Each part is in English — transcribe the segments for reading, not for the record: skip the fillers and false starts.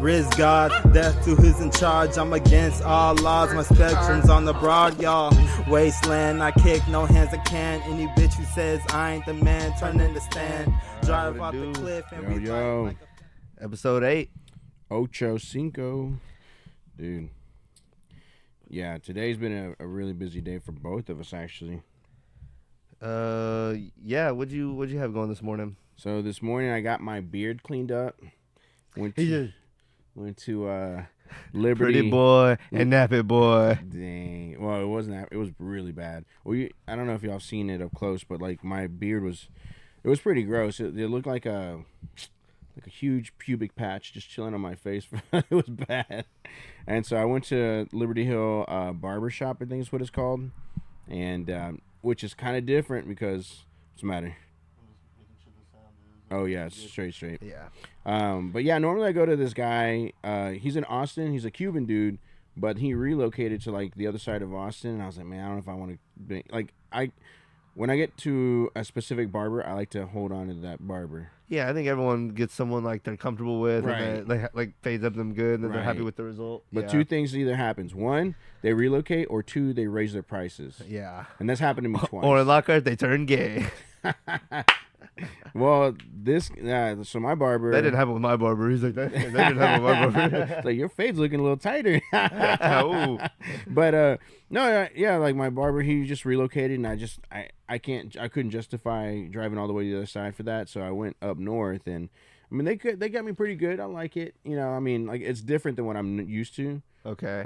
Riz God, death to who's in charge. I'm against all laws, my spectrum's on the broad, y'all. Wasteland, I kick, no hands I can. Any bitch who says I ain't the man, turn in the stand. Drive off the cliff and yo. like Episode 8. Ocho Cinco. Dude. Yeah, today's been a really busy day for both of us, actually. Yeah, what'd you have going this morning? So this morning I got my beard cleaned up. Went to Liberty. Pretty boy and nappy boy. Dang. Well, it wasn't that. It was really bad. Well, I don't know if y'all seen it up close, but like my beard was pretty gross. It looked like a huge pubic patch just chilling on my face. It was bad. And so I went to Liberty Hill Barber Shop, I think is what it's called, and which is kind of different because what's the matter? Oh yeah, it's straight. Yeah. But yeah, normally I go to this guy. He's in Austin. He's a Cuban dude, but he relocated to like the other side of Austin. And I was like, man, I don't know if I want to be like when I get to a specific barber, I like to hold on to that barber. Yeah, I think everyone gets someone like they're comfortable with, Right. and they like fades up them good, and then they're happy Right. with the result. But yeah. two things either happens: one, they relocate, or two, they raise their prices. Yeah. And that's happened to me twice. Or in Lockhart, they turn gay. Well, so my barber. That didn't happen with my barber. He's like, that didn't happen with my barber. Like, your fade's looking a little tighter. Ooh. But no, yeah, like my barber, he just relocated, and I couldn't justify driving all the way to the other side for that, so I went up north, and I mean they got me pretty good. I like it, I mean, like it's different than what I'm used to. Okay.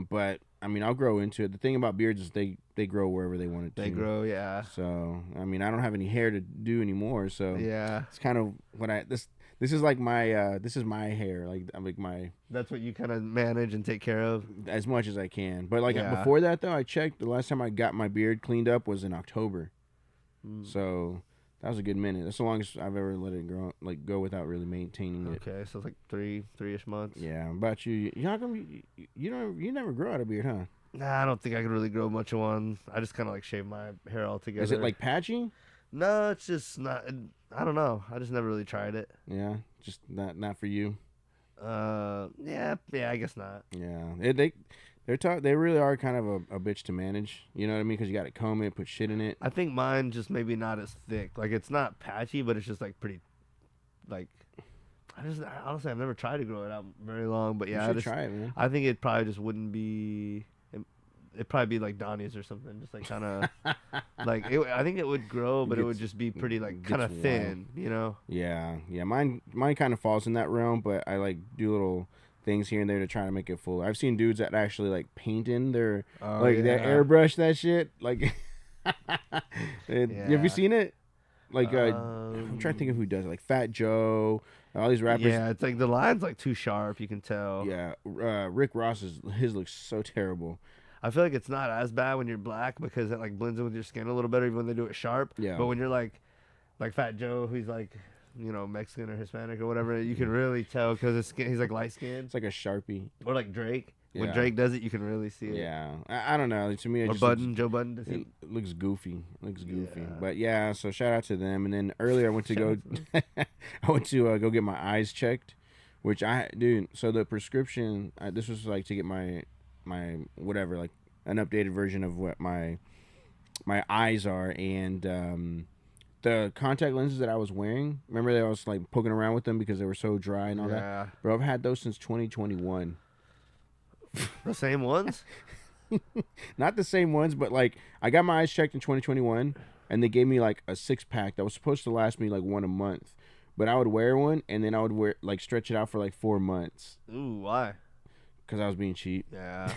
But I mean, I'll grow into it. The thing about beards is they grow wherever they want it to. They grow, yeah. So I mean, I don't have any hair to do anymore, so Yeah. it's kind of what this is like my this is my hair, like I'm like my That's what you kind of manage and take care of. as much as I can. But like Yeah. before that though, I checked. The last time I got my beard cleaned up was in October, so that was a good minute. That's the longest I've ever let it grow, like go without really maintaining it. Okay, so it's like three-ish months. Yeah. How about you? How come you never grow out a beard, huh? Nah, I don't think I could really grow much of one. I just kind of like shave my hair altogether. Is it like patchy? No, it's just not. I don't know. I just never really tried it. Yeah, just not for you. Yeah, I guess not. Yeah, they really are kind of a bitch to manage. You know what I mean? Because you got to comb it, put shit in it. I think mine just maybe not as thick. Like it's not patchy, but it's just like pretty, like. Honestly, I've never tried to grow it out very long, but yeah, You should try it, man. I think it probably just wouldn't be. It'd probably be like Donnie's or something, just like kind of like I think it would grow, but it would just be pretty like kind of thin, Yeah. Mine kind of falls in that realm, but I like do little things here and there to try to make it fuller. I've seen dudes that actually like paint in their they airbrush that shit. Like, have you seen it? Like, I'm trying to think of who does it. Like Fat Joe, all these rappers. Yeah, it's like the line's like too sharp. You can tell. Yeah, Rick Ross his looks so terrible. I feel like it's not as bad when you're black because it like blends in with your skin a little better even when they do it sharp. Yeah. But when you're like Fat Joe, who's like, Mexican or Hispanic or whatever, you can really tell because his skin, he's like light skinned. It's like a Sharpie. Or like Drake. Yeah. When Drake does it, you can really see it. Yeah, I don't know. To me, it Or just Budden, Joe Budden does it. it looks goofy. Yeah. But yeah, so shout out to them. And then earlier I went to go get my eyes checked, which so the prescription, this was like to get my whatever, like an updated version of what my eyes are, and the contact lenses that I was wearing, remember that I was like poking around with them because they were so dry and all that? Bro, I've had those since 2021. The same ones? Not the same ones, but like I got my eyes checked in 2021 and they gave me like a 6-pack that was supposed to last me like one a month, but I would wear one and then I would stretch it out for like 4 months. Ooh, why? Because I was being cheap. Yeah.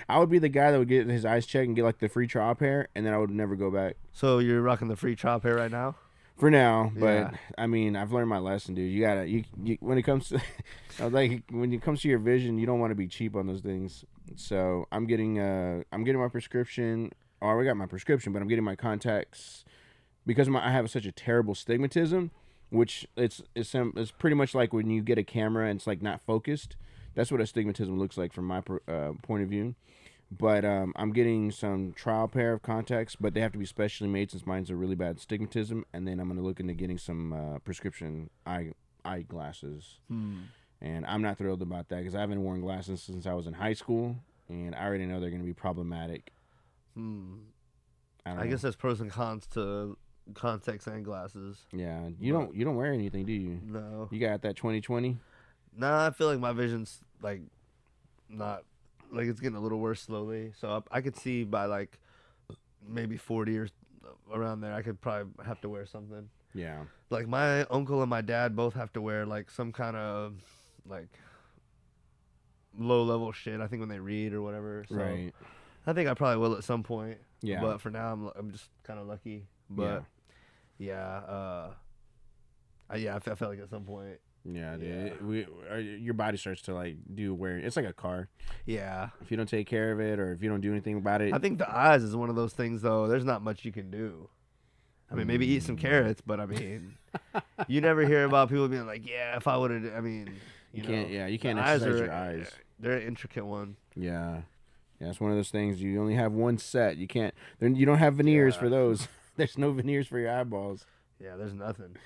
I would be the guy that would get his eyes checked and get like the free trial pair, and then I would never go back. So you're rocking the free trial pair right now? For now, but Yeah. I mean, I've learned my lesson, dude. You gotta, you when it comes to, when it comes to your vision, you don't want to be cheap on those things. So I'm getting my prescription. I already got my prescription, but I'm getting my contacts because I have such a terrible stigmatism, which it's pretty much like when you get a camera and it's like not focused. That's what astigmatism looks like from my point of view. But I'm getting some trial pair of contacts, but they have to be specially made since mine's a really bad stigmatism. And then I'm going to look into getting some prescription eye glasses. And I'm not thrilled about that because I haven't worn glasses since I was in high school, and I already know they're going to be problematic. I guess there's pros and cons to contacts and glasses. Yeah, you don't wear anything, do you? No. You got that 20/20? Nah, I feel like my vision's like not like it's getting a little worse slowly. So I could see by like maybe 40 or around there, I could probably have to wear something. Yeah. Like my uncle and my dad both have to wear like some kind of like low level shit. I think when they read or whatever. So Right. I think I probably will at some point. Yeah. But for now, I'm just kind of lucky. But yeah, I felt like at some point. Yeah, dude. Your body starts to like do wear. It's like a car. Yeah. If you don't take care of it, or if you don't do anything about it, I think the eyes is one of those things though. There's not much you can do. I mean, maybe eat some carrots, but I mean, you never hear about people being like, "Yeah, if I would have." I mean, you can't. know, Yeah, you can't eyes exercise your eyes. They're an intricate one. Yeah. Yeah, it's one of those things. You only have one set. You can't. You don't have veneers for those. There's no veneers for your eyeballs. Yeah, there's nothing.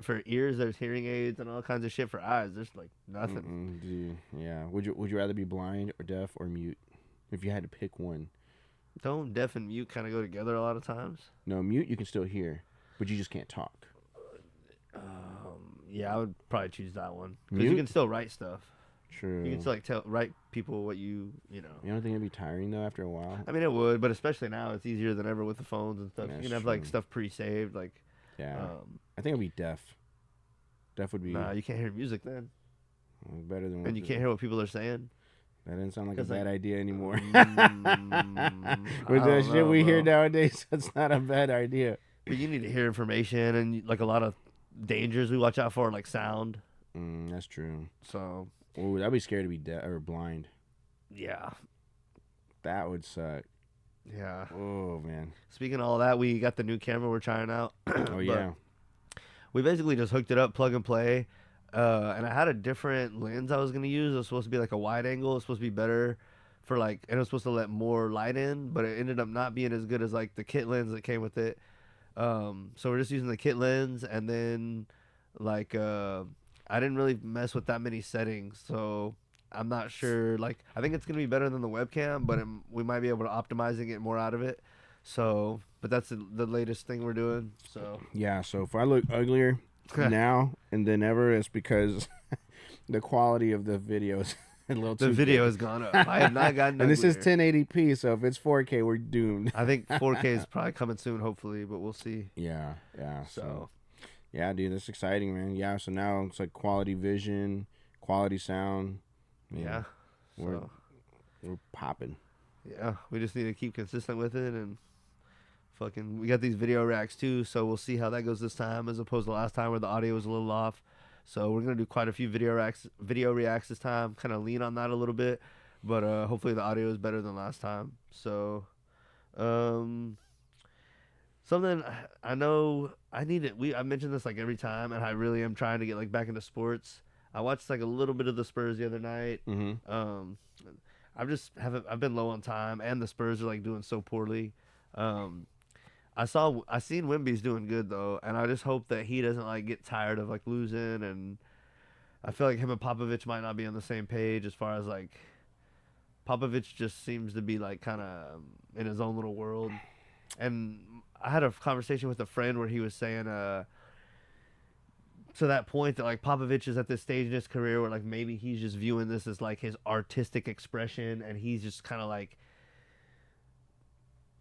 For ears, there's hearing aids and all kinds of shit. For eyes, there's like nothing. Dude, yeah. Would you rather be blind or deaf or mute? If you had to pick one. Don't deaf and mute kind of go together a lot of times? No, mute you can still hear, but you just can't talk. Yeah, I would probably choose that one because you can still write stuff. True. You can still like write people what you know. You don't think it'd be tiring though after a while? I mean, it would, but especially now, it's easier than ever with the phones and stuff. That's You can have like stuff pre-saved, like. Yeah. I think I'd be deaf. Deaf would be. Nah, you can't hear music then. Better than. And you can't hear what people are saying. That didn't sound like a bad idea anymore. With the shit we hear nowadays, that's not a bad idea. But you need to hear information and like a lot of dangers we watch out for, like sound. That's true. So. Oh, that'd be scary to be deaf or blind. Yeah. That would suck. Yeah. Oh man. Speaking of all that, we got the new camera we're trying out. Oh yeah. We basically just hooked it up, plug and play. And I had a different lens I was gonna use. It was supposed to be like a wide angle. It was supposed to be better for like, and it was supposed to let more light in, but it ended up not being as good as like the kit lens that came with it. So we're just using the kit lens, and then like I didn't really mess with that many settings, so I'm not sure. Like, I think it's gonna be better than the webcam, but we might be able to optimize and get more out of it. So, but that's the latest thing we're doing. So yeah. So if I look uglier now and then ever, it's because the quality of the video is a little too. The video has gone up. I have not gotten. And this is 1080p, so if it's 4K, we're doomed. I think 4K is probably coming soon, hopefully, but we'll see. Yeah. So. Yeah, dude, that's exciting, man. Yeah, so now it's like quality vision, quality sound. Yeah. We're popping. Yeah, we just need to keep consistent with it, and we got these video reacts too, so we'll see how that goes this time as opposed to last time where the audio was a little off. So we're gonna do quite a few video reacts this time, kind of lean on that a little bit, but hopefully the audio is better than last time. So something I know I need it. I mention this like every time, and I really am trying to get like back into sports. I watched like a little bit of the Spurs the other night. Mm-hmm. I've been low on time, and the Spurs are like doing so poorly. I seen Wemby's doing good though, and I just hope that he doesn't like get tired of like losing. And I feel like him and Popovich might not be on the same page as far as like Popovich just seems to be like kind of in his own little world. And I had a conversation with a friend where he was saying to that point that like Popovich is at this stage in his career where like maybe he's just viewing this as like his artistic expression, and he's just kind of like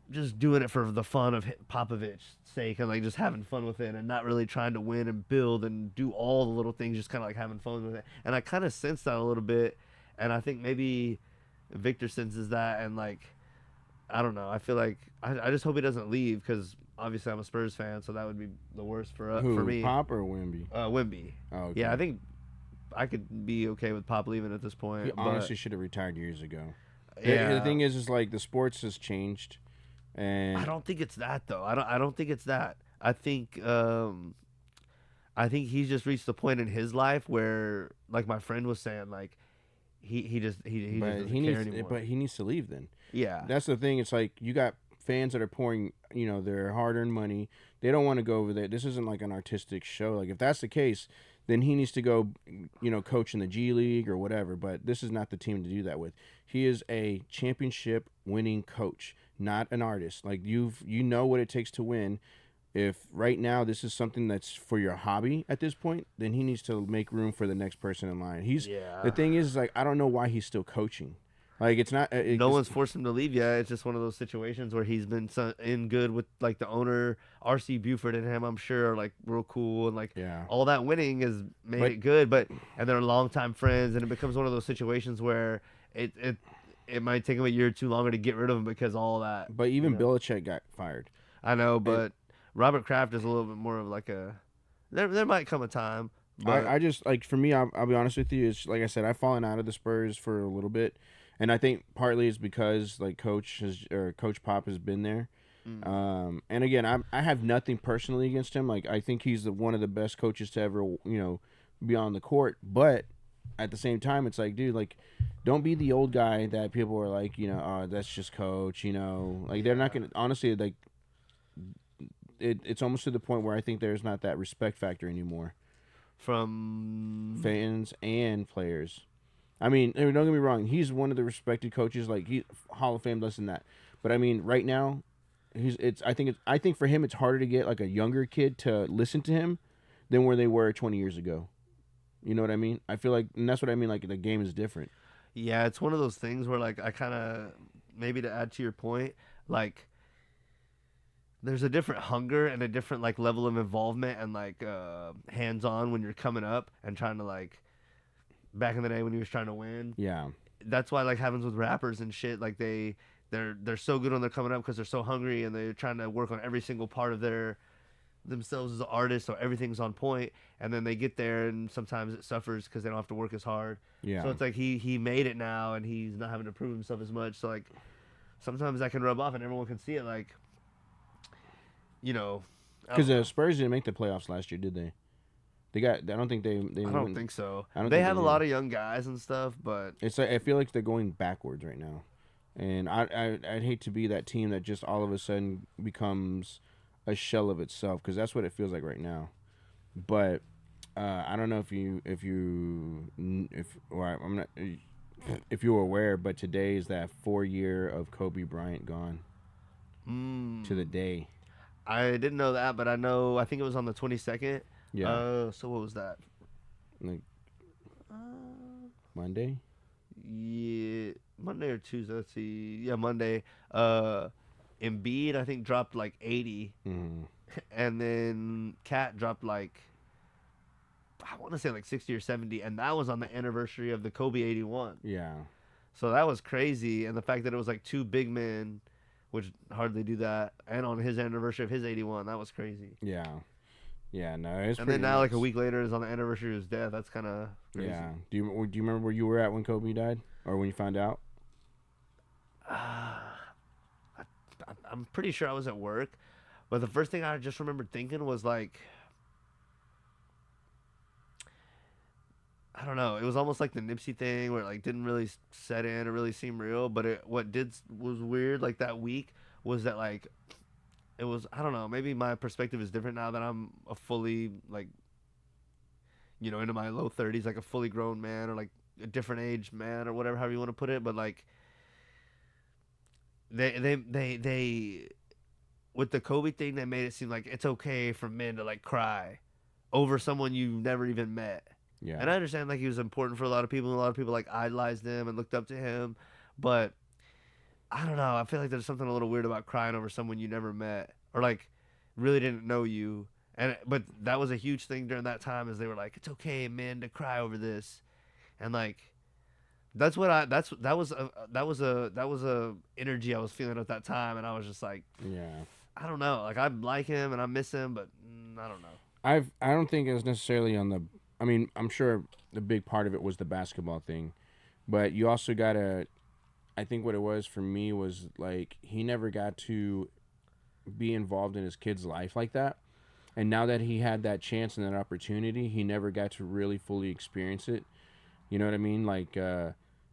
just doing it for the fun of Popovich's sake and like just having fun with it and not really trying to win and build and do all the little things, just kind of like having fun with it. And I kind of sense that a little bit, and I think maybe Victor senses that, and like I don't know. I feel like I just hope he doesn't leave, because obviously I'm a Spurs fan, so that would be the worst for me. Pop or Wemby? Wemby. Oh, okay. Yeah, I think I could be okay with Pop leaving at this point. He honestly should have retired years ago. Yeah. The thing is like the sports has changed, and I don't think it's that though. I don't think it's that. I think he's just reached the point in his life where, like my friend was saying, like he just doesn't care anymore. But he needs to leave then. Yeah, that's the thing. It's like you got fans that are pouring, their hard-earned money. They don't want to go over there. This isn't like an artistic show. Like if that's the case, then he needs to go, coach in the G League or whatever. But this is not the team to do that with. He is a championship winning coach, not an artist. Like you know what it takes to win. If right now this is something that's for your hobby at this point, then he needs to make room for the next person in line. The thing is like I don't know why he's still coaching. Like it's not. No one's forced him to leave yet. It's just one of those situations where he's been in good with like the owner, RC Buford and him. I'm sure are like real cool and like all that winning has made it good. And they're longtime friends, and it becomes one of those situations where it might take him a year or two longer to get rid of him because all that. But even Belichick got fired. I know, but Robert Kraft is a little bit more of like a. There might come a time. But I just like for me, I'll be honest with you. It's like I said, I've fallen out of the Spurs for a little bit. And I think partly it's because like Coach Pop has been there, and again I have nothing personally against him. Like I think he's one of the best coaches to ever be on the court. But at the same time, it's like dude, like don't be the old guy that people are like oh that's just Coach. Like they're not gonna honestly like it's almost to the point where I think there's not that respect factor anymore from fans and players. I mean, don't get me wrong. He's one of the respected coaches, like he Hall of Fame, less than that. But I mean, right now, I think for him, it's harder to get like a younger kid to listen to him than where they were 20 years ago. You know what I mean? I feel like, and that's what I mean. Like the game is different. Yeah, it's one of those things where like I kind of maybe to add to your point, like there's a different hunger and a different like level of involvement and like hands on when you're coming up and trying to like. Back in the day when he was trying to win. Yeah. That's why like happens with rappers and shit. Like they're so good when they're coming up because they're so hungry and they're trying to work on every single part of themselves as an artist, so everything's on point. And then they get there and sometimes it suffers because they don't have to work as hard. Yeah. So it's like he made it now and he's not having to prove himself as much. So like sometimes that can rub off and everyone can see it. Like because the Spurs didn't make the playoffs last year, did they? I don't think they. I don't think so. I don't they think have a lot of young guys and stuff, but it's like I feel like they're going backwards right now, and I'd hate to be that team that just all of a sudden becomes a shell of itself because that's what it feels like right now. But I don't know if you were aware, but today is that 4-year of Kobe Bryant gone to the day. I didn't know that, but I think it was on the 22nd. Yeah. So what was that? Like Monday? Yeah, Monday or Tuesday. Let's see. Yeah, Monday. Embiid, I think, dropped like 80. Mm-hmm. And then Cat dropped like, I want to say like 60 or 70. And that was on the anniversary of the Kobe 81. Yeah. So that was crazy. And the fact that it was like two big men, which hardly do that, and on his anniversary of his 81, that was crazy. Yeah. Yeah, no, it's and pretty then now, nuts. like a week later, is on the anniversary of his death. That's kind of crazy. Yeah. Do you remember where you were at when Kobe died, or when you found out? I'm pretty sure I was at work, but the first thing I just remembered thinking was like, I don't know. It was almost like the Nipsey thing where it like didn't really set in or really seem real, but what was weird like that week was that like. It was, I don't know, maybe my perspective is different now that I'm a fully, like, into my low 30s, like a fully grown man or, like, a different age man or whatever, however you want to put it. But, like, they with the Kobe thing, they made it seem like it's okay for men to, like, cry over someone you never even met. Yeah. And I understand, like, he was important for a lot of people, and a lot of people, like, idolized him and looked up to him. But I don't know. I feel like there's something a little weird about crying over someone you never met or like really didn't know you. But that was a huge thing during that time, is they were like, it's okay, man, to cry over this, and like that was a energy I was feeling at that time, and I was just like, yeah, I don't know. Like I like him and I miss him, but I don't know. I don't think it was necessarily on the. I mean, I'm sure the big part of it was the basketball thing, but you also gotta. I think what it was for me was like he never got to be involved in his kid's life like that. And now that he had that chance and that opportunity, he never got to really fully experience it. You know what I mean? Like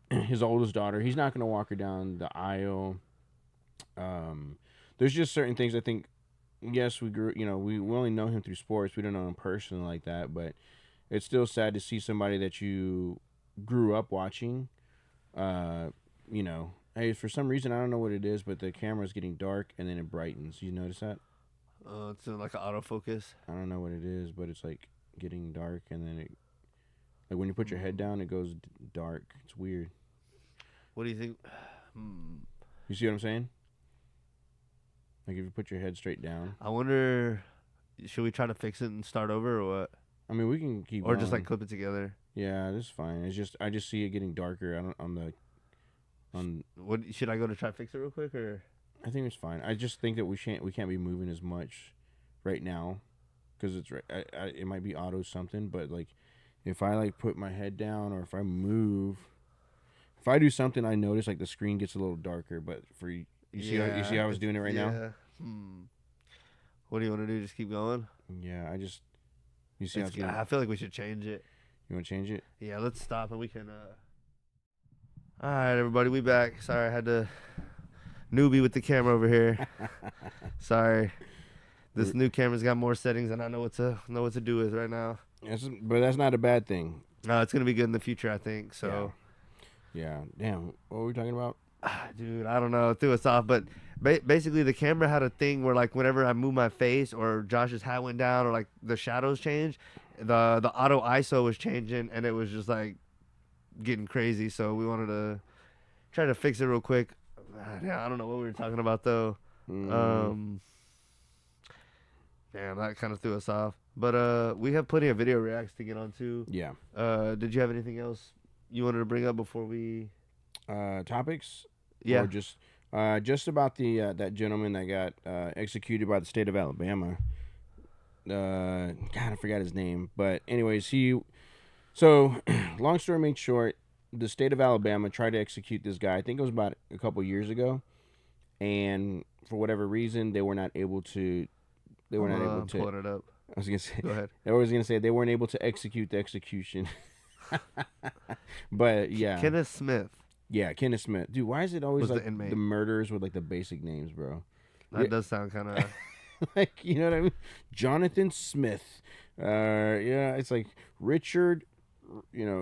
his oldest daughter, he's not going to walk her down the aisle. There's just certain things I think, yes, we grew, we only know him through sports. We don't know him personally like that. But it's still sad to see somebody that you grew up watching. You know, hey, for some reason I don't know what it is, but the camera's getting dark and then it brightens. You notice that? It's in like an autofocus. I don't know what it is, but it's like getting dark and then it, like when you put your head down, it goes dark. It's weird. What do you think? You see what I'm saying? Like if you put your head straight down. I wonder, should we try to fix it and start over or what? I mean, we can keep. Or just going. like clip it together. Yeah, this is fine. It's just I just see it getting darker. I don't on. What should I go to try to fix it real quick or? I think it's fine. I just think that we can't be moving as much right now because it's right. It might be auto something, but like if I like put my head down or if I move, if I do something, I notice like the screen gets a little darker. But for you see how I was doing it right now. What do you want to do? Just keep going. Yeah, you see how it's I feel like we should change it. You want to change it? Yeah, let's stop and we can. All right, everybody, we back. Sorry, I had to newbie with the camera over here. Sorry, this new camera's got more settings than I know what to do with right now. But that's not a bad thing. No, it's gonna be good in the future, I think. So. Yeah. Damn. What were we talking about? Dude, I don't know. It threw us off, but basically the camera had a thing where like whenever I move my face or Josh's hat went down or like the shadows changed, the auto ISO was changing and it was just like getting crazy. So we wanted to try to fix it real quick. Yeah, I don't know what we were talking about though. Damn, that kind of threw us off. But we have plenty of video reacts to get on too. Yeah. Did you have anything else you wanted to bring up before we? Topics? Yeah. Or just about the that gentleman that got executed by the state of Alabama. God, I forgot his name. But anyways, so long story made short, the state of Alabama tried to execute this guy. I think it was about a couple years ago, and for whatever reason, they were not able to. They were not able to. Pulling it up. I was gonna say. Go ahead. I was gonna say they weren't able to execute the execution. But yeah, Kenneth Smith. Yeah, Kenneth Smith. Dude, why is it always Was the like inmate. the murderers with like the basic names, bro? That does sound kind of. Like, you know what I mean? Jonathan Smith. Yeah, it's like Richard. You know,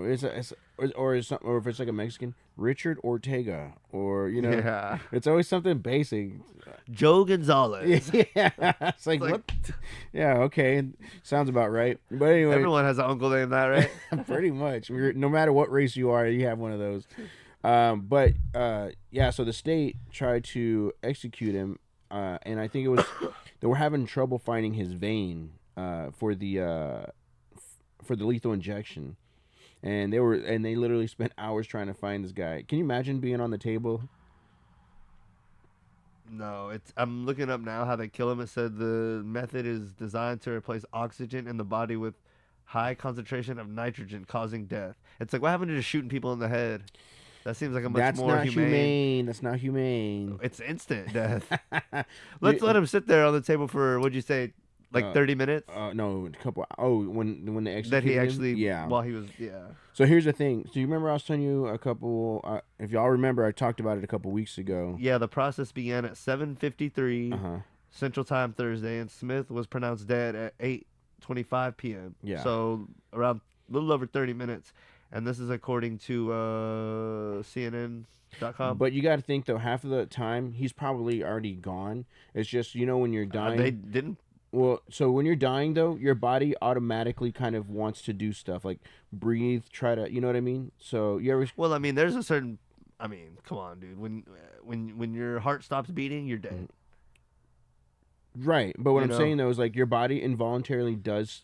or if it's like a Mexican, Richard Ortega, or you know, Yeah. it's always something basic. Joe Gonzalez. Yeah, it's like what? Yeah, okay, sounds about right. But anyway, Everyone has an uncle named that, right? pretty much. No matter what race you are, you have one of those. But yeah, so the state tried to execute him, and I think it was they were having trouble finding his vein for the lethal injection, and they literally spent hours trying to find this guy. Can you imagine being on the table? No, I'm looking up now how they kill him. It said the method is designed to replace oxygen in the body with high concentration of nitrogen, causing death. It's like, what happened to just shooting people in the head? That seems like a much more humane. That's not humane. It's instant death. Let's let him sit there on the table for, what'd you say, like 30 minutes? No, a couple. Oh, when they executed That he him? actually, yeah. while he was, yeah. So here's the thing. So you remember I was telling you a couple. If y'all remember, I talked about it a couple weeks ago. Yeah, the process began at 7:53 Central Time Thursday, and Smith was pronounced dead at 8:25 p.m. Yeah. So around a little over 30 minutes. And this is according to CNN.com. But you got to think, though, half of the time, he's probably already gone. It's just, you know, when you're dying. They didn't. Well, so when you're dying, though, your body automatically kind of wants to do stuff like breathe, try to, you know what I mean? So you ever. Well, I mean, there's a certain. I mean, come on, dude. When your heart stops beating, you're dead. Right. But what I'm saying, though, is like your body involuntarily does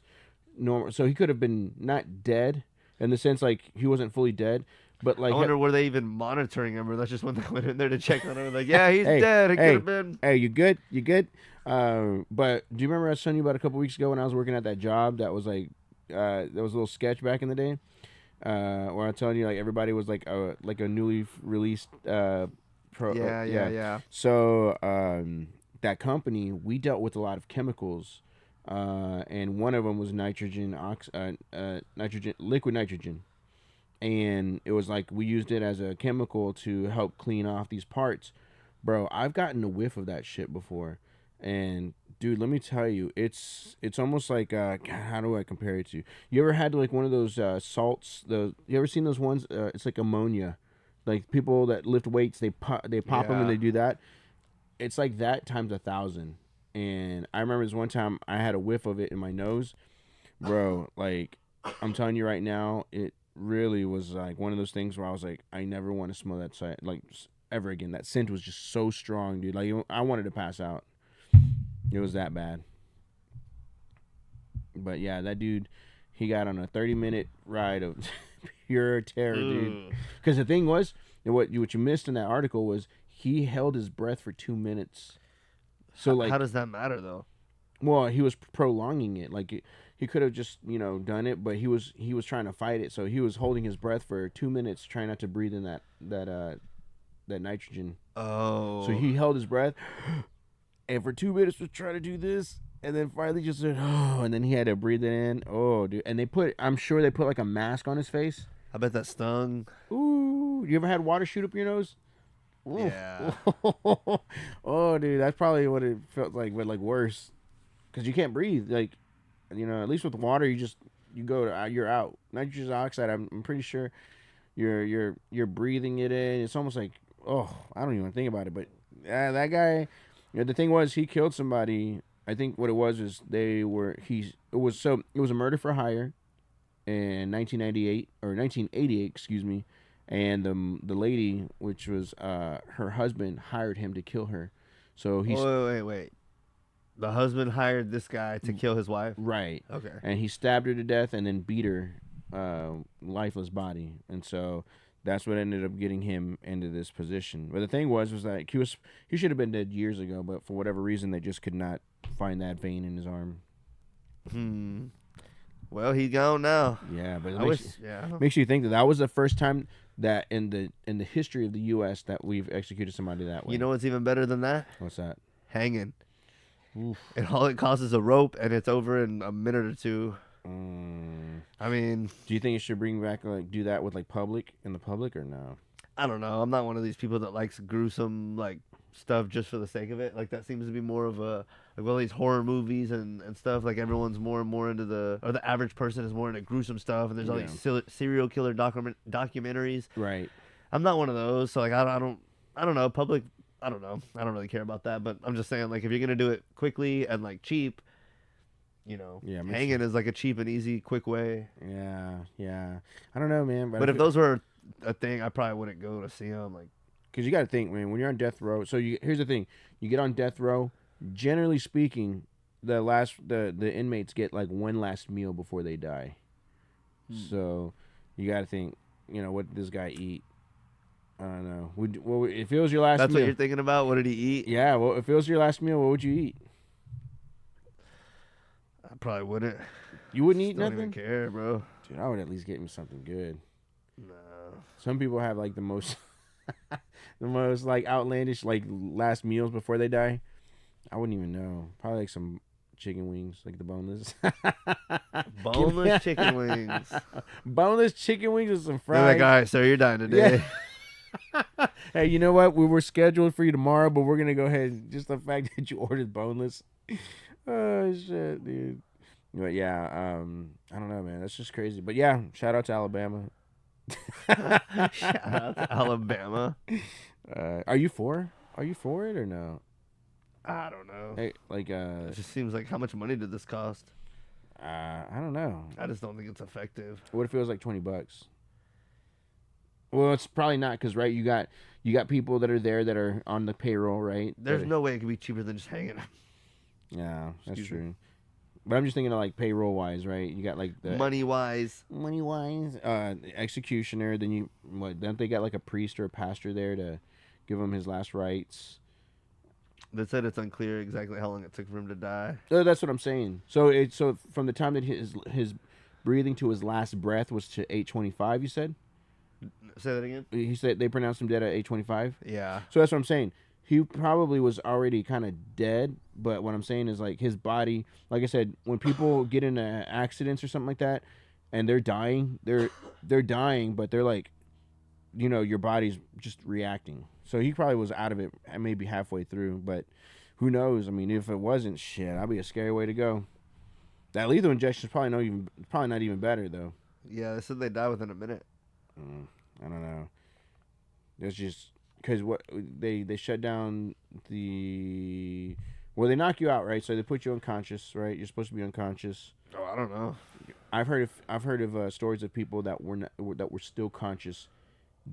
normal. So he could have been not dead. In the sense, like, he wasn't fully dead, but, like... I wonder, were they even monitoring him, or that's just when they went in there to check on him? Like, yeah, he's dead. He could have been... Hey, you good? You good? But do you remember I was telling you about a couple weeks ago when I was working at that job that was, like... that was a little sketch back in the day? Where I'm telling you, like, everybody was, like a newly released... Yeah. So, that company, we dealt with a lot of chemicals... and one of them was liquid nitrogen, and it was like we used it as a chemical to help clean off these parts. Bro, I've gotten a whiff of that shit before, and Dude, let me tell you, it's almost like God, how do I compare it to? You ever had like one of those salts? You ever seen those ones? It's like ammonia, like people that lift weights, they pop them and they do that. It's like that times 1,000. And I remember this one time I had a whiff of it in my nose, bro. Like I'm telling you right now, it really was like one of those things where I was like, I never want to smell that scent like ever again. That scent was just so strong, dude. Like I wanted to pass out. It was that bad. But yeah, that dude, he got on a 30-minute ride of pure terror, dude. Because the thing was, what you missed in that article was he held his breath for 2 minutes. So like, how does that matter though? Well, he was prolonging it. Like he could have just done it, but he was trying to fight it. So he was holding his breath for 2 minutes, trying not to breathe in that nitrogen. Oh. So he held his breath, and for 2 minutes was trying to do this, and then finally just said, oh, and then he had to breathe it in. Oh, dude. And I'm sure they put like a mask on his face. I bet that stung. Ooh, you ever had water shoot up your nose? Oof. Yeah. Oh, dude, that's probably what it felt like, but like worse, because you can't breathe. Like, at least with water, you're out. Nitrogen oxide, I'm pretty sure you're breathing it in. It's almost like, oh, I don't even think about it. But that guy, the thing was, he killed somebody. I think what it was is it was a murder for hire in 1998 or 1988, excuse me. And the lady, which was her husband, hired him to kill her. So he's wait. The husband hired this guy to kill his wife? Right. Okay. And he stabbed her to death and then beat her lifeless body. And so that's what ended up getting him into this position. But the thing was like he should have been dead years ago, but for whatever reason they just could not find that vein in his arm. Well, he's gone now. Yeah, but makes you think that was the first time that in the history of the U.S. that we've executed somebody that way. You know what's even better than that? What's that? Hanging. Oof. And all it costs is a rope, and it's over in a minute or two. I mean, do you think it should bring back do that with in the public or no? I don't know. I'm not one of these people that likes gruesome stuff just for the sake of it. Like that seems to be more of a these horror movies and stuff. Like everyone's more and more into the average person is more into gruesome stuff, and there's all these serial killer documentaries. Right. I'm not one of those, so I don't know. Public, I don't know. I don't really care about that, but I'm just saying if you're gonna do it quickly and cheap, hanging is a cheap and easy, quick way. Yeah. I don't know, man. But if those were a thing, I probably wouldn't go to see them. Because you got to think, man, when you're on death row. So here's the thing: you get on death row. Generally speaking, the inmates get one last meal before they die. So you got to think, what did this guy eat? I don't know. If it was your last meal, that's what you're thinking about. What did he eat? Yeah. Well, if it was your last meal, what would you eat? I probably wouldn't. You wouldn't eat don't nothing? Even care, bro. Dude, I would at least get me something good. No. Some people have the most, the most outlandish last meals before they die. I wouldn't even know. Probably some chicken wings, the boneless. Boneless chicken wings. Boneless chicken wings with some fries. They're like, all right, sir, you're dying today. Yeah. Hey, you know what? We were scheduled for you tomorrow, but we're gonna go ahead. Just the fact that you ordered boneless. Oh shit, dude. But yeah, I don't know, man. That's just crazy. But yeah, shout out to Alabama. Shout out to Alabama. Are you for it or no? I don't know. Hey, it just seems like how much money did this cost? I don't know. I just don't think it's effective. What if it was $20? Well, it's probably not because you got people that are there that are on the payroll, right? There's no way it could be cheaper than just hanging. Yeah, that's true. But I'm just thinking of payroll wise, right? You got the money wise, executioner. Then don't they got a priest or a pastor there to give him his last rites? They said it's unclear exactly how long it took for him to die. That's what I'm saying. So from the time that his breathing to his last breath was to 8:25. You said. Say that again. He said they pronounced him dead at 8:25. Yeah. So that's what I'm saying. He probably was already kind of dead, but what I'm saying is his body, like I said, when people get into accidents or something like that, and they're dying, they're dying, but they're your body's just reacting. So he probably was out of it maybe halfway through, but who knows? I mean, if it wasn't, shit, that'd be a scary way to go. That lethal injection is probably not even better though. Yeah, they said they die within a minute. I don't know. It's just because what they shut down the. Well, they knock you out, right? So they put you unconscious, right? You're supposed to be unconscious. Oh, I don't know. I've heard of stories of people that were still conscious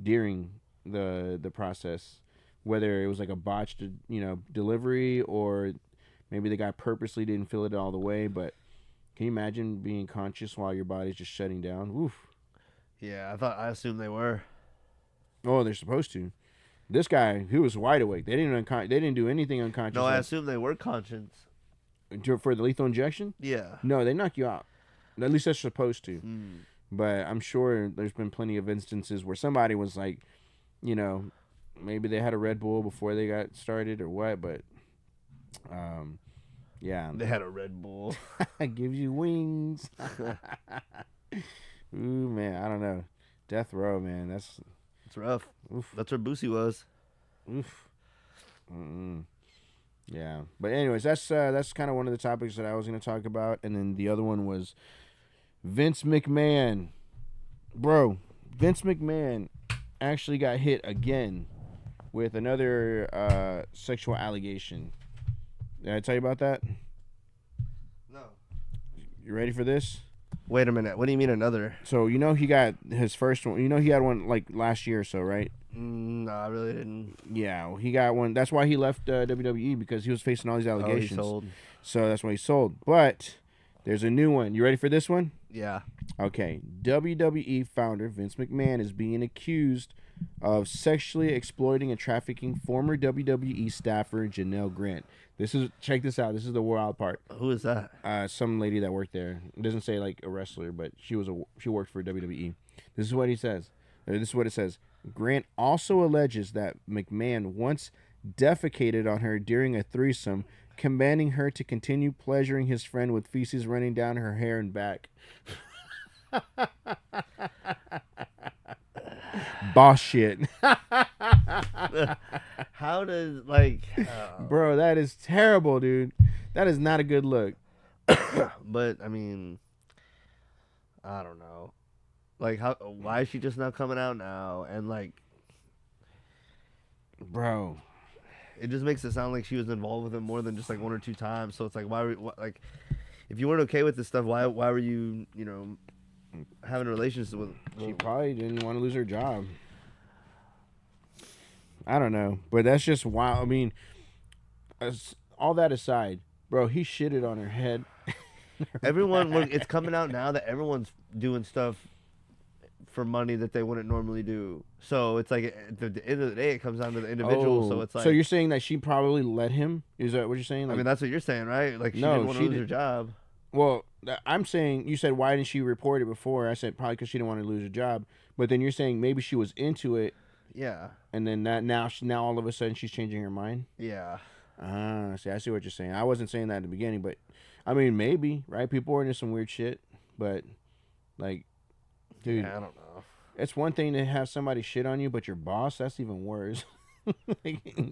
during the process, whether it was like a botched delivery or maybe the guy purposely didn't feel it all the way. But can you imagine being conscious while your body's just shutting down? Oof. Yeah, I assumed they were. Oh, they're supposed to. This guy, he was wide awake. They didn't do anything unconscious. No, I assume they were conscious. For the lethal injection. Yeah. No, they knock you out. At least they're supposed to. Mm. But I'm sure there's been plenty of instances where somebody was like, maybe they had a Red Bull before they got started or what. But, yeah. They had a Red Bull. Gives you wings. Ooh, man, I don't know. Death row, man. It's rough. Oof. That's where Boosie was. Oof. Yeah, but anyways, that's kind of one of the topics that I was going to talk about, and then the other one was Vince McMahon. Bro, Vince McMahon actually got hit again with another sexual allegation. Did I tell you about that? No. You ready for this? Wait a minute. What do you mean another? So he got his first one. He had one like last year or so, right? No, I really didn't. Yeah, well, he got one. That's why he left WWE, because he was facing all these allegations. Oh, he sold. So that's why he sold. But there's a new one. You ready for this one? Yeah. Okay. WWE founder Vince McMahon is being accused of sexually exploiting and trafficking former WWE staffer Janelle Grant. Check this out. This is the wild part. Who is that? Some lady that worked there. It doesn't say like a wrestler, but she worked for WWE. This is what he says. This is what it says. Grant also alleges that McMahon once defecated on her during a threesome, commanding her to continue pleasuring his friend with feces running down her hair and back. Boss shit. How does Bro, that is terrible, dude. That is not a good look. But I mean, I don't know. Like, why is she just now coming out now? And bro, it just makes it sound like she was involved with him more than just like one or two times. So it's like, if you weren't okay with this stuff, why were you having relations with? She probably didn't want to lose her job. I don't know, but that's just wild. I mean, all that aside, bro, he shitted on her head. It's coming out now that everyone's doing stuff for money that they wouldn't normally do. So it's like at the end of the day, it comes down to the individual. So it's like. So you're saying that she probably let him? Is that what you're saying? I mean, that's what you're saying, right? Like, she didn't want to lose her job. Well, I'm saying, you said, why didn't she report it before? I said probably because she didn't want to lose her job. But then you're saying maybe she was into it. Yeah. And then now all of a sudden she's changing her mind. Yeah. See, I see what you're saying. I wasn't saying that at the beginning, but I mean, maybe, right? People are into some weird shit, but like, dude, yeah, I don't know. It's one thing to have somebody shit on you, but your boss, that's even worse.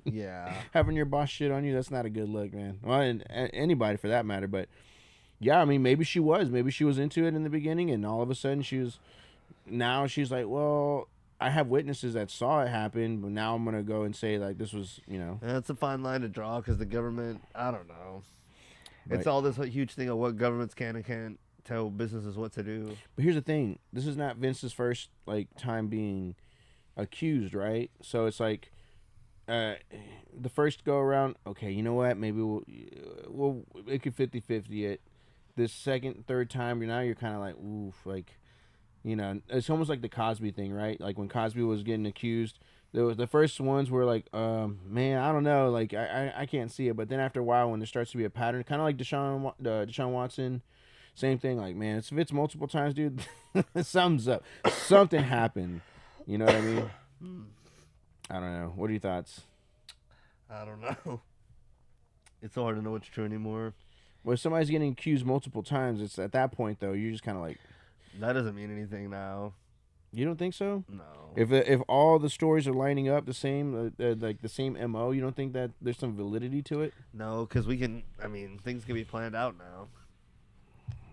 Yeah. Having your boss shit on you, that's not a good look, man. Well, and anybody for that matter, but yeah, I mean, maybe she was into it in the beginning, and all of a sudden she's like, well, I have witnesses that saw it happen, but now I'm gonna go and say like this was, That's a fine line to draw, because the government, I don't know. Right. It's all this huge thing of what governments can and can't tell businesses what to do. But here's the thing: this is not Vince's first time being accused, right? So it's like the first go around. Okay, you know what? Maybe we'll make it 50-50 it. This second, third time, you're kind of like, oof, it's almost like the Cosby thing, right? Like when Cosby was getting accused, the first ones were like, man, I don't know, like I can't see it. But then after a while, when there starts to be a pattern, kind of like Deshaun Watson, same thing. Like, man, if it's multiple times, dude, something's up. Something happened. You know what I mean? I don't know. What are your thoughts? I don't know. It's so hard to know what's true anymore. Well, if somebody's getting accused multiple times, it's at that point though, you're just kind of like, that doesn't mean anything now. You don't think so? No. If all the stories are lining up the same, like the same MO, you don't think that there's some validity to it? No, because things can be planned out now.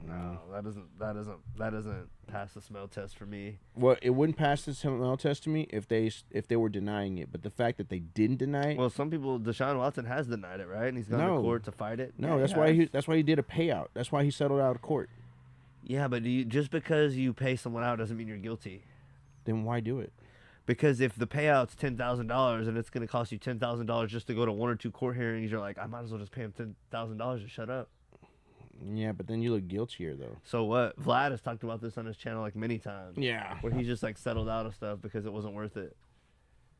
No, that doesn't pass the smell test for me. Well, it wouldn't pass the smell test to me if they were denying it, but the fact that they didn't deny it. Well, some people, Deshaun Watson has denied it, right? And he's gone to court to fight it. No, Yeah, that's why he did a payout. That's why he settled out of court. Yeah, but just because you pay someone out doesn't mean you're guilty. Then why do it? Because if the payout's $10,000 and it's going to cost you $10,000 just to go to 1 or 2 court hearings, you're like, I might as well just pay him $10,000 to shut up. Yeah, but then you look guiltier though. So what? Vlad has talked about this on his channel like many times. Yeah. Where he just like settled out of stuff because it wasn't worth it.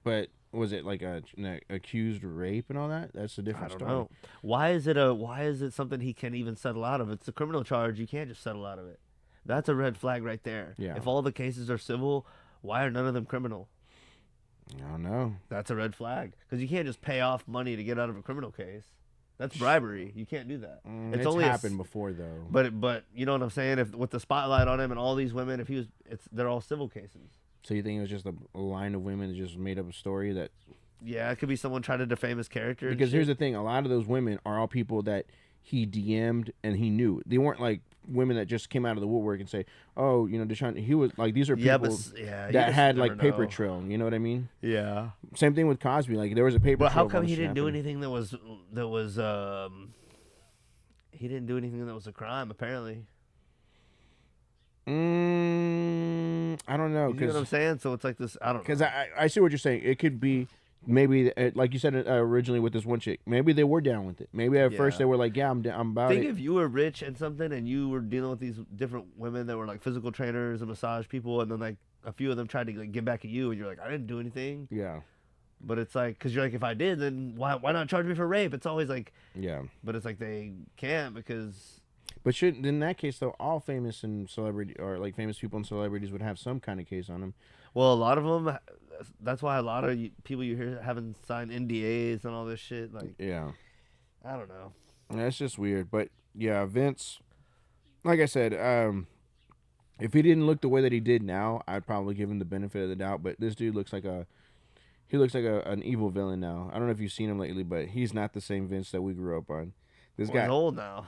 But was it like an accused rape and all that? That's a different story. I don't know. Why is it something he can even settle out of? It's a criminal charge. You can't just settle out of it. That's a red flag right there. Yeah. If all the cases are civil, why are none of them criminal? I don't know. That's a red flag because you can't just pay off money to get out of a criminal case. That's bribery. You can't do that. It's only happened before though. But you know what I'm saying? If with the spotlight on him and all these women, they're all civil cases. So you think it was just a line of women that just made up a story that? Yeah, it could be someone trying to defame his character. Because here's the thing: a lot of those women are all people that he DM'd and he knew. They weren't like women that just came out of the woodwork and say, "Oh, Deshaun." He was like, these are people that had like paper trail. You know what I mean? Yeah. Same thing with Cosby. Like there was a paper. But trail. how come he didn't do anything that was he didn't do anything that was a crime? Apparently. I don't know. You know what I'm saying? So it's like this. I don't know. Because I see what you're saying. It could be. Maybe, like you said originally with this one chick, maybe they were down with it. Maybe at first they were like, yeah, I'm about it. Think if you were rich and something and you were dealing with these different women that were like physical trainers and massage people, and then like a few of them tried to like get back at you, and you're like, I didn't do anything. Yeah. But it's like, because you're like, if I did, then why not charge me for rape? It's always like, yeah. But it's like they can't because. But should in that case though, all famous and celebrity or like famous people and celebrities would have some kind of case on them. Well, a lot of them. That's why a lot of people you hear haven't signed NDAs and all this shit. Like, yeah, I don't know. Yeah, it's just weird. But yeah, Vince, like I said, if he didn't look the way that he did now, I'd probably give him the benefit of the doubt. But this dude looks like an evil villain now. I don't know if you've seen him lately, but he's not the same Vince that we grew up on. This guy, he's old now.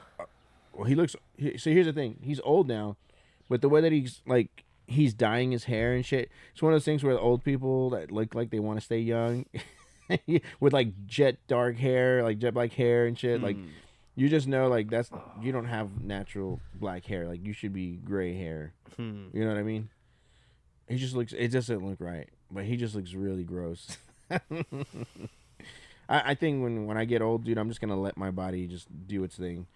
Well, he looks. So here's the thing: he's old now, but the way that he's dyeing his hair and shit. It's one of those things where the old people that look like they want to stay young, with like jet dark hair, like jet black hair and shit. Like you just know, like you don't have natural black hair. Like you should be gray hair. You know what I mean? He just looks. It doesn't look right, but he just looks really gross. I think when I get old, dude, I'm just gonna let my body just do its thing.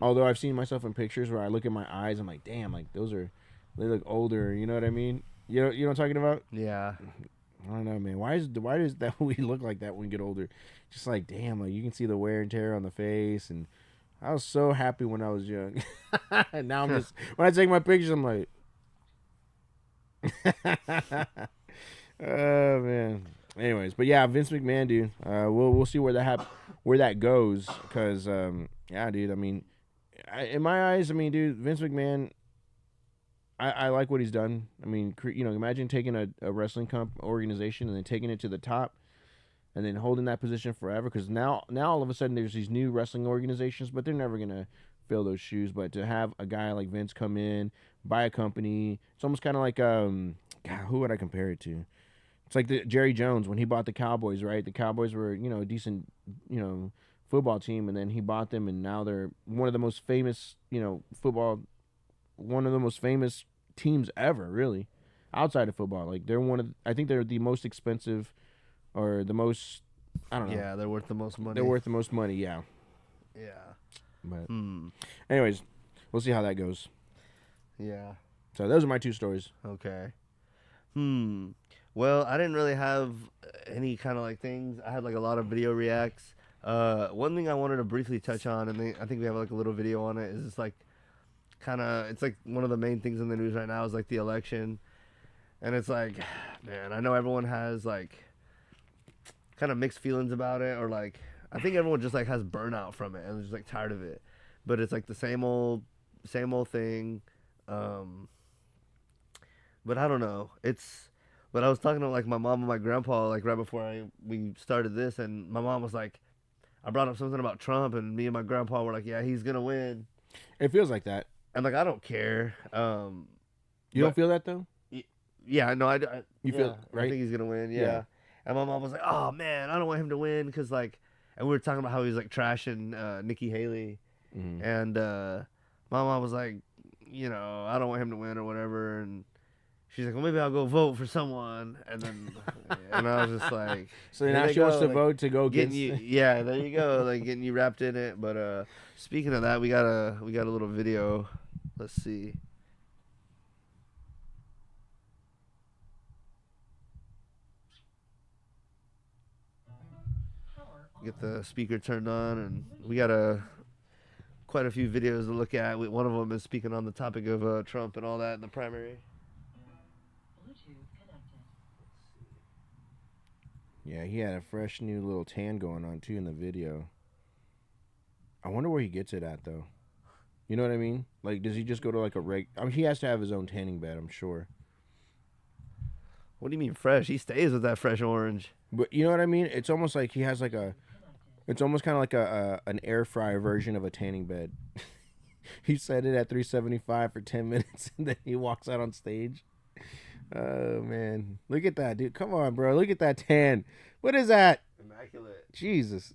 Although I've seen myself in pictures where I look at my eyes, I'm like, damn, like they look older. You know what I mean? You know what I'm talking about? Yeah. I don't know, man. Why does that we look like that when we get older? Just like, damn, like you can see the wear and tear on the face. And I was so happy when I was young. And now I'm just when I take my pictures, I'm like, oh man. Anyways, but yeah, Vince McMahon, dude. We'll see where that goes, because yeah, dude. I mean, in my eyes, I mean, dude, Vince McMahon. I like what he's done. I mean, imagine taking a wrestling organization and then taking it to the top, and then holding that position forever. Because now all of a sudden there's these new wrestling organizations, but they're never gonna fill those shoes. But to have a guy like Vince come in, buy a company, it's almost kind of like God, who would I compare it to? It's like Jerry Jones when he bought the Cowboys, right? The Cowboys were, a decent, football team, and then he bought them, and now they're one of the most famous, one of the most famous teams ever, really, outside of football. Like I think they're the most expensive, or the most, I don't know. Yeah, they're worth the most money. They're worth the most money, yeah. Yeah. But, anyways, we'll see how that goes. Yeah. So those are my two stories. Okay. Well, I didn't really have any kind of like things. I had like a lot of video reacts. One thing I wanted to briefly touch on, and I think we have like a little video on it, is it's like it's like one of the main things in the news right now is like the election. And it's like, man, I know everyone has like kind of mixed feelings about it, or like I think everyone just like has burnout from it and is just like tired of it. But it's like the same old thing. But I don't know. But I was talking to like my mom and my grandpa like right before we started this, and my mom was like, I brought up something about Trump, and me and my grandpa were like, yeah, he's gonna win. It feels like that. And like I don't care. You don't feel that though? Yeah, no, You feel right? I think he's gonna win. Yeah. And my mom was like, oh man, I don't want him to win because like, and we were talking about how he was like trashing Nikki Haley, and my mom was like, you know, I don't want him to win or whatever, and she's like, well, maybe I'll go vote for someone, and then, and I was just like, so now she wants to vote to go getting against. you, yeah, there you go, like getting you wrapped in it. But speaking of that, we got a little video. Let's see. Get the speaker turned on, and we got quite a few videos to look at. One of them is speaking on the topic of Trump and all that in the primary. Yeah, he had a fresh new little tan going on too in the video. I wonder where he gets it at though. You know what I mean? Like, does he just go to like a I mean, he has to have his own tanning bed, I'm sure. What do you mean fresh? He stays with that fresh orange. But you know what I mean? It's almost like he has like it's almost kind of like an air fryer version of a tanning bed. He set it at 375 for 10 minutes, and then he walks out on stage. Oh man, look at that, dude! Come on, bro, look at that tan. What is that? Immaculate. Jesus,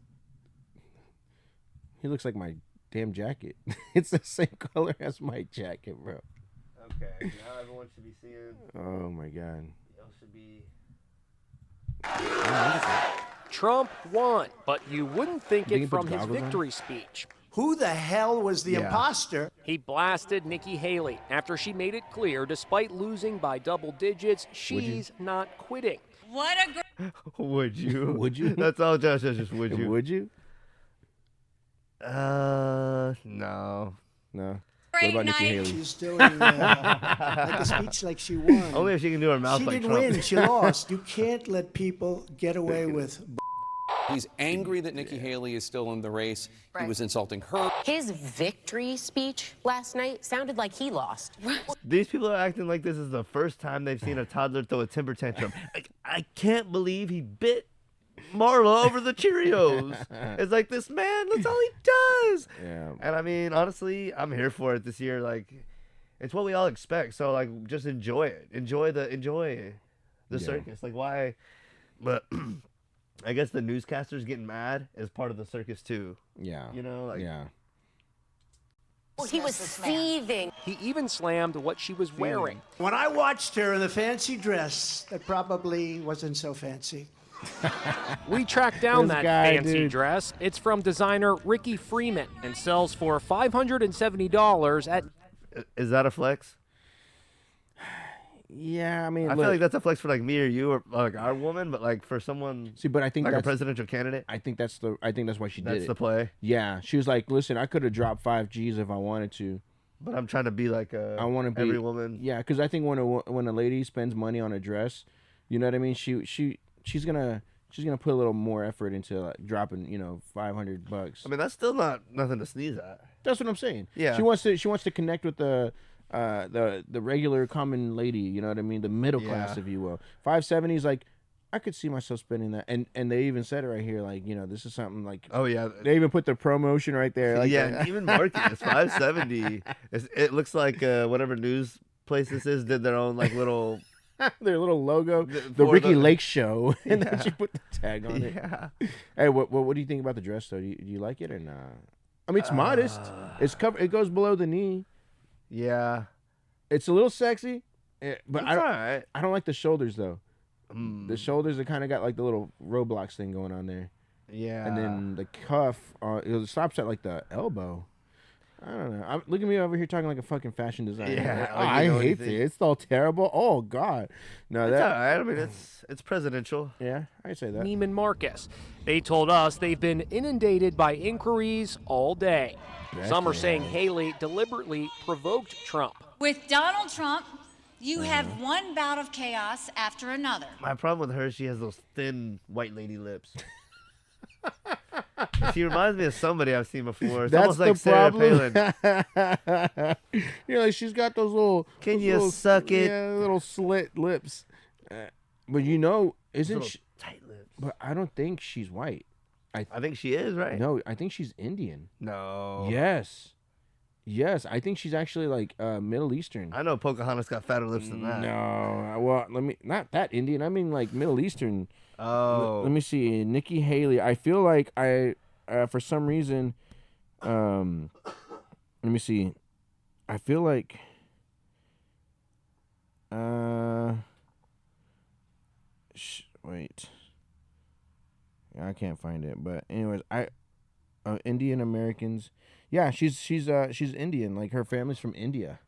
he looks like my damn jacket. It's the same color as my jacket, bro. Okay, now everyone should be seeing. Oh my god. Y'all should be. Trump won, but you wouldn't think Think he it from puts his goggles on? victory speech. Who the hell was the imposter? He blasted Nikki Haley after she made it clear, despite losing by double digits, she's not quitting. What a Would you? Would you? That's all Josh says. Just would you? Would you? No. No. What great about Nikki night. Haley? She's doing like a speech like she won. Only if she can do her mouth She like didn't Trump. win. She lost. You can't let people get away with. He's angry that Nikki Haley is still in the race. He Right. was insulting her. His victory speech last night sounded like he lost. These people are acting like this is the first time they've seen a toddler throw a temper tantrum. I can't believe he bit Marla over the Cheerios. It's like, this man, that's all he does. Yeah. And I mean, honestly, I'm here for it this year. Like, it's what we all expect. So like, just enjoy it. Enjoy the circus. Like, why? But I guess the newscasters getting mad is part of the circus too. Yeah. You know, like, Yeah. He was seething. He even slammed what she was wearing. When I watched her in the fancy dress, that probably wasn't so fancy. We tracked down This that guy, fancy dude. dress. It's from designer Ricky Freeman and sells for $570 at is that a flex? Yeah, I mean, I look, feel like that's a flex for like me or you or like our woman, but like for someone see, but I think like a that's presidential candidate, I think that's why she did that's it. the play. Yeah, she was like, "Listen, I could have dropped 5 G's if I wanted to. But I'm trying to be like I want to be every woman. Yeah, because I think when a lady spends money on a dress, you know what I mean. She's gonna put a little more effort into like, dropping $500. I mean, that's still nothing to sneeze at. That's what I'm saying. Yeah. She wants to connect with the regular common lady, you know what I mean, the middle class, Yeah. if you will. 570 is like, I could see myself spending that, and they even said it right here, like, this is something like. Oh yeah, They even put the promotion right there. Like, yeah. And even marketing is 570. It looks like whatever news place this is did their own like little. their little logo, the for Ricky the- Lake Show, and then Yeah. she put the tag on it. Yeah. Hey, what do you think about the dress though? Do you like it or not? I mean, it's modest. It's It goes below the knee. Yeah. It's a little sexy, but It's I don't. alright. I don't like the shoulders though. The shoulders are kind of got like the little Roblox thing going on there, Yeah. and then the cuff it stops at like the elbow. I don't know. Look at me over here talking like a fucking fashion designer. Yeah, Like, like you I know hate anything. it. It's all terrible. Oh God, no, it's that. alright. I mean, it's presidential. Yeah, I'd say that. Neiman Marcus. They told us they've been inundated by inquiries all day. Yes, Some are they saying have. Haley deliberately provoked Trump. With Donald Trump, you have one bout of chaos after another. My problem with her, she has those thin white lady lips. She reminds me of somebody I've seen before. It's That's almost like the Sarah problem. Palin. You know, she's got those little. Can those you little, suck it? Yeah, little slit lips. But you know, isn't Little she? tight lips. But I don't think she's white. I think she is, right? No, I think she's Indian. No. Yes. Yes, I think she's actually like Middle Eastern. I know Pocahontas got fatter lips than that. No, well, not that Indian. I mean like Middle Eastern. Oh. Let me see, Nikki Haley. I feel like for some reason, let me see. I feel like, wait. I can't find it, but anyways, Indian Americans. Yeah, she's Indian. Like her family's from India.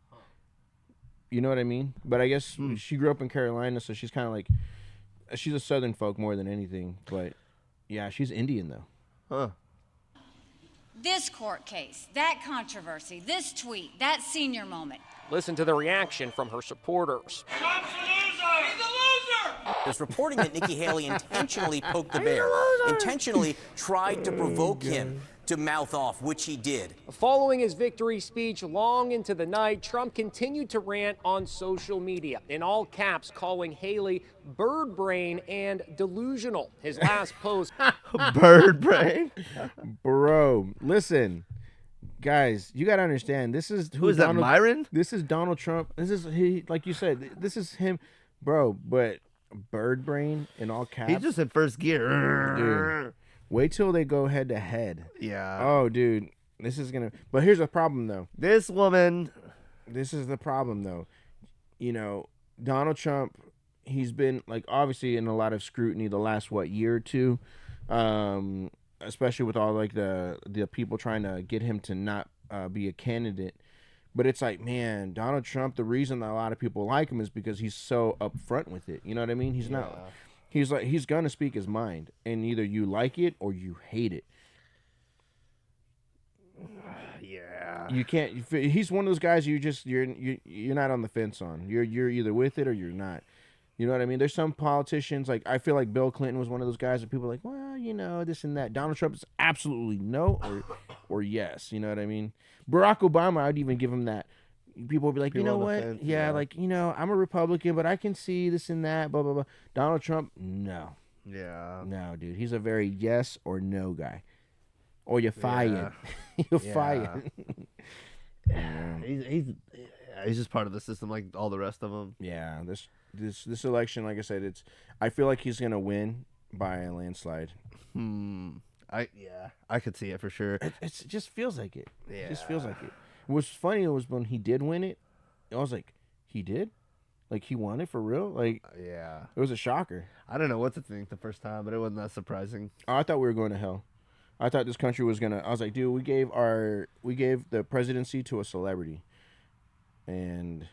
You know what I mean? But I guess she grew up in Carolina, so she's kind of like she's a Southern folk more than anything. But yeah, she's Indian though. Huh. This court case, that controversy, this tweet, that senior moment. Listen to the reaction from her supporters. There's reporting that Nikki Haley intentionally poked the bear, intentionally tried to provoke him to mouth off, which he did. Following his victory speech long into the night, Trump continued to rant on social media, in all caps calling Haley bird brain and delusional. His last post. Bird brain? Bro, listen. Guys, you gotta understand. This is Who is that, Myron? This is Donald Trump. This is like you said. This is him, bro. But bird brain in all caps. He's just in first gear. Dude, wait till they go head to head. Yeah. Oh, dude, this is gonna. But here's the problem, though. This woman. This is the problem, though. You know, Donald Trump. He's been like obviously in a lot of scrutiny the last year or two. Especially with all like the people trying to get him to not be a candidate. But it's like, man, Donald Trump, the reason that a lot of people like him is because he's so upfront with it. You know what I mean? He's not, he's going to speak his mind, and either you like it or you hate it. Yeah. You can't, he's one of those guys you're not on the fence on. You're either with it or you're not. You know what I mean? There's some politicians, like I feel like Bill Clinton was one of those guys that people are like, well, you know, this and that. Donald Trump is absolutely no or yes. You know what I mean? Barack Obama, I'd even give him that. People would be like, you know what? Fence, yeah, like, you know, I'm a Republican, but I can see this and that, blah, blah, blah. Donald Trump, no. Yeah. No, dude. He's a very yes or no guy. Or you're fired. You're fired. Yeah. He's just part of the system like all the rest of them. Yeah, this election, like I said, I feel like he's gonna win by a landslide. I could see it for sure. It just feels like it. Yeah. It just feels like it. What's funny was when he did win it, I was like, he did? Like he won it for real? Like Yeah. it was a shocker. I don't know what to think the first time, but it wasn't that surprising. Oh, I thought we were going to hell. I thought this country was gonna. I was like, dude, we gave the presidency to a celebrity, and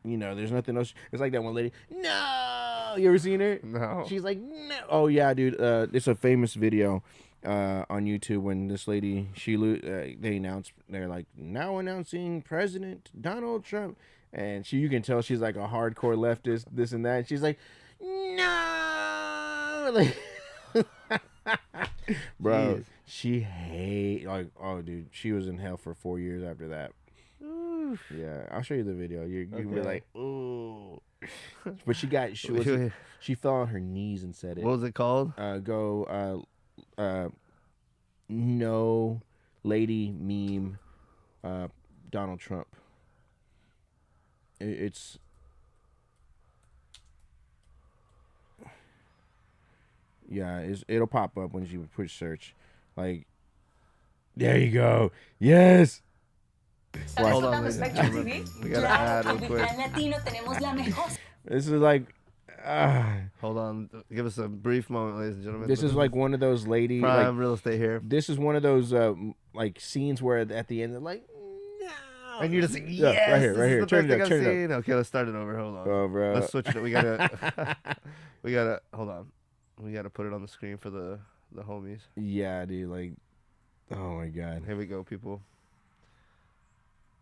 you know, there's nothing else. It's like that one lady. No, you ever seen her? No. She's like, no. Oh yeah, dude. It's a famous video on YouTube when this lady they announced, they're like, now announcing President Donald Trump, and you can tell she's like a hardcore leftist, this and that. And she's like, no, like. Bro, Jeez. she hate oh dude, she was in hell for 4 years after that. Oof. Yeah, I'll show you the video. You'll be Okay. like, ooh. But she fell on her knees and said it. What was it called? No lady meme Donald Trump. It's yeah, it'll pop up when you push search. Like, there you go. Yes. Hold on, ladies and gentlemen. We got to add real quick. This is like, Hold on. Give us a brief moment, ladies and gentlemen. this is like one of those lady. prime Like, real estate here. this is one of those like scenes where at the end they're like, no. And you're just like, Yeah, yes, right here, this right is here. the Turn best it up, thing I've turn it seen. Okay, let's start it over. Hold on. Oh, bro. Let's switch it. Hold on. We gotta put it on the screen for the homies. Yeah, dude. Like, oh my god. Here we go, people.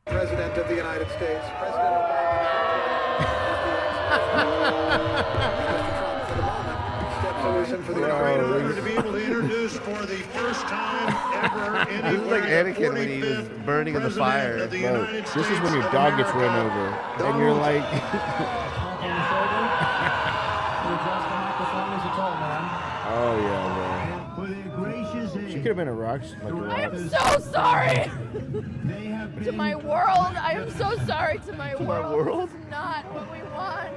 President of the United States, President Obama. Mr. Trump, for the moment, steps fellas, and for the great honor to be able to introduce for the first time ever This is like Anakin when he was burning in the fire. Bro, this is when your dog gets run over, and you're like, oh yeah, man. She could have been a rock. Like a rock. I am so sorry to my world. I am so sorry to my world. It's not what we want.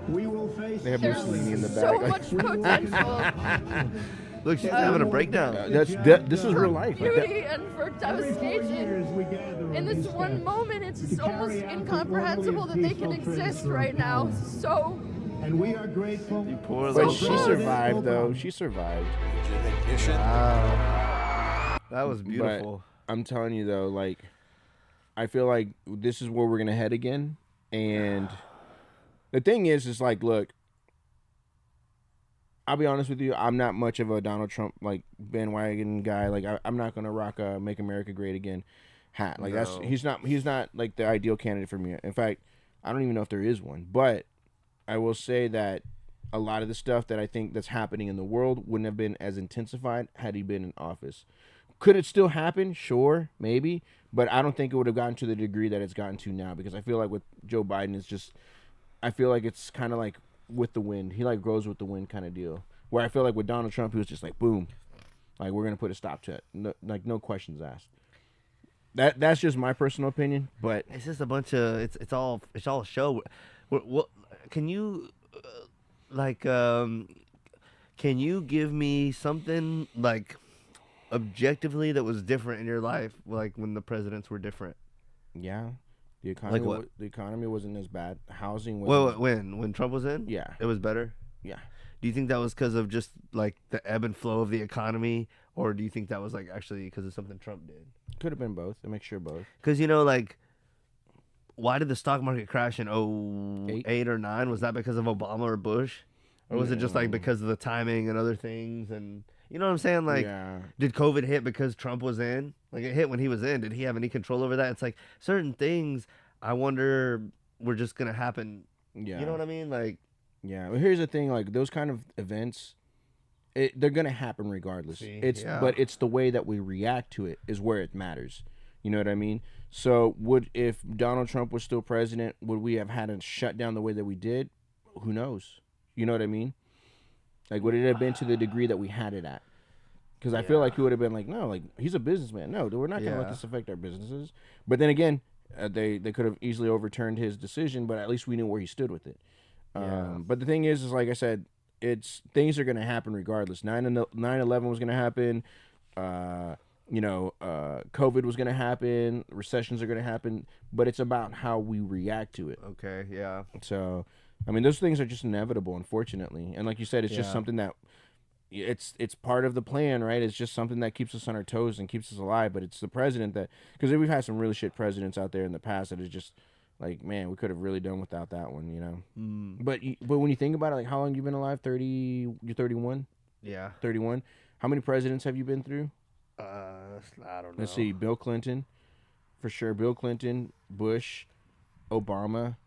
We will face. They have Mussolini in the back. So like, much potential. Look, she's having a breakdown. This is real life. Like Beauty and for devastation. In this one moment, it's just almost incomprehensible that they can exist right now. So. And we are grateful. But she survived, though. She survived. Wow. That was beautiful. But I'm telling you, though, like, I feel like this is where we're going to head again. And the thing is like, look, I'll be honest with you. I'm not much of a Donald Trump, like, bandwagon guy. Like, I'm not going to rock a Make America Great Again hat. Like, No. he's not, like, the ideal candidate for me. In fact, I don't even know if there is one. But I will say that a lot of the stuff that I think that's happening in the world wouldn't have been as intensified had he been in office. Could it still happen? Sure, maybe. But I don't think it would have gotten to the degree that it's gotten to now, because I feel like with Joe Biden, it's just, I feel like it's kind of like with the wind. He like grows with the wind kind of deal. Where I feel like with Donald Trump, he was just like, boom, like we're going to put a stop to it. No, like no questions asked. That's just my personal opinion, but it's just a bunch of, it's all a show. What can you can you give me something like objectively that was different in your life, like when the presidents were different? Yeah, the economy. Like what? The economy wasn't as bad. Housing was. Well, when Trump was in, yeah, it was better. Yeah. Do you think that was because of just like the ebb and flow of the economy, or do you think that was like actually because of something Trump did? Could have been both. A mixture of both. Because like, why did the stock market crash in 2008 or 9? Was that because of Obama or Bush, or was it just like because of the timing and other things? And you know what I'm saying? Like, did COVID hit because Trump was in? Like, it hit when he was in. Did he have any control over that? It's like certain things. I wonder were just gonna happen. Yeah. You know what I mean? Like. Yeah, well, here's the thing: like those kind of events, they're gonna happen regardless. But it's the way that we react to it is where it matters. You know what I mean? So, if Donald Trump was still president, would we have had it shut down the way that we did? Who knows? You know what I mean? Like, would it have been to the degree that we had it at? Because I feel like he would have been like, no, like he's a businessman. No, we're not gonna let this affect our businesses. But then again, they could have easily overturned his decision, but at least we knew where he stood with it. But the thing is like I said, things are going to happen regardless. 9/11 was going to happen. COVID was going to happen. Recessions are going to happen. But it's about how we react to it. Okay, yeah. So, I mean, those things are just inevitable, unfortunately. And like you said, it's just something that it's part of the plan, right? It's just something that keeps us on our toes and keeps us alive. But it's the president that, because we've had some really shit presidents out there in the past that is just. Like, man, we could have really done without that one, you know. But when you think about it, like, how long you been alive? 30? You're 31. Yeah. 31. How many presidents have you been through? I don't know. Let's see. Bill Clinton, for sure. Bill Clinton, Bush, Obama.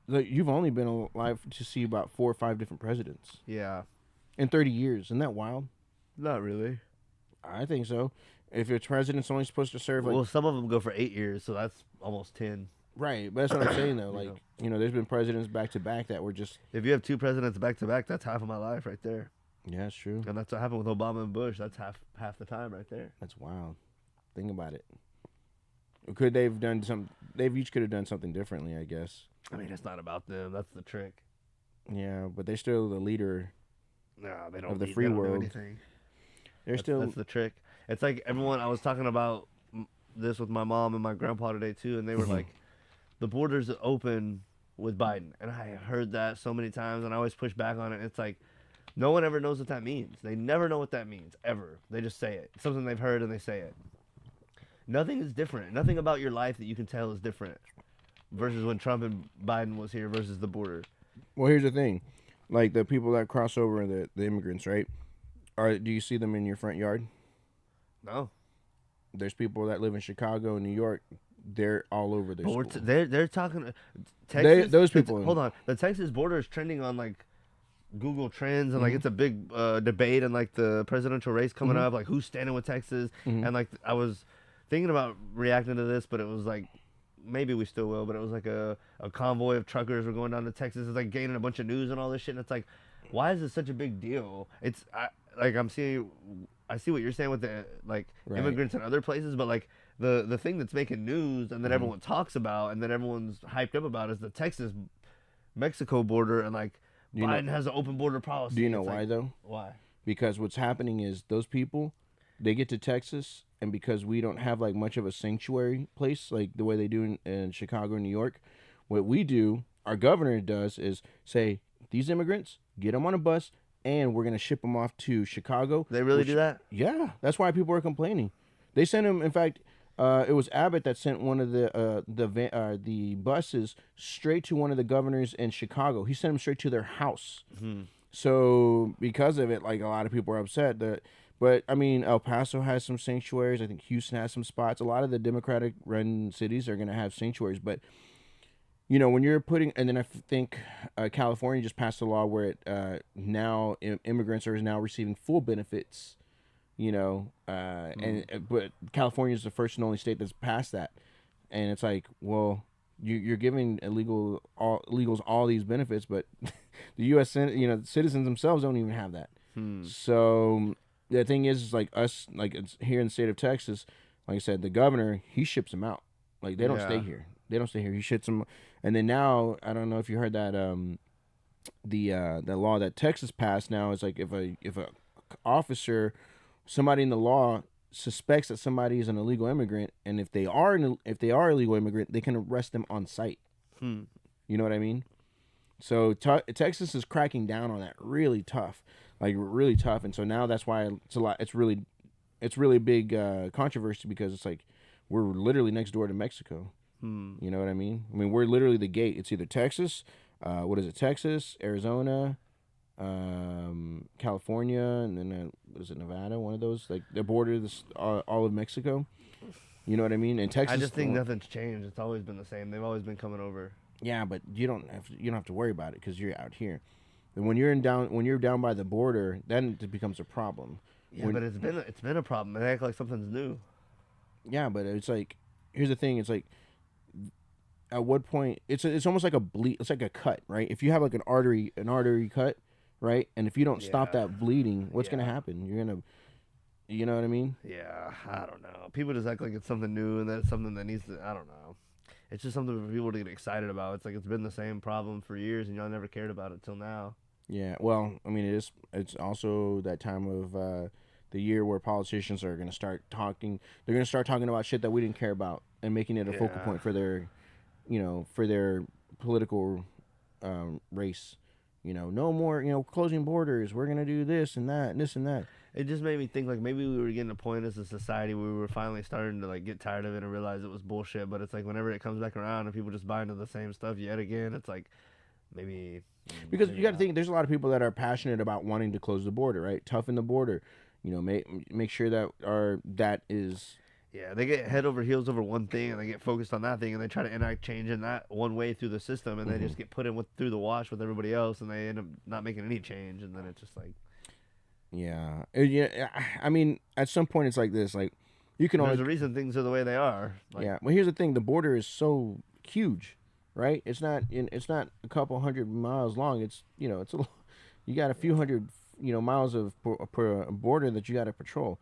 You've only been alive to see about 4 or 5 different presidents. Yeah. In 30 years. Isn't that wild? Not really. I think so. If your president's only supposed to serve like... Well, some of them go for 8 years, so that's almost 10. Right, but that's what I'm saying, though. Like, there's been presidents back-to-back that were just... If you have 2 presidents back-to-back, that's half of my life right there. Yeah, it's true. And that's what happened with Obama and Bush. That's half the time right there. That's wild. Think about it. Could they've done some... They each could have done something differently, I guess. I mean, it's not about them. That's the trick. Yeah, but they're still the leader they don't of the need, free they don't do world. anything. That's the trick. It's like everyone, I was talking about this with my mom and my grandpa today too, and they were like, the borders are open with Biden. And I heard that so many times, and I always push back on it. It's like, no one ever knows what that means. They never know what that means, ever. They just say it. It's something they've heard and they say it. Nothing is different. Nothing about your life that you can tell is different versus when Trump and Biden was here versus the border. Well, here's the thing. Like the people that cross over, the immigrants, right? Do you see them in your front yard? No. There's people that live in Chicago and New York. They're all over their school. They're talking Texas. Those people. Hold on. The Texas border is trending on like Google Trends, and like it's a big debate and like the presidential race coming up, like who's standing with Texas, and like I was thinking about reacting to this, but it was like maybe we still will, but it was like a convoy of truckers were going down to Texas. It's like gaining a bunch of news and all this shit, and it's like, why is this such a big deal? It's I see what you're saying with the like immigrants in other places, but like the thing that's making news and that everyone talks about and that everyone's hyped up about is the Texas Mexico border, and like Biden has an open border policy. Do you know why though? Why? Because what's happening is those people, they get to Texas, and because we don't have like much of a sanctuary place like the way they do in Chicago and New York, what we do, our governor does, is say these immigrants, get them on a bus, and we're gonna ship them off to Chicago. They really do that? Yeah, that's why people are complaining. They sent them. In fact, it was Abbott that sent one of the buses straight to one of the governors in Chicago. He sent them straight to their house. So because of it, like a lot of people are upset that. But I mean, El Paso has some sanctuaries. I think Houston has some spots. A lot of the Democratic-run cities are going to have sanctuaries. But you know, when you're putting, and then I think California just passed a law where it now immigrants are now receiving full benefits. You know, but California is the first and only state that's passed that, and it's like, well, you're giving illegals all these benefits, but the U.S. citizens themselves don't even have that. So the thing is like us, like it's here in the state of Texas, like I said, the governor, he ships them out. Like they don't stay here. They don't stay here. He ships them, and then now I don't know if you heard that the law that Texas passed now is like if a officer, somebody in the law suspects that somebody is an illegal immigrant, and if they are a illegal immigrant, they can arrest them on site. You know what I mean? So Texas is cracking down on that really tough, and so now that's why it's a lot. It's really big controversy because it's like we're literally next door to Mexico. You know what I mean? I mean we're literally the gate. It's either Texas, Texas, Arizona, California, and then what is it, Nevada? One of those, like the border, all of Mexico. You know what I mean? And Texas. I just think nothing's changed. It's always been the same. They've always been coming over. Yeah, but you don't have to worry about it because you're out here. And when you're down by the border, then it becomes a problem. Yeah, but it's been a problem. They act like something's new. Yeah, but it's like, here's the thing. It's like, at what point it's almost like a bleed. It's like a cut, right? If you have like an artery cut, right? And if you don't stop that bleeding, what's gonna happen? You're gonna, you know what I mean? Yeah, I don't know. People just act like it's something new and that it's something that needs to. I don't know. It's just something for people to get excited about. It's like it's been the same problem for years, and y'all never cared about it till now. Yeah, well, I mean, it's also that time of the year where politicians are gonna start talking. They're gonna start talking about shit that we didn't care about and making it a focal point for their, for their political race. No more, closing borders. We're gonna do this and that and this and that. It just made me think like maybe we were getting a point as a society where we were finally starting to like get tired of it and realize it was bullshit. But it's like whenever it comes back around and people just buy into the same stuff yet again, it's like maybe because you got to think there's a lot of people that are passionate about wanting to close the border, right? Toughen the border, make sure that is. Yeah, they get head over heels over one thing and they get focused on that thing and they try to enact change in that one way through the system and they just get put in through the wash with everybody else and they end up not making any change and then it's just like. Yeah. I mean, at some point it's like this, like you can There's a reason things are the way they are. Like, yeah. Well, here's the thing: the border is so huge, right? It's not a couple 100 miles long. It's it's you got a few hundred miles of per border that you got to patrol.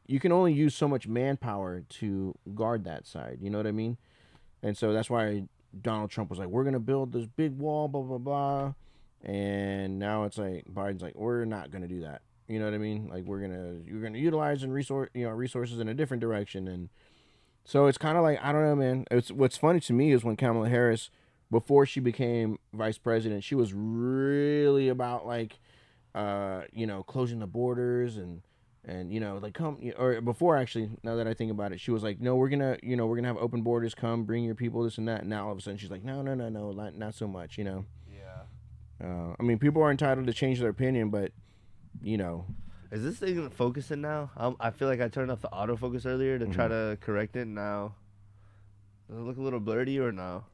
You can only use so much manpower to guard that side. You know what I mean? And so that's why Donald Trump was like, "We're gonna build this big wall, blah blah blah," and now it's like Biden's like, "We're not gonna do that." You know what I mean? Like you're gonna utilize and resources in a different direction, and so it's kind of like I don't know, man. What's funny to me is when Kamala Harris, before she became vice president, she was really about like, closing the borders and like come or before actually. Now that I think about it, she was like, no, we're gonna have open borders. Come, bring your people, this and that. And now all of a sudden she's like, no, not so much. Yeah. I mean, people are entitled to change their opinion, but. Is this thing focusing now? I feel like I turned off the autofocus earlier to try to correct it. Now, does it look a little blurry or no?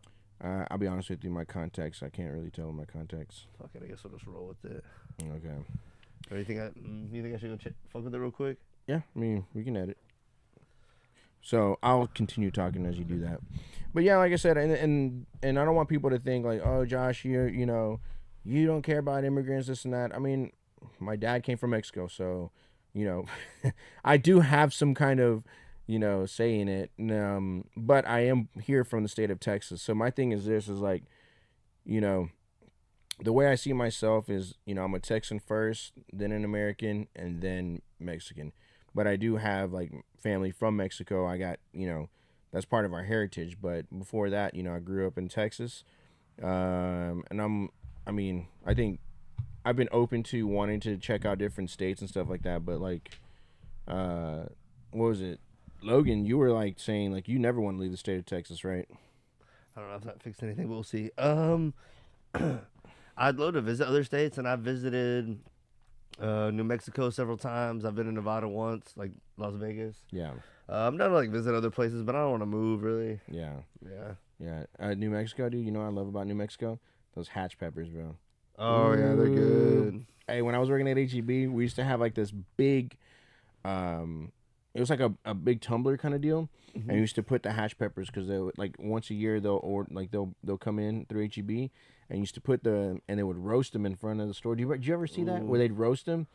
I'll be honest with you, my contacts, I can't really tell my contacts. Fuck it, I guess we'll just roll with it. Okay. Or you think I should go fuck with it real quick? Yeah, I mean, we can edit. So I'll continue talking as you do that. But yeah, like I said, and I don't want people to think like, oh, Josh, you know, you don't care about immigrants, this and that. I mean, my dad came from Mexico, so, you know, I do have some kind of, you know, say in it. But I am here from the state of Texas. So my thing is this is like, you know, the way I see myself is, you know, I'm a Texan first, then an American, and then Mexican. But I do have like family from Mexico. I got, you know, that's part of our heritage. But before that, you know, I grew up in Texas. And I think I've been open to wanting to check out different states and stuff like that. But like, what was it? Logan, you were like saying like you never want to leave the state of Texas, right? I don't know if that fixed anything. We'll see. I'd love to visit other states, and I've visited New Mexico several times. I've been in Nevada once, like Las Vegas. Yeah. I'm down to like visit other places, but I don't want to move really. Yeah. Yeah. New Mexico, dude. You know what I love about New Mexico? Those hatch peppers, bro. Oh yeah, they're good. Hey, when I was working at HEB, we used to have like this big, it was like a big tumbler kind of deal, and we used to put the hatch peppers because they would, like once a year they'll come in through HEB, and used to put and they would roast them in front of the store. Did you ever see that where they'd roast them?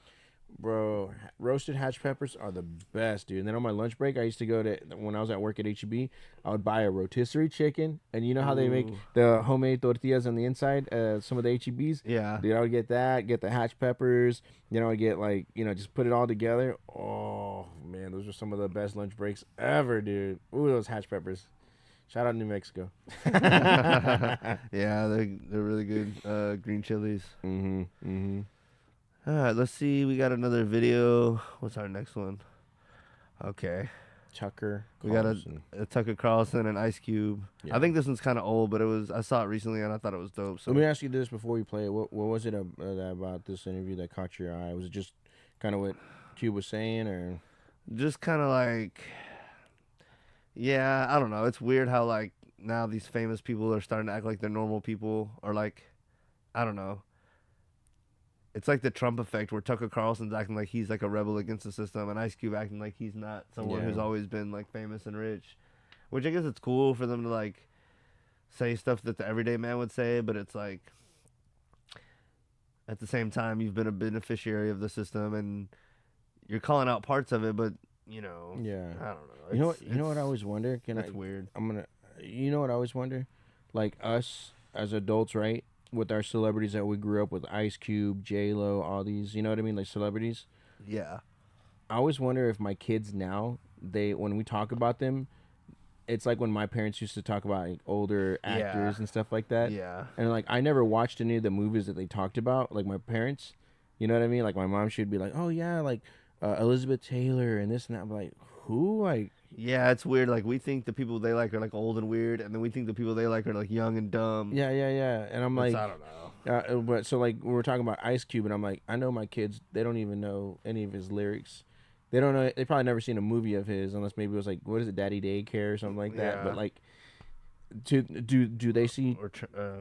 Bro, roasted hatch peppers are the best, dude. And then on my lunch break, I used to go to, when I was at work at HEB, I would buy a rotisserie chicken. And you know how they make the homemade tortillas on the inside, some of the HEBs? Yeah. Dude, I would get that, get the hatch peppers. Then I would get like, you know, just put it all together. Oh, man, those are some of the best lunch breaks ever, dude. Ooh, those hatch peppers. Shout out New Mexico. Yeah, they're really good. Green chilies. All right, let's see. We got another video. What's our next one? Okay. Tucker We got Carlson. a Tucker Carlson and Ice Cube. Yeah. I think this one's kind of old, but I saw it recently and I thought it was dope. So Let me ask you this before we play it. What was it about this interview that caught your eye? Was it just kind of what Cube was saying, or just kind of like, yeah, I don't know. It's weird how like now these famous people are starting to act like they're normal people, or like, I don't know. It's like the Trump effect where Tucker Carlson's acting like he's like a rebel against the system, and Ice Cube acting like he's not someone who's always been like famous and rich. Which I guess it's cool for them to like say stuff that the everyday man would say, but it's like at the same time you've been a beneficiary of the system and you're calling out parts of it, but you know, yeah, I don't know. You know what I always wonder? It's weird. You know what I always wonder? Like us as adults, right? With our celebrities that we grew up with, Ice Cube, J-Lo, all these, you know what I mean? Like celebrities. Yeah. I always wonder if my kids now, when we talk about them, it's like when my parents used to talk about like older actors and stuff like that. Yeah. And like I never watched any of the movies that they talked about, like my parents. You know what I mean? Like my mom should be like, oh yeah, like Elizabeth Taylor and this and that. I'm like, who? Like, yeah, it's weird. Like we think the people they like are like old and weird, and then we think the people they like are like young and dumb. Yeah. And I'm like, I don't know. But so like we were talking about Ice Cube, and I'm like, I know my kids, they don't even know any of his lyrics. They don't know. They probably never seen a movie of his, unless maybe it was like, what is it, Daddy Daycare or something like that. Yeah. But like, do they see? Or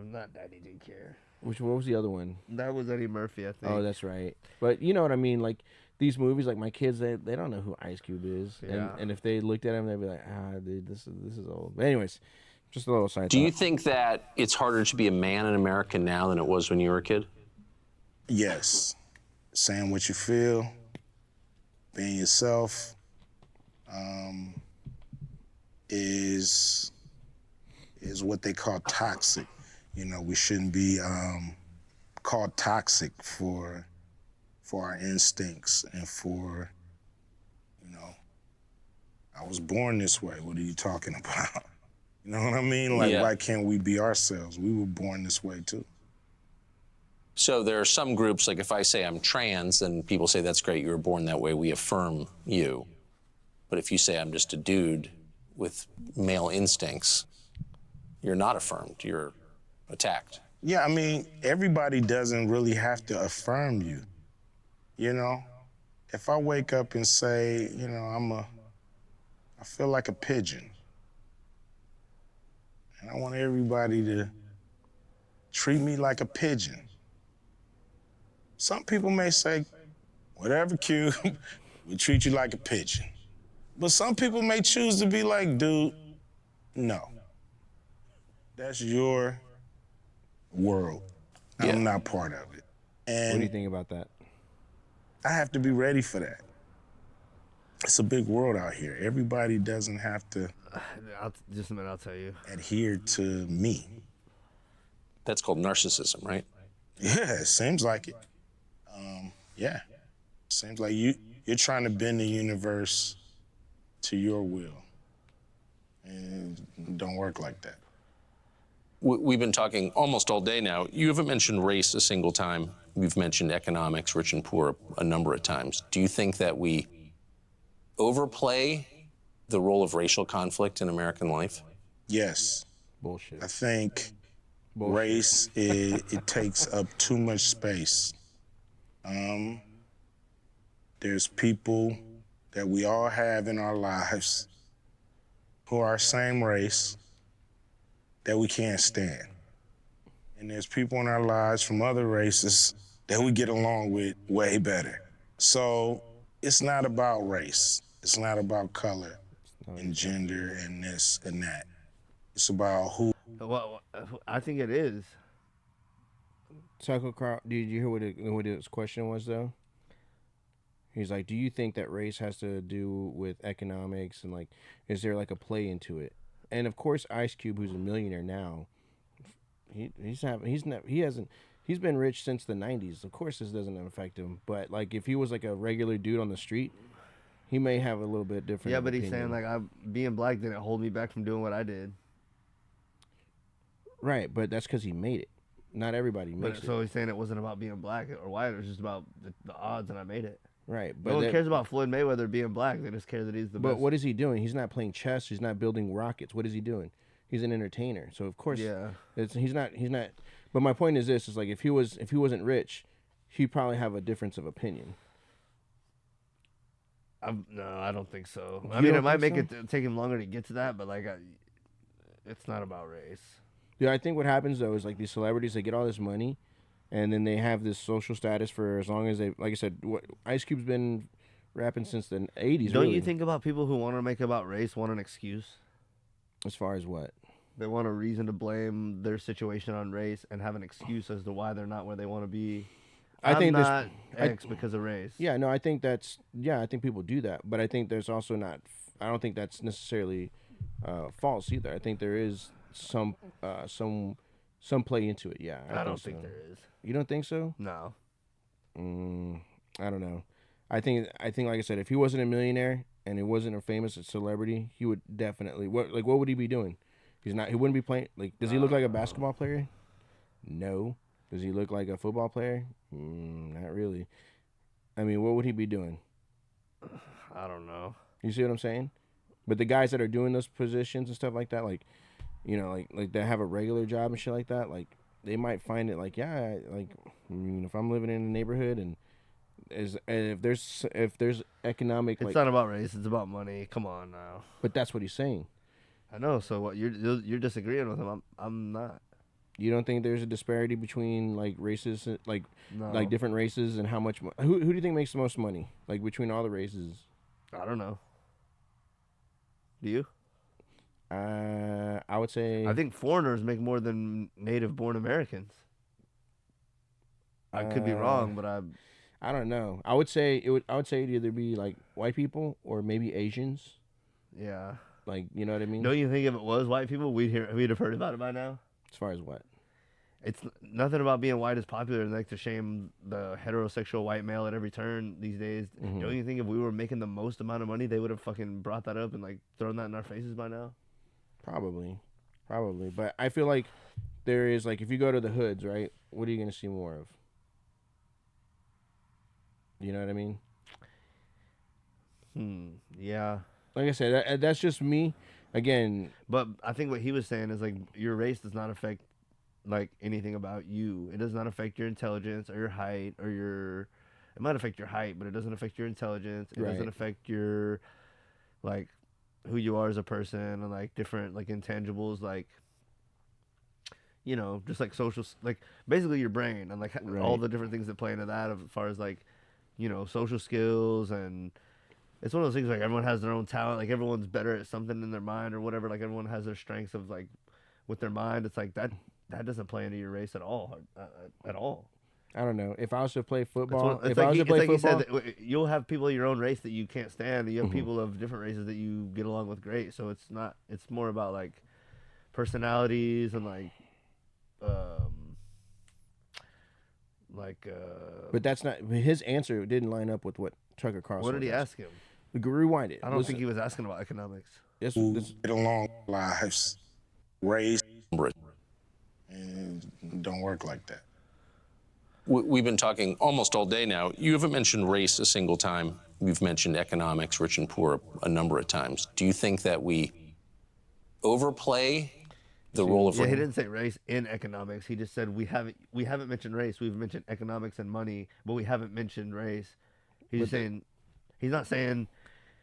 not Daddy Daycare. What was the other one? That was Eddie Murphy, I think. Oh, that's right. But you know what I mean? Like these movies, like my kids, they don't know who Ice Cube is. Yeah. And if they looked at him, they'd be like, dude, this is old. But anyways, just a little side. Do you think that it's harder to be a man in America now than it was when you were a kid? Yes. Saying what you feel, being yourself, is what they call toxic. You know, we shouldn't be called toxic for our instincts and for, you know, I was born this way. What are you talking about? You know what I mean? Like, why can't we be ourselves? We were born this way too. So there are some groups, like if I say I'm trans, and people say, that's great, you were born that way, we affirm you. But if you say I'm just a dude with male instincts, you're not affirmed, you're attacked. Yeah, I mean, everybody doesn't really have to affirm you. You know, if I wake up and say, you know, I feel like a pigeon, And I want everybody to treat me like a pigeon. Some people may say, whatever, Cube, we treat you like a pigeon. But some people may choose to be like, dude, no. That's your world. I'm not part of it. And what do you think about that? I have to be ready for that. It's a big world out here. Everybody doesn't have to just a minute, I'll tell you. Adhere to me. That's called narcissism, right? Yeah, it seems like it. Yeah. Seems like you're trying to bend the universe to your will. And it don't work like that. We've been talking almost all day now. You haven't mentioned race a single time. You've mentioned economics, rich and poor, a number of times. Do you think that we overplay the role of racial conflict in American life? Yes. Bullshit. I think race, it takes up too much space. There's people that we all have in our lives who are same race that we can't stand. And there's people in our lives from other races that we get along with way better. So it's not about race. It's not about color and gender and this and that. It's about who. Well, I think it is. Tucker Carl, did you hear what his question was, though? He's like, do you think that race has to do with economics and, like, is there, like, a play into it? And, of course, Ice Cube, who's a millionaire now, he's been rich since the 90s. Of course this doesn't affect him. But, like, if he was, like, a regular dude on the street, he may have a little bit different. Yeah, but he's saying, like, being black didn't hold me back from doing what I did. Right, but that's because he made it. Not everybody makes it. So he's saying it wasn't about being black or white. It was just about the odds, and I made it. Right, but no one cares about Floyd Mayweather being black. They just care that he's the best. But what is he doing? He's not playing chess. He's not building rockets. What is he doing? He's an entertainer. So of course, he's not. But my point is this: is like if he wasn't rich, he'd probably have a difference of opinion. No, I don't think so. I mean, it might make it take him longer to get to that, but like, it's not about race. Yeah, I think what happens though is like these celebrities, they get all this money, and then they have this social status for as long as they, like I said, Ice Cube's been rapping since the 80s. Don't you think about people who want to make about race want an excuse? As far as what? They want a reason to blame their situation on race and have an excuse as to why they're not where they want to be. I think not X because of race. Yeah, no, I think I think people do that, but I think there's also not. I don't think that's necessarily false either. I think there is some play into it. Yeah, I don't think there is. You don't think so? No. I don't know. I think like I said, if he wasn't a millionaire and he wasn't a famous celebrity, he would definitely what would he be doing? He's not. He wouldn't be playing. Like, does he look like a basketball player? No. Does he look like a football player? Not really. I mean, what would he be doing? I don't know. You see what I'm saying? But the guys that are doing those positions and stuff like that, like, you know, like they have a regular job and shit like that, like they might find it like, yeah, like, I mean, if I'm living in a neighborhood and if there's economic, it's not about race, it's about money. Come on now. But that's what he's saying. I know. So what you're disagreeing with him? I'm not. You don't think there's a disparity between like races, like No. like different races, and how much? Who do you think makes the most money? Like between all the races? I don't know. Do you? I would say. I think foreigners make more than native-born Americans. I could be wrong, but I don't know. I would say it'd either be like white people or maybe Asians. Yeah. Like, you know what I mean? Don't you think if it was white people, we'd have heard about it by now? As far as what? It's nothing about being white is popular and like to shame the heterosexual white male at every turn these days. Mm-hmm. Don't you think if we were making the most amount of money, they would have fucking brought that up and like thrown that in our faces by now? Probably. But I feel like there is, like, if you go to the hoods, right, what are you going to see more of? You know what I mean? Yeah. Like I said, that's just me. Again. But I think what he was saying is, like, your race does not affect, like, anything about you. It does not affect your intelligence or your height or your... It might affect your height, but it doesn't affect your intelligence. It doesn't affect your, like, who you are as a person and, like, different, like, intangibles. Like, you know, just like social, like basically your brain and like all the different things that play into that as far as like, you know, social skills. And it's one of those things like everyone has their own talent. Like everyone's better at something in their mind or whatever. Like everyone has their strengths of like with their mind. It's like that doesn't play into your race at all. At all. I don't know. If I was to play football, It's like you said, that you'll have people of your own race that you can't stand. And you have people of different races that you get along with great. So it's not. It's more about like personalities and like. But that's not his answer. Didn't line up with what Tucker Carlson. What did he ask him? Rewind it. I don't think he was asking about economics. This get along lives, race, and it don't work like that. We've been talking almost all day now. You haven't mentioned race a single time. You've mentioned economics, rich and poor, a number of times. Do you think that we overplay the role of race? He didn't say race in economics. He just said we haven't mentioned race. We've mentioned economics and money, but we haven't mentioned race. He's saying, he's not saying.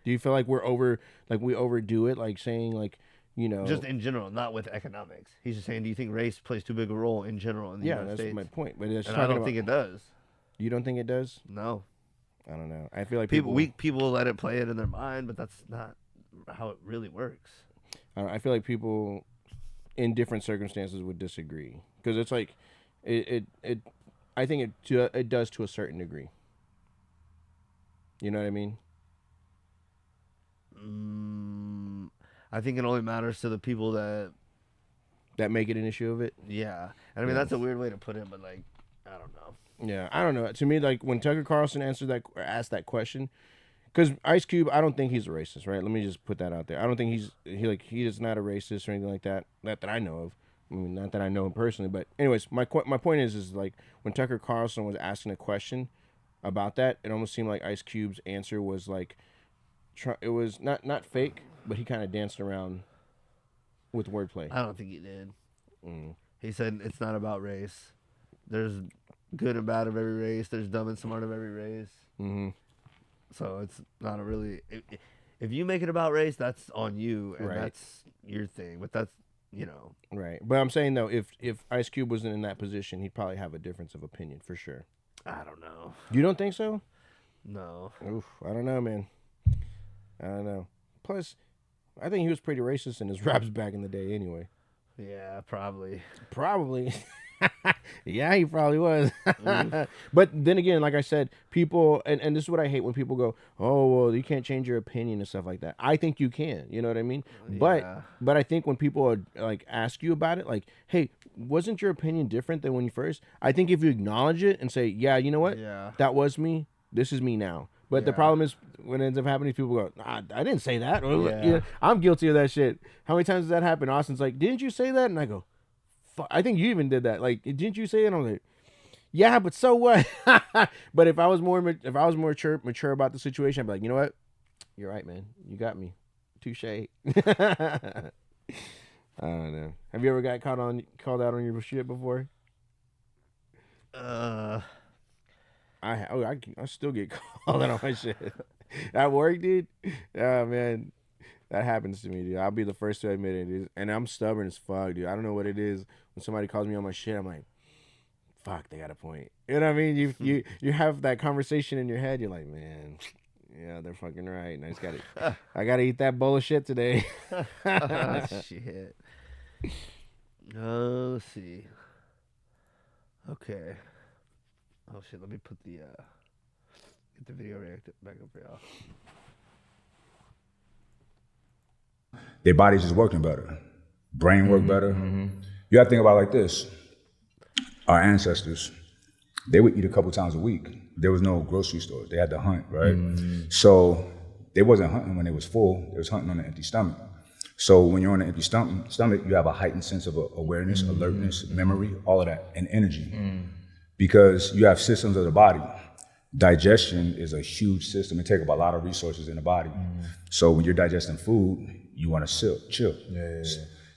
Do you feel like we overdo it, like saying like, you know, just in general, not with economics? He's just saying, do you think race plays too big a role in general in the United States? Yeah, that's my point. But and I don't think it does. You don't think it does? No. I don't know. I feel like people let it play it in their mind, but that's not how it really works. I feel like people in different circumstances would disagree because it's like I think it does to a certain degree. You know what I mean? I think it only matters to the people that make it an issue of it. Yeah, and I mean that's a weird way to put it, but like I don't know. Yeah, I don't know. To me, like when Tucker Carlson asked that question, because Ice Cube, I don't think he's a racist, right? Let me just put that out there. I don't think he is not a racist or anything like that. Not that I know of. I mean, not that I know him personally, but anyways, my point is like when Tucker Carlson was asking a question about that, it almost seemed like Ice Cube's answer was like, it was not fake, but he kind of danced around with wordplay. I don't think he did. He said it's not about race. There's good and bad of every race. There's dumb and smart of every race. Mm-hmm. So it's not a really. If you make it about race, that's on you, and that's your thing. But that's right. But I'm saying though, if Ice Cube wasn't in that position, he'd probably have a difference of opinion for sure. I don't know. You don't think so? No. Oof, I don't know, man. I don't know. Plus, I think he was pretty racist in his raps back in the day anyway. Yeah, probably. Yeah, he probably was. But then again, like I said, people, and this is what I hate when people go, oh, well, you can't change your opinion and stuff like that. I think you can, you know what I mean? Yeah. But I think when people like ask you about it, like, hey, wasn't your opinion different than when you first? I think if you acknowledge it and say, yeah, you know what? Yeah. That was me. This is me now. But the problem is when it ends up happening, people go, nah, I didn't say that. Or, you know, I'm guilty of that shit. How many times does that happen? Austin's like, didn't you say that? And I go, fuck, I think you even did that. Like, didn't you say it? And I'm like, yeah, but so what? But if I was more mature about the situation, I'd be like, you know what? You're right, man. You got me. Touche. I don't know. Have you ever got called out on your shit before? I still get called out on my shit at work, dude. Oh man, that happens to me, dude. I'll be the first to admit it, dude. And I'm stubborn as fuck, dude. I don't know what it is. When somebody calls me on my shit, I'm like, fuck, they got a point. You know what I mean? You have that conversation in your head. You're like, man, yeah, they're fucking right. And I gotta eat that bowl of shit today. Shit. Let's see. Okay. Oh shit! Let me put the get the video reacted back up for y'all. Their bodies is working better, brain work better. Mm-hmm. You got to think about it like this: our ancestors, they would eat a couple times a week. There was no grocery stores; they had to hunt, right? Mm-hmm. So they wasn't hunting when they was full; they was hunting on an empty stomach. So when you're on an empty stomach, you have a heightened sense of awareness, alertness, memory, all of that, and energy. Mm. Because you have systems of the body. Digestion is a huge system. It takes up a lot of resources in the body. Mm. So when you're digesting food, you want to chill. Yeah.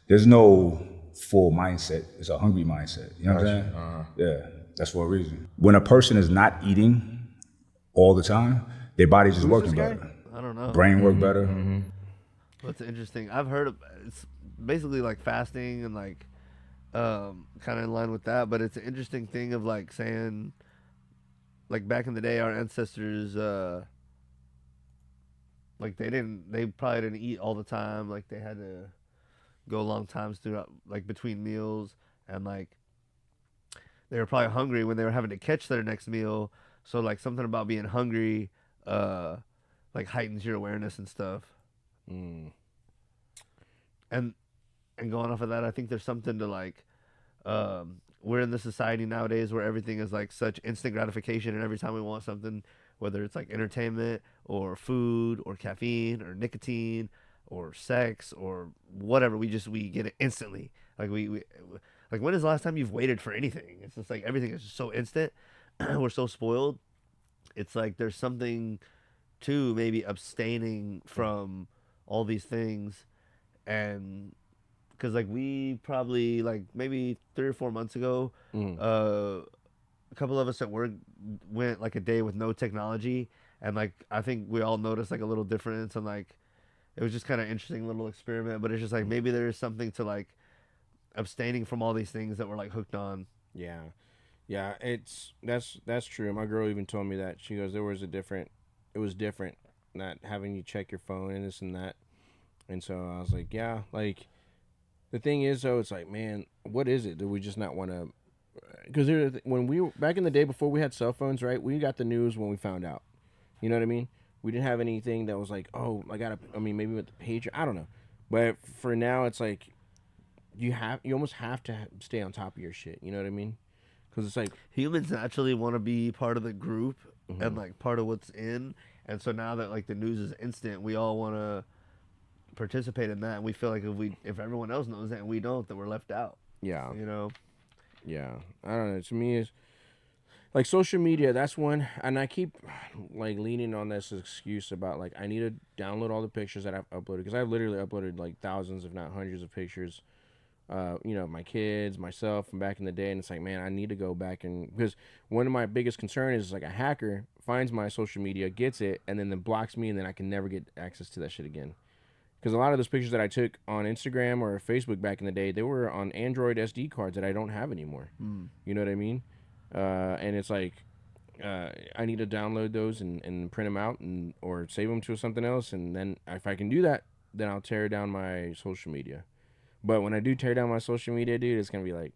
There's no full mindset. It's a hungry mindset. You know what I'm saying? Uh-huh. Yeah, that's for a reason. When a person is not eating all the time, their body's just working better. I don't know. Brain work better. Mm-hmm. What's interesting, I've heard of, it's basically like fasting and like kind of in line with that. But it's an interesting thing of like saying, like back in the day, our ancestors, like they probably didn't eat all the time. Like they had to go long times throughout, like between meals, and like they were probably hungry when they were having to catch their next meal. So like something about being hungry, like heightens your awareness and stuff. And going off of that, I think there's something to like, we're in the society nowadays where everything is like such instant gratification, and every time we want something, whether it's like entertainment or food or caffeine or nicotine or sex or whatever, we get it instantly. Like we like, when is the last time you've waited for anything? It's just like everything is just so instant. We're so spoiled. It's like there's something to maybe abstaining from all these things, and because like we probably like maybe 3 or 4 months ago, a couple of us at work went like a day with no technology, and like I think we all noticed like a little difference, and like it was just kind of interesting little experiment. But it's just like maybe there is something to like abstaining from all these things that we're like hooked on. Yeah, that's true. My girl even told me that. She goes, it was different not having you check your phone and this and that. And so I was like, yeah, like the thing is though, it's like, man, what is it? Do we just not want to? Because when we back in the day before we had cell phones, right? We got the news when we found out. You know what I mean? We didn't have anything that was like, oh, maybe with the pager, I don't know. But for now, it's like you almost have to stay on top of your shit. You know what I mean? Because it's like humans naturally want to be part of the group and like part of what's in, and so now that like the news is instant, we all want to participate in that. And we feel like if everyone else knows that and we don't, then we're left out. Yeah, you know. Yeah, I don't know. To me, it's like social media. That's one, and I keep like leaning on this excuse about like I need to download all the pictures that I've uploaded, because I've literally uploaded like thousands, if not hundreds, of pictures. You know, my kids, myself from back in the day, and it's like, man, I need to go back, and because one of my biggest concern is like a hacker finds my social media, gets it, and then blocks me, and then I can never get access to that shit again. Because a lot of those pictures that I took on Instagram or Facebook back in the day, they were on Android SD cards that I don't have anymore. You know what I mean? And it's like I need to download those and print them out or save them to something else, and then if I can do that, then I'll tear down my social media. But when I do tear down my social media, dude, it's gonna be like,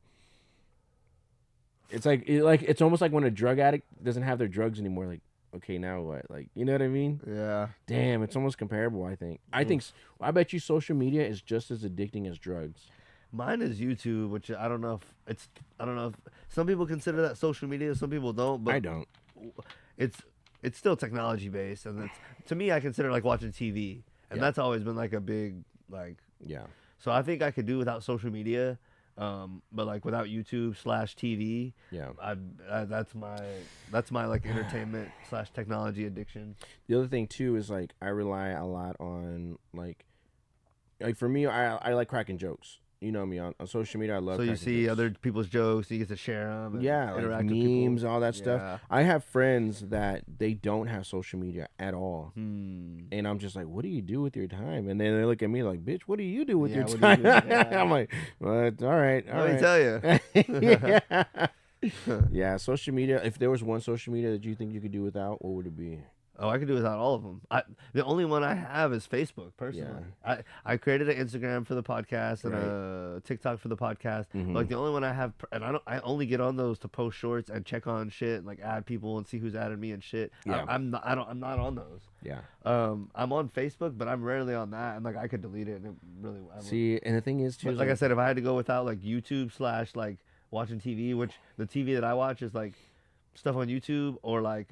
it's almost like when a drug addict doesn't have their drugs anymore. Like, okay, now what? Like, you know what I mean? Yeah. Damn, it's almost comparable. I think. I bet you social media is just as addicting as drugs. Mine is YouTube, which I don't know if some people consider that social media, some people don't. But I don't. It's still technology based, and to me, I consider like watching TV, and that's always been like a big like. Yeah. So I think I could do without social media, but like without YouTube /TV. Yeah. That's my like entertainment / technology addiction. The other thing too is like I rely a lot on like for me, I like cracking jokes. You know me on social media. I love. So you see jokes. other people's jokes, you get to share them. Yeah, like memes, all that stuff. I have friends that they don't have social media at all, and I'm just like, "What do you do with your time?" And then they look at me like, "Bitch, what do you do with your time?" I'm like, "What? All right, Let me tell you." Yeah, social media. If there was one social media that you think you could do without, what would it be? Oh, I could do without all of them. The only one I have is Facebook, personally. Yeah. I created an Instagram for the podcast and a TikTok for the podcast. Like the only one I have, and I only get on those to post shorts and check on shit, and like add people and see who's added me and shit. Yeah. I'm not on those. Yeah. I'm on Facebook, but I'm rarely on that, and like I could delete it, and it really. See, and the thing is too, like I said, if I had to go without like YouTube / like watching TV, which the TV that I watch is like stuff on YouTube or like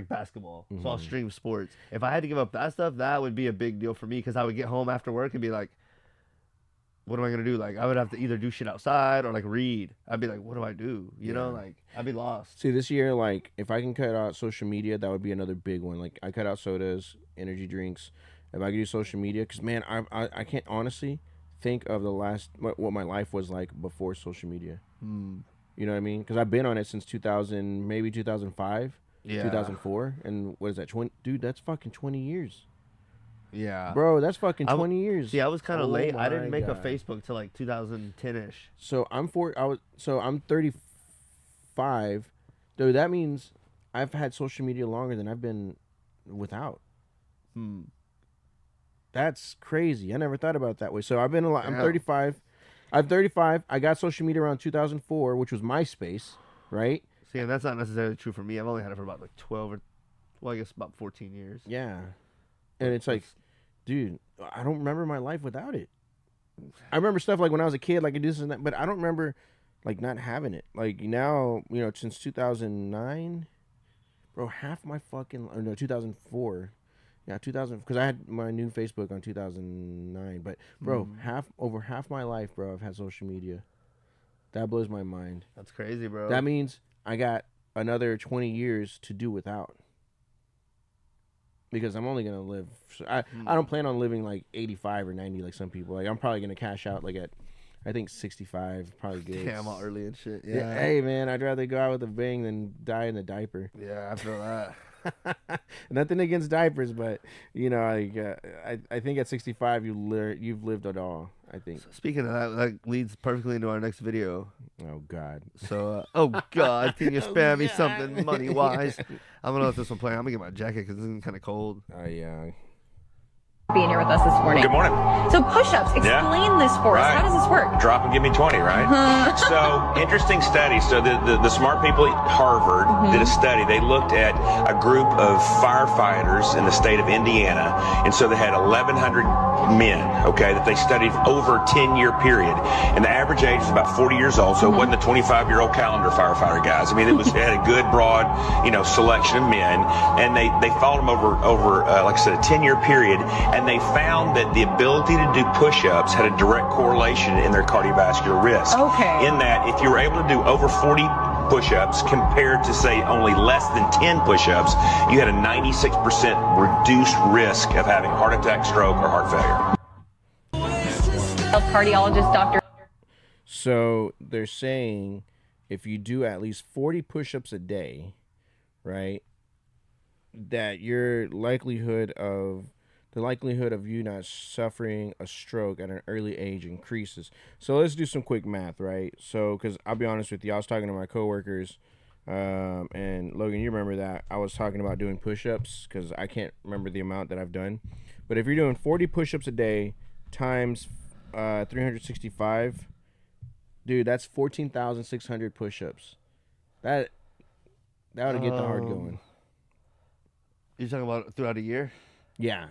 basketball. So I'll stream sports. If I had to give up that stuff, that would be a big deal for me, because I would get home after work and be like, what am I going to do? Like, I would have to either do shit outside or like read. I'd be like, what do I do? You know, like I'd be lost. See, this year, like if I can cut out social media, that would be another big one. Like I cut out sodas, energy drinks. If I could do social media, because man, I can't honestly think of the last, what my life was like before social media. You know what I mean? Because I've been on it since 2000, maybe 2005. 2004, and what is that? 20, dude, that's fucking 20 years. Yeah. Bro, that's fucking 20 years. See, I was kind of Oh late. I my didn't make a God. Facebook till like 2010-ish. So I'm 35. Dude, that means I've had social media longer than I've been without. That's crazy. I never thought about it that way. So I've been I'm 35. I'm 35. I got social media around 2004, which was MySpace, right? See, and that's not necessarily true for me. I've only had it for about like 12 or, well, I guess about 14 years. Yeah. And it's like, dude, I don't remember my life without it. I remember stuff like when I was a kid, like I do this and that, but I don't remember like not having it. Like now, you know, since 2009, bro, half my fucking, or no, 2004. Yeah, 2000, because I had my new Facebook on 2009. But bro, over half my life, bro, I've had social media. That blows my mind. That's crazy, bro. That means I got another 20 years to do without. Because I'm only gonna live. I don't plan on living like 85 or 90 like some people. Like I'm probably gonna cash out like at, I think 65, probably good. Damn, all early and shit. Yeah. Yeah. Hey man, I'd rather go out with a bang than die in the diaper. Yeah, I feel that. Nothing against diapers, but you know, like I think at 65 you've lived it all. I think. Speaking of that, that leads perfectly into our next video. Oh God. So, oh God, can you spare me something money wise? I'm gonna let this one play. I'm gonna get my jacket because it's kind of cold. Oh yeah. Being here with us this morning. Good morning. So push-ups, explain this for us. How does this work? Drop and give me 20, right? So interesting study. So the smart people at Harvard did a study. They looked at a group of firefighters in the state of Indiana, and so they had 1,100 men, okay, that they studied over a 10-year period, and the average age was about 40 years old. So it wasn't the 25-year-old calendar it guys. I mean, it had a good broad, selection of men, and they followed them over like I said, a 10-year period. And they found that the ability to do push-ups had a direct correlation in their cardiovascular risk. Okay. In that, if you were able to do over 40 push-ups compared to, say, only less than 10 push-ups, you had a 96% reduced risk of having heart attack, stroke, or heart failure. Cardiologist, doctor. So they're saying if you do at least 40 push-ups a day, right, that the likelihood of you not suffering a stroke at an early age increases. So let's do some quick math, right? So, because I'll be honest with you, I was talking to my coworkers, and Logan, you remember that I was talking about doing push-ups because I can't remember the amount that I've done. But if you're doing 40 push-ups a day times 365, dude, that's 14,600 push-ups. That ought to get the heart going. You're talking about throughout a year? Yeah.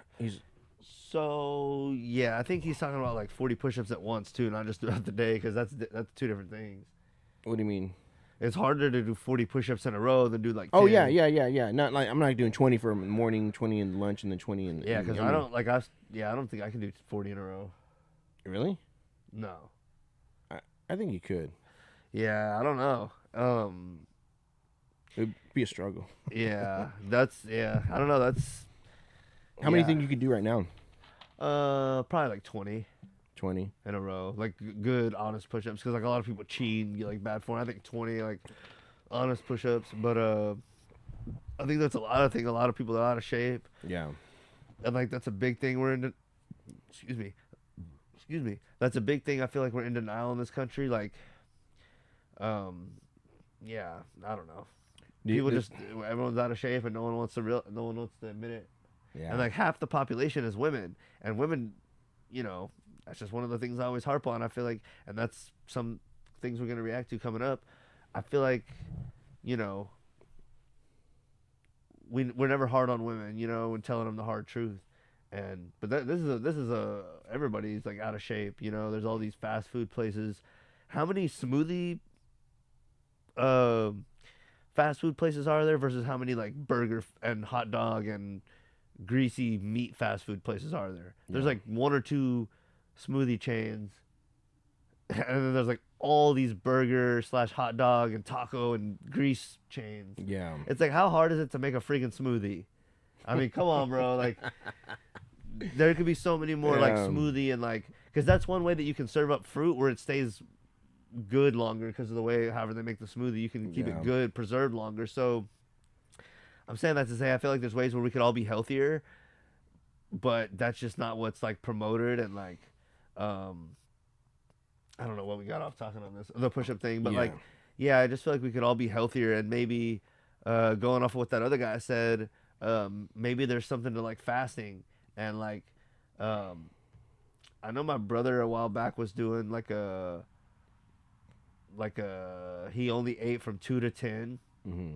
So yeah, I think he's talking about like 40 push-ups at once too, not just throughout the day, because that's two different things. What do you mean? It's harder to do 40 push-ups in a row than do like 10. Oh yeah. Not like I'm not doing 20 for morning, 20 in lunch, and then 20 in. Yeah, because I don't think I can do 40 in a row. Really? No. I think you could. Yeah, I don't know. It'd be a struggle. Yeah, I don't know. That's. How many think you could do right now? Probably like 20. 20 in a row, like good honest push-ups, because like a lot of people cheat and get like bad form. I think 20 like honest push-ups, but I think that's a lot. I think a lot of people are out of shape. Yeah, and like that's a big thing. We're in. Excuse me. That's a big thing. I feel like we're in denial in this country. Like, yeah, I don't know. Everyone's out of shape and no one wants to admit it. Yeah. And like half the population is women, and women, that's just one of the things I always harp on. I feel like, and that's some things we're going to react to coming up. I feel like, we're never hard on women, and telling them the hard truth. But this is everybody's like out of shape. There's all these fast food places. How many smoothie fast food places are there versus how many like burger and hot dog and greasy meat fast food places are there? There's like one or two smoothie chains, and then there's like all these burger / hot dog and taco and grease chains. Yeah, it's like, how hard is it to make a freaking smoothie? I mean, come on, bro. Like, there could be so many more like smoothie and like, because that's one way that you can serve up fruit where it stays good longer because of the way however they make the smoothie. You can keep it good, preserved longer. So I'm saying that to say I feel like there's ways where we could all be healthier, but that's just not what's like promoted and like, I don't know what we got off talking on this, the push-up thing, but like, yeah, I just feel like we could all be healthier and maybe, going off of what that other guy said, maybe there's something to like fasting and like, I know my brother a while back was doing he only ate from 2 to 10.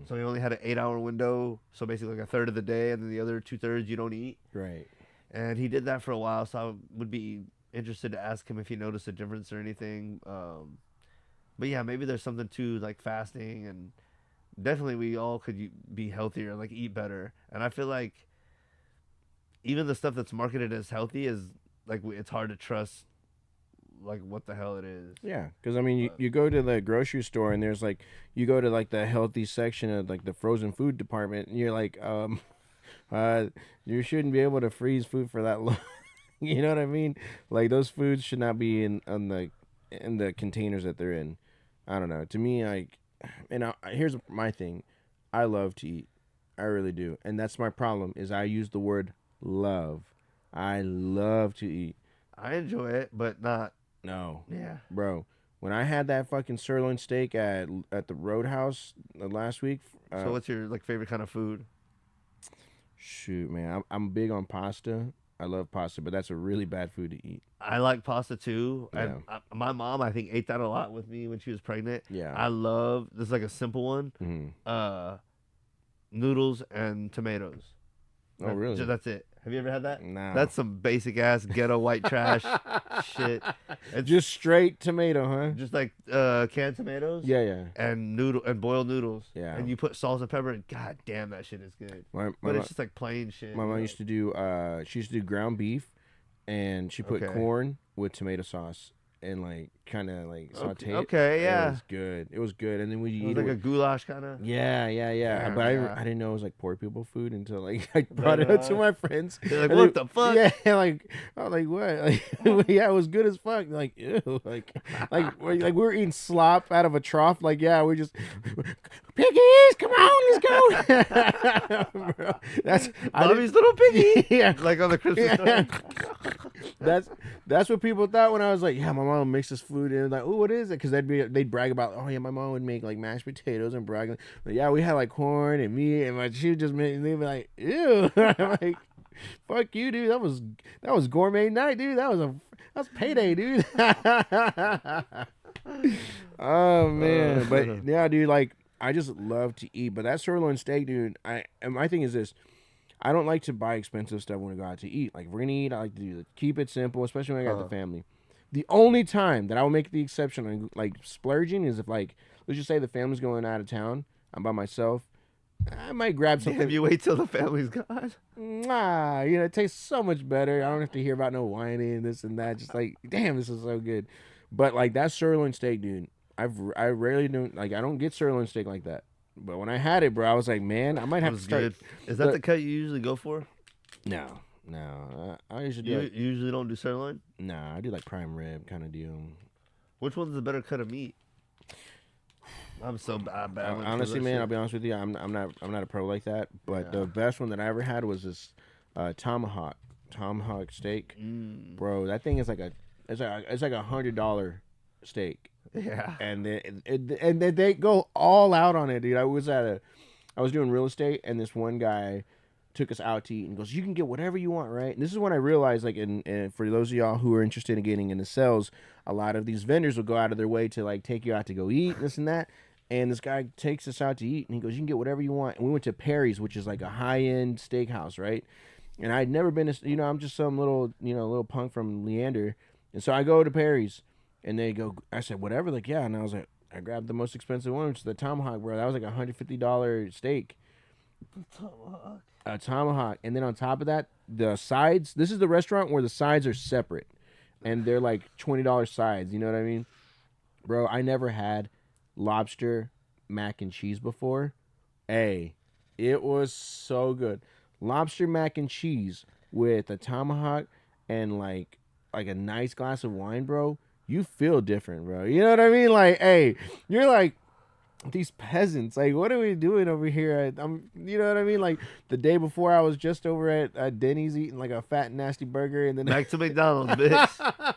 So he only had an 8-hour window. So basically like a third of the day, and then the other 2/3 you don't eat. Right. And he did that for a while. So I would be interested to ask him if he noticed a difference or anything. But yeah, maybe there's something to like fasting, and definitely we all could be healthier and like eat better. And I feel like even the stuff that's marketed as healthy is like it's hard to trust like what the hell it is. Yeah, because I mean, you go to the grocery store and there's like, you go to like the healthy section of like the frozen food department, and you're like, you shouldn't be able to freeze food for that long. You know what I mean? Like those foods should not be in the containers that they're in. I don't know. To me, like, here's my thing. I love to eat. I really do, and that's my problem. Is I use the word love. I love to eat. I enjoy it, but not. No. Yeah. Bro, when I had that fucking sirloin steak at the Roadhouse last week. So what's your like favorite kind of food? Shoot, man, I'm big on pasta. I love pasta, but that's a really bad food to eat. I like pasta too. Yeah. And my mom, I think, ate that a lot with me when she was pregnant. Yeah. I love this is like a simple one. Noodles and tomatoes. Oh, really? That's it. Have you ever had that? No. That's some basic ass ghetto white trash shit. It's just straight tomato, huh? Just like canned tomatoes. Yeah. And boiled noodles. Yeah. And you put salt and pepper, and god damn, that shit is good. But it's just like plain shit. My mom used to do she used to do ground beef, and she put corn with tomato sauce and like kind of like saute it. Okay, yeah. It was good. It was good. And then we eat like a goulash kind of. Yeah. But I didn't know it was like poor people food until like I brought it up to my friends. They're like, what the fuck? Yeah, like I was like, what? Like, yeah, it was good as fuck. Like, ew. Like we were eating slop out of a trough. Like, yeah, we just piggies, come on, let's go. Bro, that's Bobby's little piggy. Yeah, like on the Christmas story. That's what people thought when I was like, yeah, my mom makes this food, and like, oh, what is it? Because they'd brag about, oh yeah, my mom would make like mashed potatoes and brag, like, yeah, we had like corn and meat, and she would just make, and they'd be like, ew. I'm like, fuck you, dude. That was gourmet night, dude. That was payday, dude. Oh man, but yeah, dude, like I just love to eat. But that sirloin steak, dude. And my thing is this. I don't like to buy expensive stuff when I go out to eat. Like, if we're going to eat, I like to keep it simple, especially when I got the family. The only time that I will make the exception on, like, splurging is if, like, let's just say the family's going out of town. I'm by myself. I might grab something. Have you wait till the family's gone? Nah, it tastes so much better. I don't have to hear about no whining and this and that. Just like, damn, this is so good. But, like, that sirloin steak, dude, I rarely do, like, I don't get sirloin steak like that. But when I had it, bro, I was like, man, I might have to start. Good. Is that the cut you usually go for? No. I usually You usually don't do sirloin? Nah, I do like prime rib kind of deal. Which one's the better cut of meat? I'm so bad. Honestly, man, I'll be honest with you. I'm not a pro like that. But the best one that I ever had was this tomahawk steak, bro. That thing is like it's like $100 steak. Yeah, and they go all out on it, dude. I was doing real estate, and this one guy took us out to eat and goes, "You can get whatever you want, right?" And this is when I realized, like, and for those of y'all who are interested in getting into sales, a lot of these vendors will go out of their way to like take you out to go eat this and that. And this guy takes us out to eat, and he goes, "You can get whatever you want." And we went to Perry's, which is like a high-end steakhouse, right? And I'd never been to, I'm just some little punk from Leander, and so I go to Perry's. And they go, I said, whatever, like, yeah. And I was like, I grabbed the most expensive one, which is the tomahawk, bro. That was like $150 steak. A tomahawk. And then on top of that, the sides, this is the restaurant where the sides are separate. And they're like $20 sides, you know what I mean? Bro, I never had lobster mac and cheese before. Hey, it was so good. Lobster mac and cheese with a tomahawk and like a nice glass of wine, bro. You feel different, bro. You know what I mean? Like, hey, you're like, these peasants, like, what are we doing over here? You know what I mean? Like, the day before, I was just over at Denny's eating like a fat, nasty burger, and then back to McDonald's, bitch.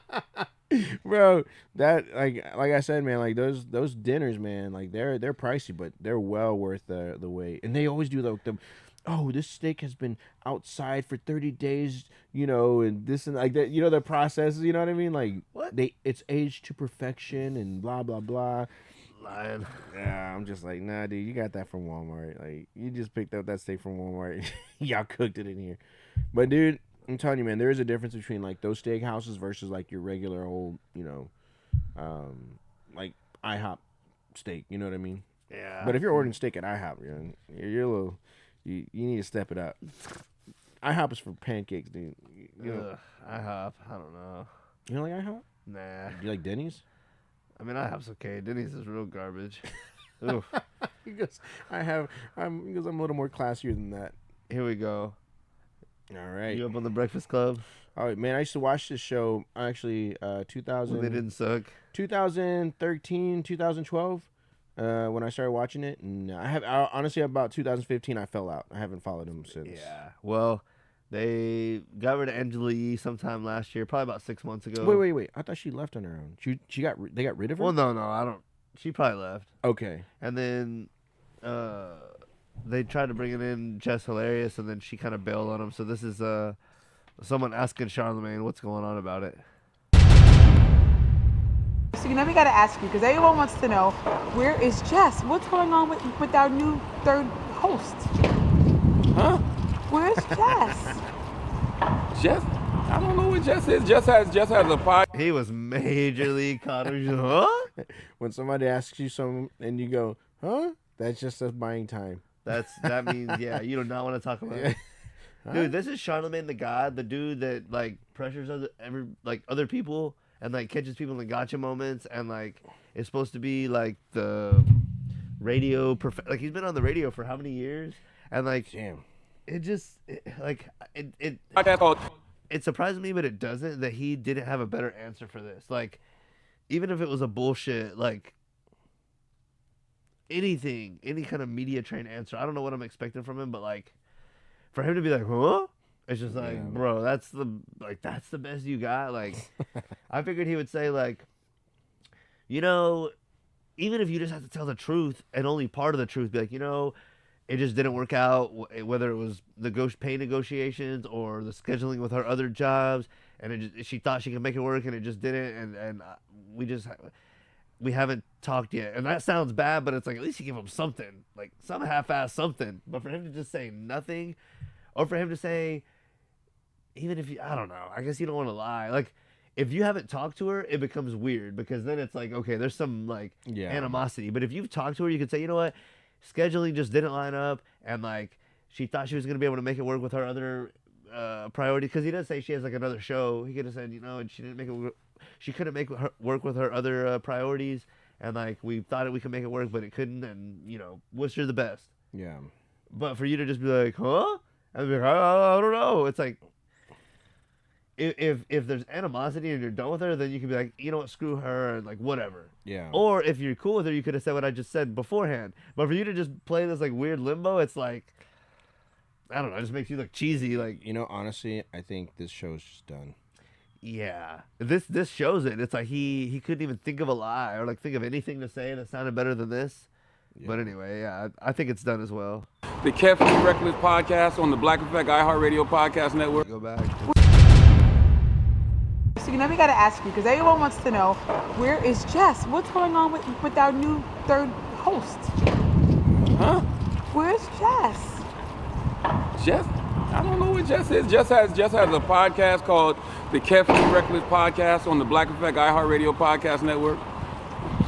Bro, that like I said, man, like those dinners, man, like they're pricey, but they're well worth the wait. And they always do the oh, this steak has been outside for 30 days, you know, and this and like that, you know, the processes, you know what I mean? Like what? It's aged to perfection and blah blah blah. Lying. Yeah, I'm just like, nah, dude, you got that from Walmart. Like, you just picked up that steak from Walmart. Y'all cooked it in here. But dude, I'm telling you, man, there is a difference between like those steak houses versus like your regular old, you know, like IHOP steak. You know what I mean? Yeah. But if you're ordering steak at IHOP, you're a little, you need to step it up. IHOP is for pancakes, dude. You know, IHOP, I don't know. You don't like IHOP? Nah. Do you like Denny's? I mean, IHOP's okay. Denny's is real garbage. Oof. Because I'm a little more classier than that. Here we go. All right. You up on the Breakfast Club? Oh man, I used to watch this show actually 2000. Well, they didn't suck. 2013, 2012, when I started watching it, and honestly about 2015 I fell out. I haven't followed them since. Yeah. Well, they got rid of Angela Yee sometime last year, probably about 6 months ago. Wait. I thought she left on her own. They got rid of her? Well, no, I don't. She probably left. Okay. And then they tried to bring it in Jess Hilarious, and then she kind of bailed on him. So this is someone asking Charlemagne what's going on about it. So, we got to ask you, because everyone wants to know, where is Jess? What's going on with our new third host? Huh? Where's Jess? Jess? I don't know where Jess is. Jess has a pod. He was majorly caught. Huh? When somebody asks you something and you go, huh? That's just us buying time. That means, yeah, you do not want to talk about it. Dude, this is Charlemagne the God, the dude that like pressures other people and like catches people in the gotcha moments, and like is supposed to be like the radio like he's been on the radio for how many years, and like damn, it surprised me, but it doesn't, that he didn't have a better answer for this. Like, even if it was a bullshit, like anything, any kind of media trained answer, I don't know what I'm expecting from him, but like for him to be like, huh? It's just like, bro, that's the best you got. Like, I figured he would say like, you know, even if you just have to tell the truth and only part of the truth, be like, you know, it just didn't work out, whether it was pay negotiations or the scheduling with her other jobs, and she thought she could make it work and it just didn't, and we haven't talked yet. And that sounds bad, but it's like, at least you give him something, like some half-ass something. But for him to just say nothing, or for him to say, even if I don't know, I guess you don't want to lie. Like, if you haven't talked to her, it becomes weird, because then it's like, okay, there's some like animosity. But if you've talked to her, you could say, you know what, scheduling just didn't line up, and like she thought she was gonna be able to make it work with her other priority, because he does say she has like another show. He could have said, you know, and she didn't make it. She couldn't make work with her other priorities, and like we thought we could make it work, but it couldn't, and you know, wish her the best. Yeah. But for you to just be like, huh? And be like, I don't know. It's like, if there's animosity and you're done with her, then you can be like, you know what, screw her, and like whatever. Yeah. Or if you're cool with her, you could have said what I just said beforehand. But for you to just play this like weird limbo, it's like, I don't know, it just makes you look cheesy. Like, you know, honestly, I think this show's just done. Yeah. This shows it. It's like he couldn't even think of a lie or like think of anything to say that sounded better than this. Yeah. But anyway, yeah, I think it's done as well. The Carefully Reckless podcast on the Black Effect iHeartRadio podcast network. Go back. So, we got to ask you, because everyone wants to know, where is Jess? What's going on with our new third host? Huh? Where's Jess? Jess? I don't know where Jess is. Jess has a podcast called the Carefully Reckless podcast on the Black Effect iHeartRadio podcast network.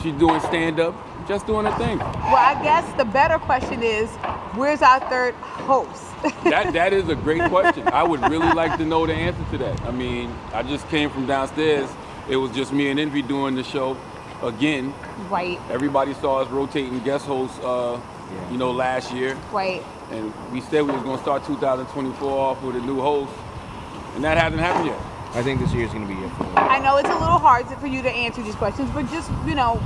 She's doing stand-up, just doing her thing. Well, I guess the better question is, where's our third host? That is a great question. I would really like to know the answer to that. I mean, I just came from downstairs. It was just me and Envy doing the show again. Right. Everybody saw us rotating guest hosts, last year. Right. And we said we was going to start 2024 off with a new host, and that hasn't happened yet. I think this year's going to be it for them. I know it's a little hard for you to answer these questions, but just, you know,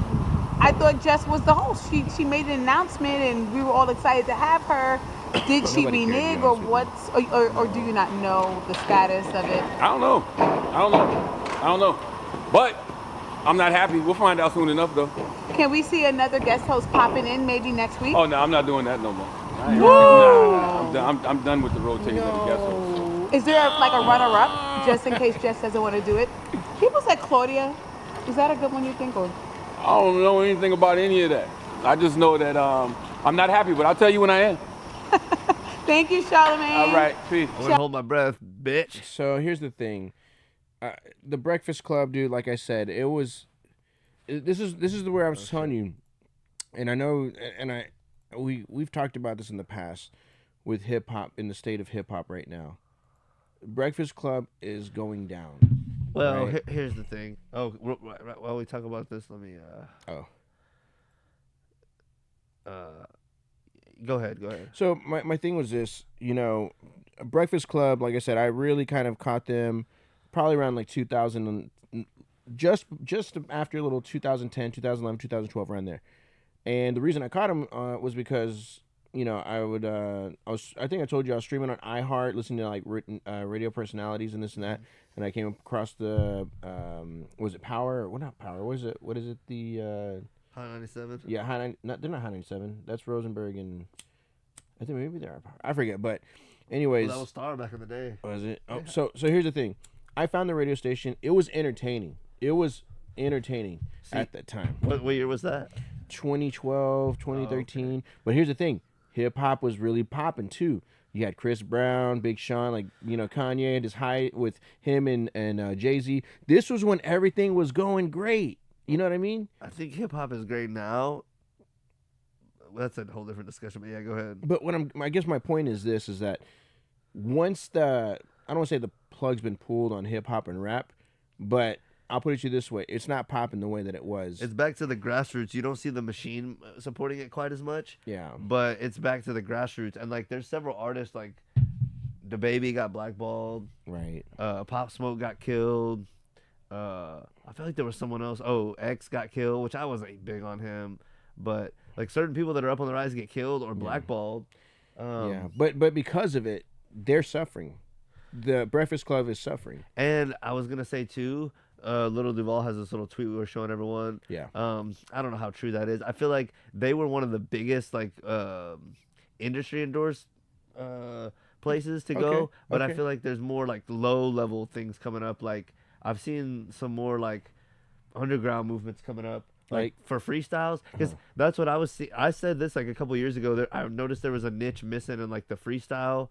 I thought Jess was the host. She made an announcement, and we were all excited to have her. Did she Nobody cared, renege, to or be what's, or do you not know the status of it? I don't know. But I'm not happy. We'll find out soon enough, though. Can we see another guest host popping in maybe next week? Oh, no, I'm not doing that no more. I'm done with the rotating of the guest hosts. Is there like a runner-up just in case Jess doesn't want to do it? People said Claudia. Is that a good one you think? Or? I don't know anything about any of that. I just know that I'm not happy, but I'll tell you when I am. Thank you, Charlemagne. All right, peace. I'm gonna hold my breath, bitch. So here's the thing, the Breakfast Club, dude. Like I said, this is where I was telling you, and I know, and we've talked about this in the past with hip hop, in the state of hip hop right now. Breakfast Club is going down. Well, right? here's the thing. Oh, while we talk about this, let me. Go ahead. So my thing was this, Breakfast Club, like I said, I really kind of caught them probably around like 2000, just after a little 2010, 2011, 2012, around there. And the reason I caught them was because, I think I told you I was streaming on iHeart, listening to like radio personalities and this and that. And I came across the, was it Power? Well, not Power. What is it? The, High 97? Yeah, they're not High 97. That's Rosenberg, and I think maybe they're Power. I forget, but anyways. Well, that was Star back in the day. Was it? Oh, Yeah. so here's the thing. I found the radio station. It was entertaining. At that time. What year was that? 2012, 2013. Okay. But here's the thing. Hip hop was really popping too. You had Chris Brown, Big Sean, like, Kanye had his high with him and Jay-Z. This was when everything was going great. You know what I mean? I think hip hop is great now. That's a whole different discussion, but yeah, go ahead. But I guess my point is this, is that once I don't want to say the plug's been pulled on hip hop and rap, but I'll put it to you this way. It's not popping the way that it was. It's back to the grassroots. You don't see the machine supporting it quite as much. Yeah. But it's back to the grassroots. And like there's several artists, like DaBaby got blackballed. Right. Pop Smoke got killed. I feel like there was someone else. Oh, X got killed, which I wasn't big on him. But like certain people that are up on the rise get killed or blackballed. Yeah, but because of it, they're suffering. The Breakfast Club is suffering. And I was gonna say too, Little Duval has this little tweet we were showing everyone. Yeah. I don't know how true that is. I feel like they were one of the biggest like industry endorsed places to go, but I feel like there's more like low level things coming up. Like I've seen some more like underground movements coming up. Like for freestyles, because that's what I was seeing. I said this like a couple years ago. I noticed there was a niche missing in like the freestyle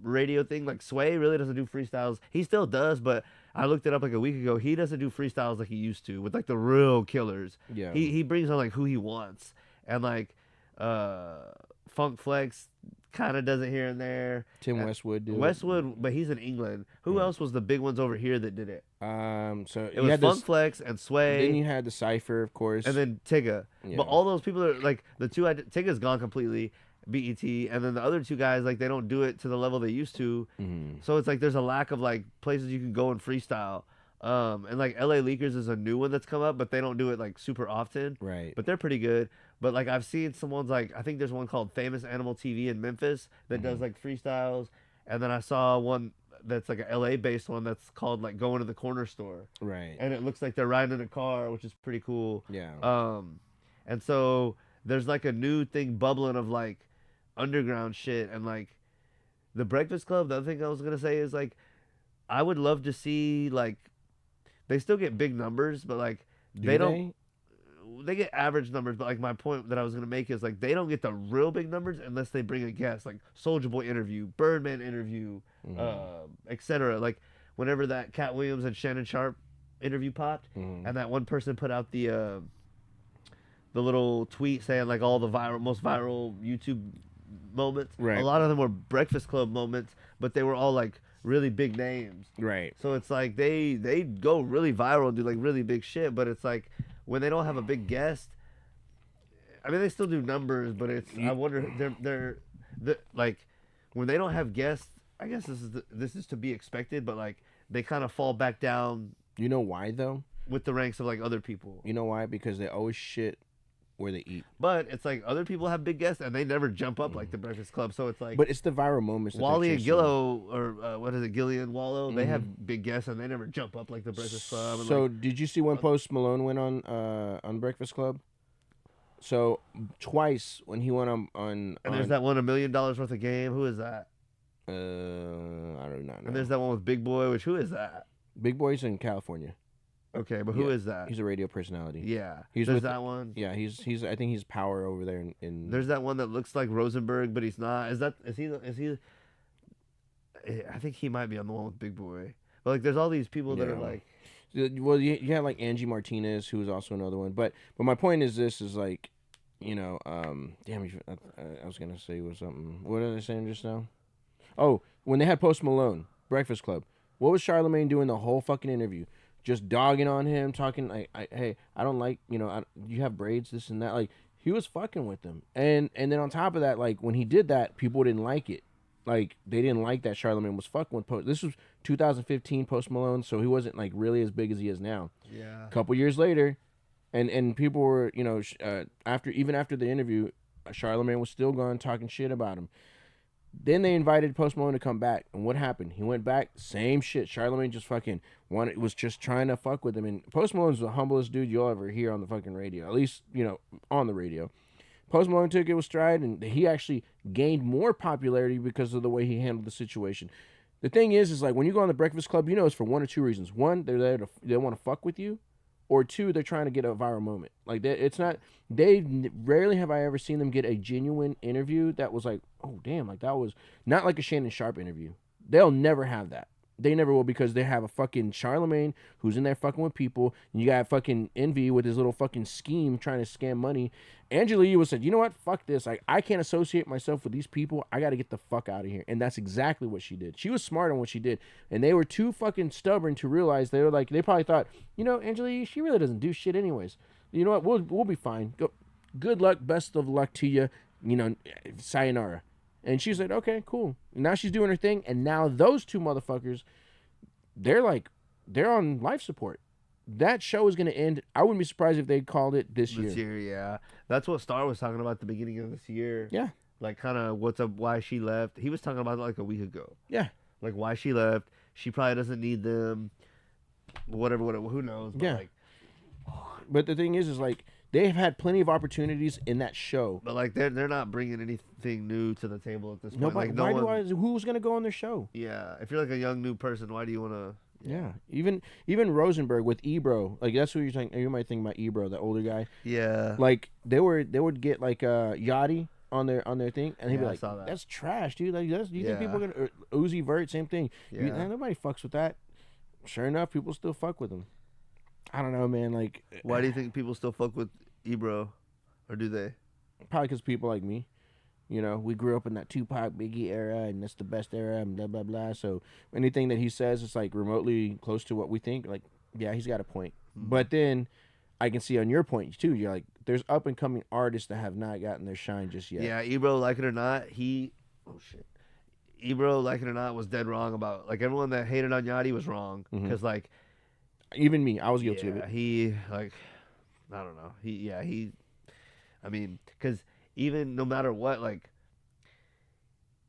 radio thing. Like Sway really doesn't do freestyles. He still does, but I looked it up like a week ago. He doesn't do freestyles like he used to with like the real killers. Yeah, he brings on like who he wants, and like Funk Flex kind of does it here and there. Tim Westwood did Westwood, but he's in England. Who else was the big ones over here that did it? So it was Funk Flex and Sway. Then you had the Cypher, of course, and then Tigga. Yeah. But all those people are like the two. Tigga's gone completely. BET, and then the other two guys, like they don't do it to the level they used to. So it's like there's a lack of like places you can go and freestyle. And like LA Leakers is a new one that's come up, but they don't do it like super often. Right. But they're pretty good. But like I've seen some ones like I think there's one called Famous Animal TV in Memphis that does like freestyles, and then I saw one that's like a LA based one that's called like Going to the Corner Store. Right. And it looks like they're riding in a car, which is pretty cool. Yeah. And so there's like a new thing bubbling of like underground shit, and like the Breakfast Club. The other thing I was gonna say is like I would love to see like they still get big numbers, but like they get average numbers. But like my point that I was gonna make is like they don't get the real big numbers unless they bring a guest, like Soulja Boy interview, Birdman interview, etc. Like whenever that Cat Williams and Shannon Sharp interview popped, and that one person put out the little tweet saying like all the most viral YouTube moments. Right. A lot of them were Breakfast Club moments, but they were all like really big names. Right. So it's like they go really viral and do like really big shit, but it's like when they don't have a big guest, I mean they still do numbers, but it's I wonder they're like when they don't have guests, I guess this is to be expected, but like they kind of fall back down. You know why though? with the ranks of like other people. You know why? Because they always shit where they eat. But it's like other people have big guests and they never jump up like the Breakfast Club. So it's like. But it's the viral moments. That Wally and Gillo, or what is it, Gillian Wallow? They have Mm-hmm. big guests and they never jump up like the Breakfast Club. And So like, did you see when Post Malone went on Breakfast Club? So twice when he went on and there's that one $1 million worth of game. Who is that? I do not know. And there's that one with Big Boy. Which who is that? Big Boy's in California. Okay, but who is that? He's a radio personality. Yeah, He's there's with that one. Yeah, he's. I think he's power over there in. There's that one that looks like Rosenberg, but he's not. Is he? I think he might be on the one with Big Boy. But like, there's all these people that are like. Well, you have like Angie Martinez, who is also another one. But my point is this is like, you know, damn, I was gonna say was something. What did I say just now? Oh, when they had Post Malone, Breakfast Club, what was Charlemagne doing the whole fucking interview? Just dogging on him, talking like, hey, I don't like, you know, you have braids, this and that. Like, he was fucking with them. And then on top of that, like, when he did that, people didn't like it. Like, they didn't like that Charlemagne was fucking with Post. This was 2015 Post Malone, so he wasn't, like, really as big as he is now. Yeah. A couple years later, and people were, you know, after the interview, Charlemagne was still going talking shit about him. Then they invited Post Malone to come back, and what happened? He went back, same shit. Charlemagne just fucking was just trying to fuck with him, and Post Malone's the humblest dude you'll ever hear on the fucking radio, at least, you know, on the radio. Post Malone took it with stride, and he actually gained more popularity because of the way he handled the situation. The thing is like when you go on the Breakfast Club, you know it's for one or two reasons. One, they're there they want to fuck with you, or two, they're trying to get a viral moment. Like it's not. Rarely have I ever seen them get a genuine interview that was like, oh damn, like that was not like a Shannon Sharp interview. They'll never have that. They never will, because they have a fucking Charlemagne who's in there fucking with people. And you got fucking Envy with his little fucking scheme trying to scam money. Angela Yee said, you know what? Fuck this. Like, I can't associate myself with these people. I got to get the fuck out of here. And that's exactly what she did. She was smart on what she did. And they were too fucking stubborn to realize. They were like, they probably thought, you know, Angela Yee, she really doesn't do shit anyways. You know what? We'll be fine. Good luck. Best of luck to you. You know, sayonara. And she said, okay, cool. And now she's doing her thing. And now those two motherfuckers, they're on life support. That show is going to end. I wouldn't be surprised if they called it this year. This year, yeah. That's what Star was talking about at the beginning of this year. Yeah. Like, kind of what's up, why she left. He was talking about it like a week ago. Yeah. Like, why she left. She probably doesn't need them. Whatever, who knows. But yeah. Like, but the thing is like, they've had plenty of opportunities in that show. But like, they're not bringing anything new to the table at this point. Nobody. Like, who's gonna go on their show? Yeah, if you're like a young new person, why do you want to? Yeah, even Rosenberg with Ebro, like that's who you're talking. You might think about Ebro, the older guy. Yeah. Like they would get like Yachty on their thing, and he'd be Yeah, I like, saw that. "That's trash, dude. Like, do you think people are gonna Uzi Vert, same thing? Yeah. Nobody fucks with that. Sure enough, people still fuck with him. I don't know, man. Like, Why do you think people still fuck with Ebro, or do they? Probably because people like me. You know, we grew up in that Tupac, Biggie era, and that's the best era, and blah, blah, blah. So anything that he says is, like, remotely close to what we think. Like, yeah, he's got a point. Mm-hmm. But then I can see on your point, too, you're like, there's up-and-coming artists that have not gotten their shine just yet. Yeah, Ebro, like it or not, Ebro, like it or not, was dead wrong about, like, everyone that hated on Yachty was wrong. Because, like... Even me, I was guilty of it. He, like, I don't know. I mean, because... Even no matter what, like,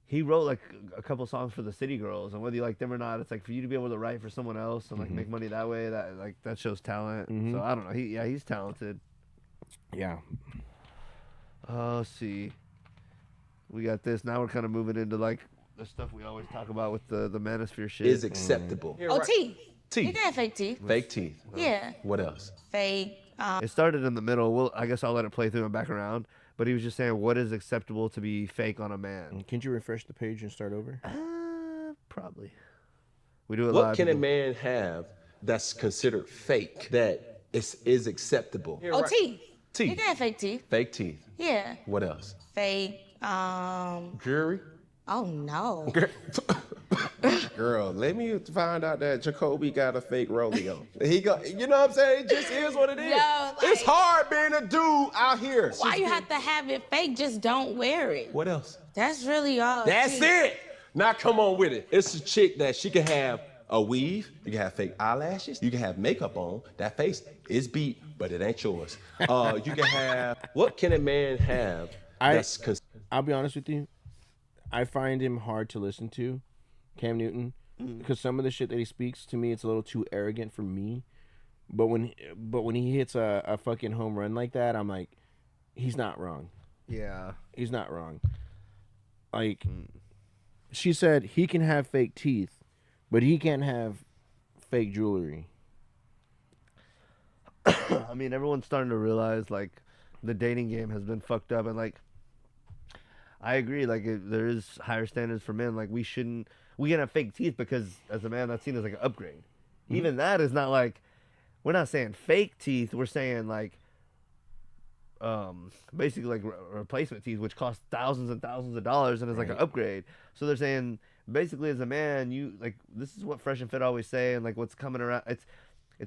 he wrote like a couple songs for the City Girls, and whether you like them or not, it's like for you to be able to write for someone else and like make money that way, that shows talent. So I don't know. He's talented. Yeah. Let's see. We got this. Now we're kind of moving into like the stuff we always talk about with the manosphere shit. Is acceptable. Oh, teeth. Teeth. You can have fake teeth. Fake teeth. Yeah. What else? Fake. It started in the middle. I guess I'll let it play through and back around. But he was just saying, what is acceptable to be fake on a man? Can't you refresh the page and start over? Probably. We do it What live. can a man have that's considered fake that is acceptable? Oh, teeth. Teeth. You can have fake teeth. Fake teeth. Yeah. What else? Fake. Jewelry. Oh no. Girl, let me find out that Jacoby got a fake rollie on. You know what I'm saying? It just is what it is. Yo, like, it's hard being a dude out here. Why you have to have it fake? Just don't wear it. What else? That's really all. That's it. Now come on with it. It's a chick that she can have a weave. You can have fake eyelashes. You can have makeup on. That face is beat, but it ain't yours. You can have. What can a man have? I'll be honest with you. I find him hard to listen to, Cam Newton, because some of the shit that he speaks to me, it's a little too arrogant for me. But when he hits a fucking home run like that, I'm like, he's not wrong. Yeah, he's not wrong. Like, she said he can have fake teeth, but he can't have fake jewelry. I mean, everyone's starting to realize, like, the dating game has been fucked up. And, like, I agree. Like, there is higher standards for men. Like, we can have fake teeth because, as a man, that's seen as, like, an upgrade. Mm-hmm. Even that is not, like, we're not saying fake teeth. We're saying, like, basically like replacement teeth, which cost thousands and thousands of dollars and is like an upgrade. So they're saying basically as a man, you like, this is what Fresh and Fit always say, and like what's coming around, it's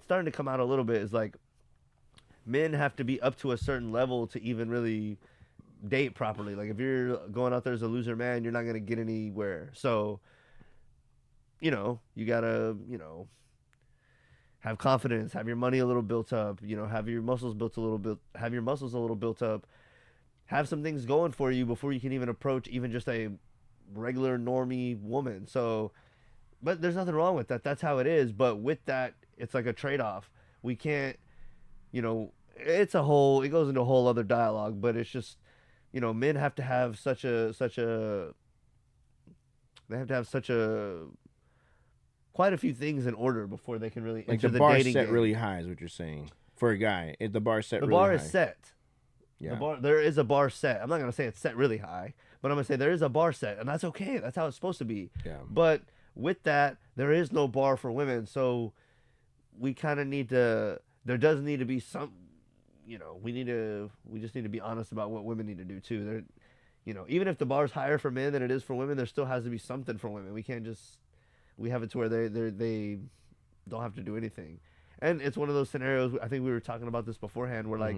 starting to come out a little bit, is like men have to be up to a certain level to even really date properly. Like if you're going out there as a loser man, you're not going to get anywhere. So, you know, you gotta, you know, have confidence, have your money a little built up, you know, have your muscles built a little bit, have your muscles a little built up, have some things going for you before you can even approach even just a regular normie woman. So, but there's nothing wrong with that. That's how it is. But with that, it's like a trade-off. We can't, you know, it goes into a whole other dialogue, but it's just, you know, men have to have such a quite a few things in order before they can really like enter the bar dating set game. really high is what you're saying for a guy. The bar set. The really bar high. is set. Yeah. There is a bar set. I'm not gonna say it's set really high, but I'm gonna say there is a bar set, and that's okay. That's how it's supposed to be. Yeah. But with that, there is no bar for women, so we kind of need to. There does need to be some. You know, we just need to be honest about what women need to do too. There, you know, even if the bar's higher for men than it is for women, there still has to be something for women. We can't just. We have it to where they don't have to do anything. And it's one of those scenarios, I think we were talking about this beforehand, where like,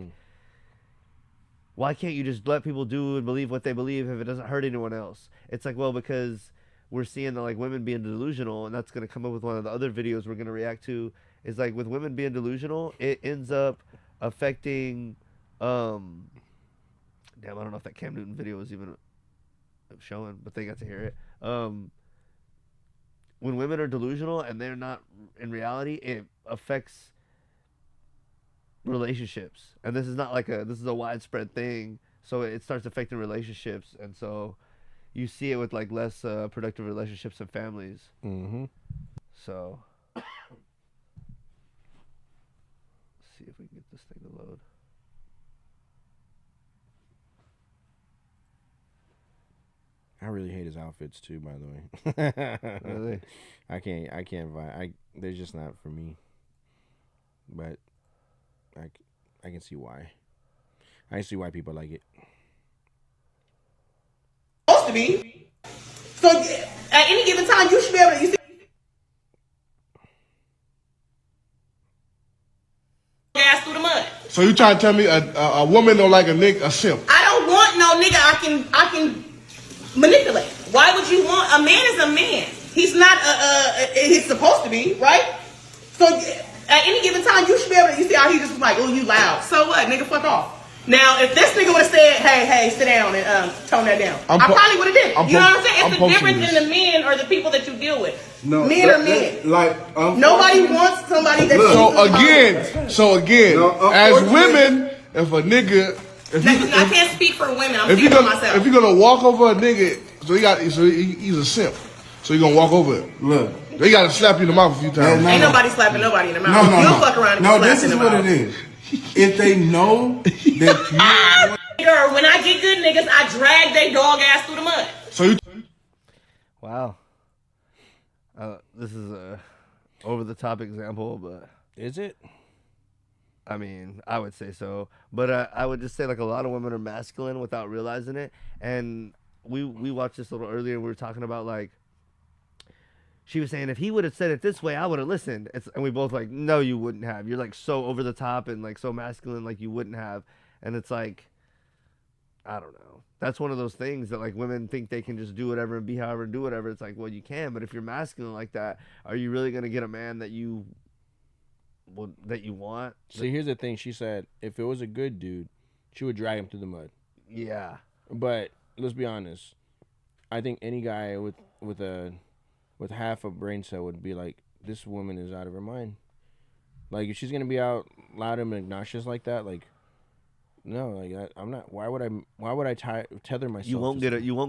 why can't you just let people do and believe what they believe if it doesn't hurt anyone else? It's like, well, because we're seeing that like women being delusional, and that's going to come up with one of the other videos we're going to react to, is like with women being delusional, it ends up affecting, damn, I don't know if that Cam Newton video was even showing, but they got to hear it. When women are delusional and they're not in reality, it affects relationships. And this is not like this is a widespread thing. So it starts affecting relationships. And so you see it with like less productive relationships and families. Mm-hmm. So let's see if we can get this thing to load. I really hate his outfits too, by the way. Really? I can't vibe. They're just not for me. But I can see why. I see why people like it. Supposed to be. So at any given time, you should be able to. You see, gas through the mud. So you trying to tell me a woman don't like a simp? I don't want no nigga I can manipulate. Why would you want a man? Is a man. He's not he's supposed to be, right? So at any given time, you should be able to. You see how he just was like, oh, you loud. So what, nigga? Fuck off. Now, if this nigga would have said, hey, sit down and tone that down, I probably would have did it. You know what I'm saying? It's the difference in the men or the people that you deal with. No, men are men. Like nobody wants somebody that. So again, as women, if a nigga, I can't speak for women. I'm speaking for myself. If you're gonna walk over a nigga, he's a simp. So you're gonna walk over it. Look, they gotta slap you in the mouth a few times. Ain't nobody slapping nobody in the mouth. No. You'll fuck around and slap this in is the what mouth. it is. If they know that Girl, when I get good niggas, I drag they dog ass through the mud. So you. Wow. This is a over the top example, but is it? I mean, I would say so, but I would just say like a lot of women are masculine without realizing it. And we watched this a little earlier, and we were talking about like, she was saying if he would have said it this way, I would have listened. And we both like, no, you wouldn't have. You're like so over the top and like so masculine, like you wouldn't have. And it's like, I don't know. That's one of those things that like women think they can just do whatever and be however and do whatever. It's like, well, you can, but if you're masculine like that, are you really gonna get a man that you want? See, here's the thing. She said if it was a good dude, she would drag him through the mud. Yeah. But let's be honest. I think any guy with half a brain cell would be like, this woman is out of her mind. Like, if she's gonna be out loud and obnoxious like that, like. No, like I'm not. Why would I tether myself? You won't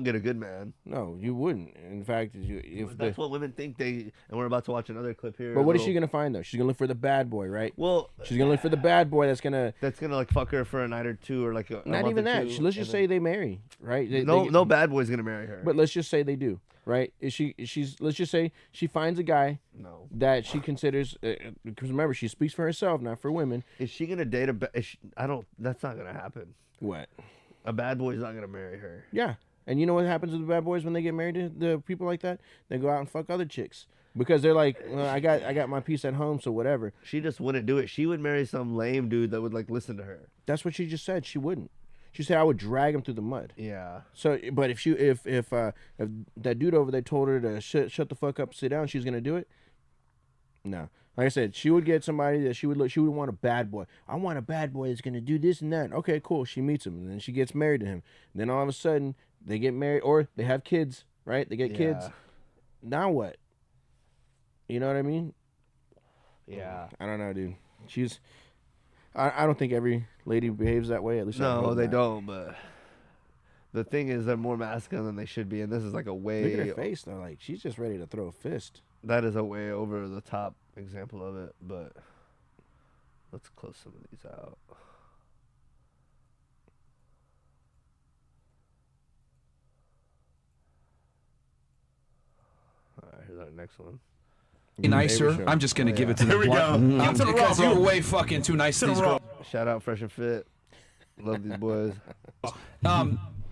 get a good man. No, you wouldn't. In fact, if that's what women think and we're about to watch another clip here. But what is she gonna find though? She's gonna look for the bad boy, right? Well, she's gonna look for the bad boy that's gonna like fuck her for a night or two or like a not even that. Let's just say they marry, right? No bad boy's gonna marry her. But let's just say they do, right? Let's just say she finds a guy that she considers because remember she speaks for herself, not for women. Is she gonna date that's not gonna happen. What? A bad boy's not gonna marry her. Yeah. And you know what happens to the bad boys when they get married to the people like that? They go out and fuck other chicks. Because they're like, well, I got my piece at home, so whatever. She just wouldn't do it. She would marry some lame dude that would like listen to her. That's what she just said. She wouldn't. She said I would drag him through the mud. Yeah. So, but if that dude over there told her to shut the fuck up, sit down, she's gonna do it. No. Like I said, she would get somebody that she would want a bad boy. I want a bad boy that's gonna do this and that. Okay, cool. She meets him, and then she gets married to him. And then all of a sudden, they get married, or they have kids, right? They get kids. Now what? You know what I mean? Yeah. I don't know, dude. I don't think every lady behaves that way. At least no, they don't. But the thing is, they're more masculine than they should be, and this is like a way. Look at her face though. Like she's just ready to throw a fist. That is a way over the top example of it, but let's close some of these out. All right, here's our next one. Nicer. I'm just gonna give it to the blunt. Because you were way fucking too nice to these girls. Shout out Fresh and Fit. Love these boys.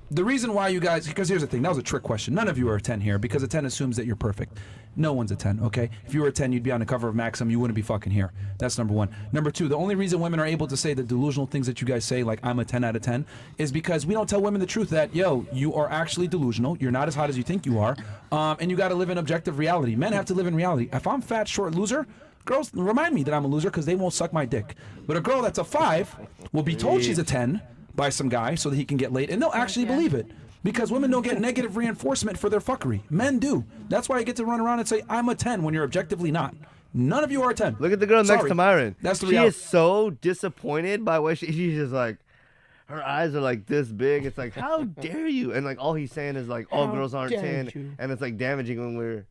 The reason why you guys, because here's the thing, that was a trick question. None of you are a 10 here because a 10 assumes that you're perfect. No one's a 10, okay? If you were a 10, you'd be on the cover of Maxim. You wouldn't be fucking here. That's number one. Number two, the only reason women are able to say the delusional things that you guys say, like I'm a 10 out of 10, is because we don't tell women the truth that, yo, you are actually delusional. You're not as hot as you think you are. And you got to live in objective reality. Men have to live in reality. If I'm fat, short, loser, girls remind me that I'm a loser because they won't suck my dick. But a girl that's a 5 will be told she's a 10 by some guy so that he can get laid, and they'll actually believe it. Because women don't get negative reinforcement for their fuckery. Men do. That's why I get to run around and say, I'm a 10 when you're objectively not. None of you are a 10. Look at the girl next to Myron. That's the She reality. is so disappointed by what she's just like, her eyes are like this big. It's like, how dare you? And like all he's saying is like, all girls aren't 10. And it's like damaging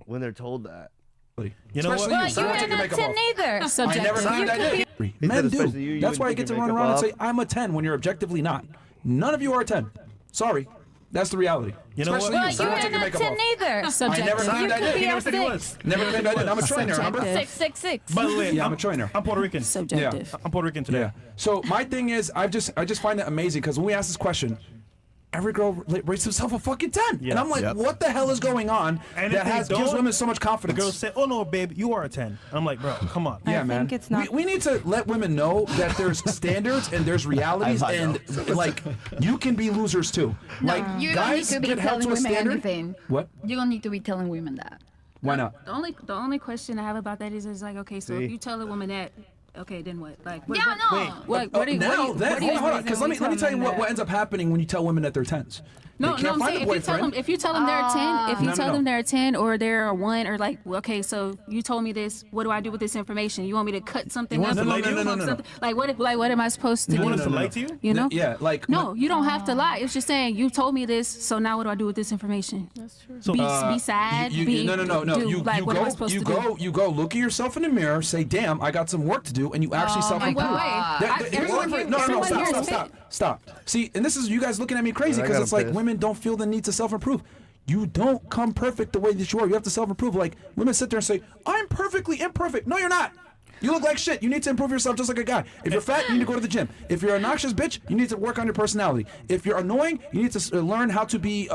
when they're told that. You know what? Well, you're not 10 either. Subjective. Men do. That's why I get to run around and say, I'm a 10 when you're objectively not. None of you are a 10. Sorry. That's the reality. You know what? Well, you're not 10 either. Subjective. I never claimed I did. You could be a 6. Never claimed I did. I'm a trainer, remember? 666. By the way, yeah, I'm a trainer. I'm Puerto Rican. Subjective. I'm Puerto Rican today. Yeah. So my thing is, I just find that amazing because when we ask this question, every girl rates herself a fucking 10. Yeah. And I'm like, what the hell is going on and that gives women so much confidence? The girls say, oh no, babe, you are a 10. And I'm like, bro, come on. Yeah, man. It's not. We need to let women know that there's standards and there's realities and like you can be losers too. Like You don't need guys to be get held telling to a women standard. anything. What? You don't need to be telling women that. Why not? The only question I have about that is like, okay, so See? if you tell a woman that, okay, then what? Like, Yeah, no. What do you Hold on, because let me tell you what ends up happening when you tell women that they're 10s. No, They can't I'm find saying a if you tell them they're a 10, if you No, tell no. them they're a 10 or they're a 1 or like, well, okay, so you told me this, what do I do with this information? You want me to cut something You up? want us to lie to you? Pump No. something? Like what am I supposed to You do? want us to lie to you? You know? Yeah, like No, you don't have to lie. It's just saying you told me this, so now what do I do with this information? That's true. So, Be sad. No. Do, You like, what am I supposed to do? You go look at yourself in the mirror, say, "Damn, I got some work to do," and you actually self-improve. Stop. See, and this is you guys looking at me crazy because it's like women don't feel the need to self-improve. You don't come perfect the way that you are. You have to self-improve. Like women sit there and say, "I'm perfectly imperfect." No, you're not. You look like shit. You need to improve yourself just like a guy. If you're fat, you need to go to the gym. If you're a noxious bitch, you need to work on your personality. If you're annoying, you need to learn how to be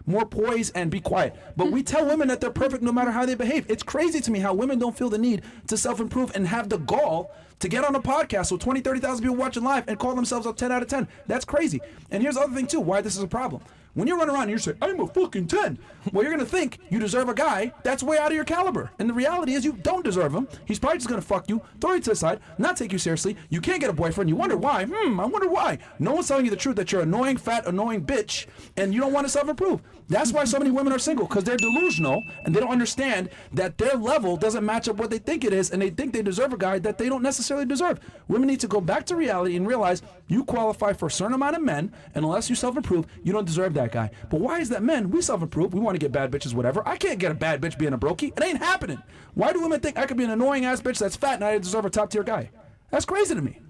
more poised and be quiet. But we tell women that they're perfect no matter how they behave. It's crazy to me how women don't feel the need to self-improve and have the gall to get on a podcast with 20, 30,000 people watching live and call themselves a 10 out of 10. That's crazy. And here's the other thing, too, why this is a problem. When you run around and you say, I'm a fucking 10, well, you're going to think you deserve a guy that's way out of your caliber. And the reality is you don't deserve him. He's probably just going to fuck you, throw you to the side, not take you seriously. You can't get a boyfriend. You wonder why. I wonder why. No one's telling you the truth that you're an annoying, fat, annoying bitch, and you don't want to self-improve. That's why so many women are single, because they're delusional, and they don't understand that their level doesn't match up what they think it is, and they think they deserve a guy that they don't necessarily deserve. Women need to go back to reality and realize you qualify for a certain amount of men, and unless you self-improve, you don't deserve that guy. But why is that men? We self-improve. We want to get bad bitches, whatever. I can't get a bad bitch being a brokey. It ain't happening. Why do women think I could be an annoying-ass bitch that's fat and I deserve a top-tier guy? That's crazy to me.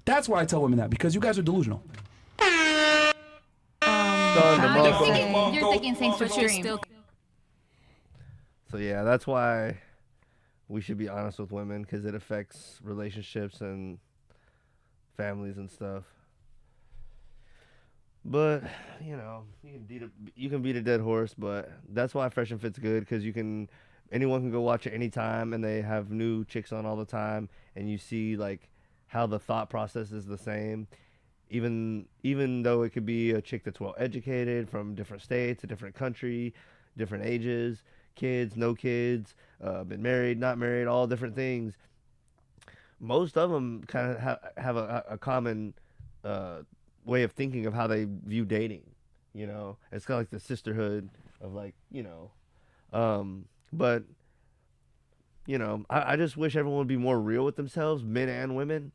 That's why I tell women that, because you guys are delusional. You're thinking things for extreme. So yeah, that's why we should be honest with women, because it affects relationships and families and stuff. But you know, you can beat a dead horse, but that's why Fresh and Fit's good, because anyone can go watch it anytime, and they have new chicks on all the time, and you see like how the thought process is the same. Even though it could be a chick that's well educated, from different states, a different country, different ages, kids, no kids, been married, not married, all different things. Most of them kind of have a common way of thinking of how they view dating. You know, it's kind of like the sisterhood of like, but you know, I just wish everyone would be more real with themselves, men and women.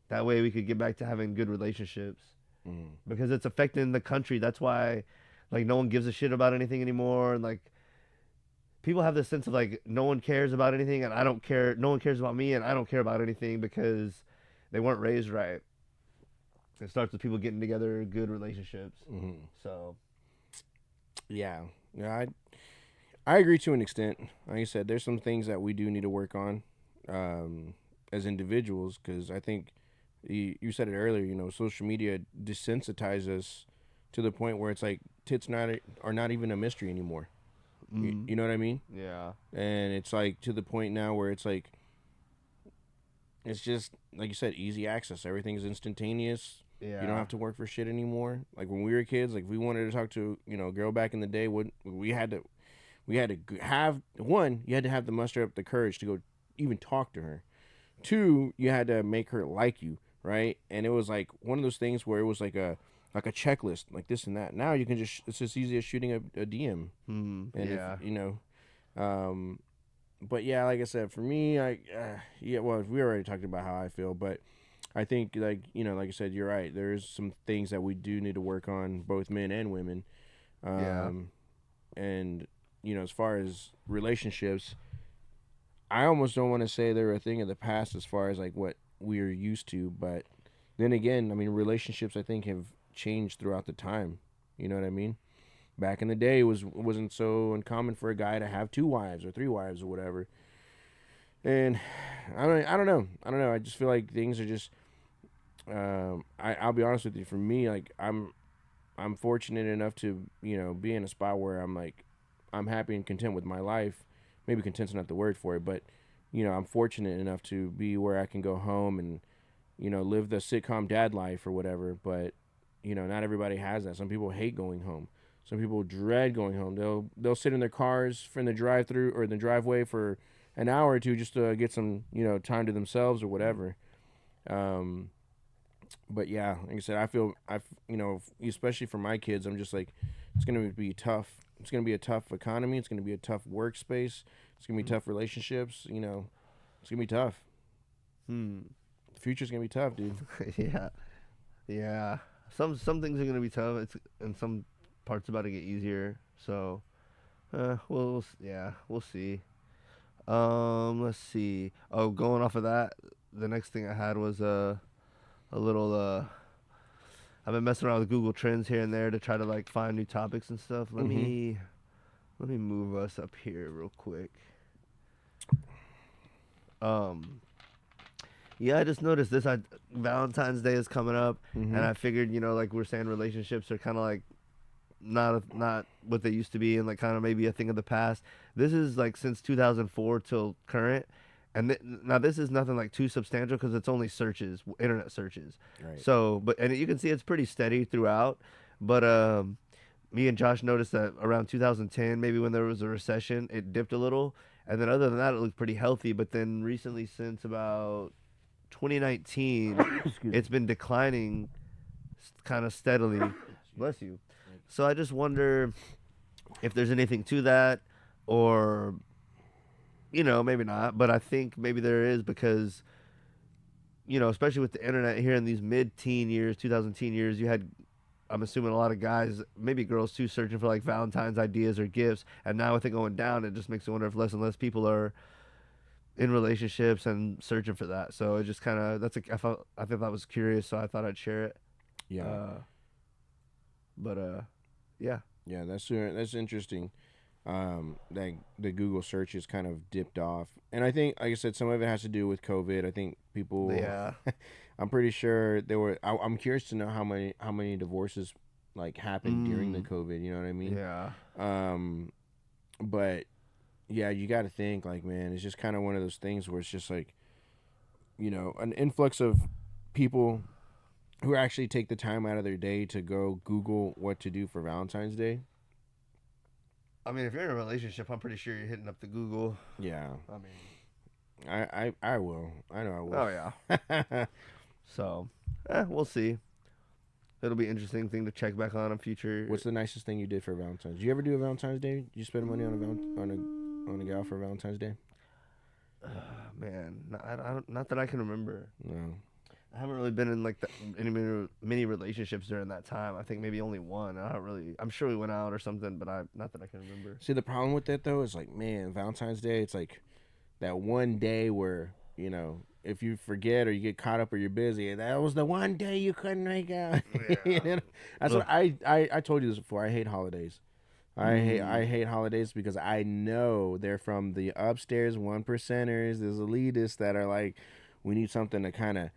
That way we could get back to having good relationships, because it's affecting the country. That's why, like, no one gives a shit about anything anymore. And like, people have this sense of like, no one cares about anything, and I don't care. No one cares about me, and I don't care about anything, because they weren't raised right. It starts with people getting together, good relationships. So, yeah, I agree to an extent. Like I said, there's some things that we do need to work on as individuals, because I think. You said it earlier, social media desensitizes us to the point where it's like tits are not even a mystery anymore. You know what I mean? Yeah. And it's like to the point now where it's like, it's just, like you said, easy access. Everything's instantaneous. Yeah. You don't have to work for shit anymore. Like when we were kids, like if we wanted to talk to, a girl back in the day, you had to have the muster up the courage to go even talk to her. 2, you had to make her like you. Right, and it was like one of those things where it was like a checklist, like this and that. Now you can it's as easy as shooting a DM. And yeah, but yeah, like I said, for me, we already talked about how I feel, but I think like I said, you're right. There's some things that we do need to work on, both men and women. And as far as relationships, I almost don't want to say they're a thing of the past as far as like what we're used to, but then again, I mean, relationships I think have changed throughout the time. You know what I mean? Back in the day, it wasn't so uncommon for a guy to have 2 wives or 3 wives or whatever. And I don't know. I just feel like things are just. I'll be honest with you. For me, like I'm fortunate enough to be in a spot where I'm like I'm happy and content with my life. Maybe content's not the word for it, but. I'm fortunate enough to be where I can go home and, live the sitcom dad life or whatever. But, not everybody has that. Some people hate going home. Some people dread going home. They'll sit in their cars in the drive-through or in the driveway for an hour or two just to get some, time to themselves or whatever. But yeah, like I said, especially for my kids, I'm just like, it's going to be tough. It's going to be a tough economy. It's going to be a tough workspace. It's going to be tough relationships. It's going to be tough. The future's going to be tough, dude. Yeah. Some things are going to be tough. And some parts about to get easier. So, we'll see. Let's see. Oh, going off of that, the next thing I had was a little I've been messing around with Google Trends here and there to try to like find new topics and stuff. Let me move us up here real quick. Yeah, I just noticed this. Valentine's Day is coming up, Mhm. and I figured, like we're saying, relationships are kind of like not what they used to be, and like kind of maybe a thing of the past. This is like since 2004 till current, and now this is nothing like too substantial because it's only searches, internet searches. Right. So, and you can see it's pretty steady throughout. But me and Josh noticed that around 2010, maybe when there was a recession, it dipped a little, and then other than that, it looked pretty healthy. But then recently, since about 2019, it's been declining kind of steadily. Bless you. So I just wonder if there's anything to that, or maybe not. But I think maybe there is because especially with the internet here in these mid-teen years, 2010 years, you had, I'm assuming, a lot of guys, maybe girls too, searching for like Valentine's ideas or gifts. And now with it going down, it just makes me wonder if less and less people are in relationships and searching for that. So it just kind of, I thought that was curious, so I thought I'd share it. Yeah. Yeah. Yeah, that's interesting. That the Google searches kind of dipped off, and I think, like I said, some of it has to do with COVID. I think people. Yeah. I'm pretty sure there were. I'm curious to know how many divorces like happened during the COVID. You know what I mean? Yeah. But yeah, you got to think like, man, it's just kind of one of those things where it's just like, an influx of people who actually take the time out of their day to go Google what to do for Valentine's Day. I mean, if you're in a relationship, I'm pretty sure you're hitting up the Google. Yeah. I mean, I will. I know I will. Oh yeah. So, we'll see. It'll be an interesting thing to check back on in future. What's the nicest thing you did for Valentine's? Did you ever do a Valentine's Day? Did you spend money on a gal for Valentine's Day? Man, not that I can remember. No. I haven't really been in like many relationships during that time. I think maybe only one. I'm sure we went out or something, but not that I can remember. See, the problem with that though is like, man, Valentine's Day, it's like that one day where, if you forget or you get caught up or you're busy, that was the one day you couldn't make out. Yeah. That's what I told you this before. I hate holidays. I hate holidays because I know they're from the upstairs 1%ers, there's elitists that are like, we need something to kind of,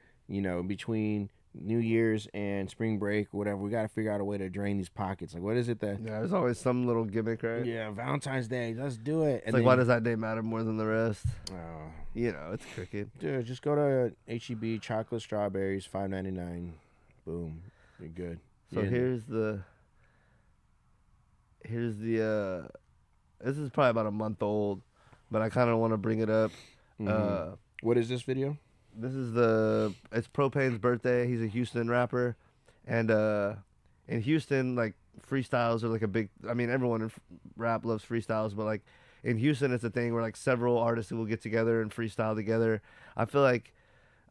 between New Year's and spring break, whatever, we got to figure out a way to drain these pockets. Like, what is it that? Yeah, there's always some little gimmick, right? Yeah, Valentine's Day, let's do it. It's like, why does that day matter more than the rest? Oh, it's cricket. Dude, just go to HEB, chocolate strawberries, $5.99. Boom, you're good. So here's the. This is probably about a month old, but I kind of want to bring it up. Mm-hmm. What is this video? This is it's Propane's birthday. He's a Houston rapper, and in Houston, like, freestyles are like a big. I mean, everyone in rap loves freestyles, but like in Houston, it's a thing where like several artists will get together and freestyle together. I feel like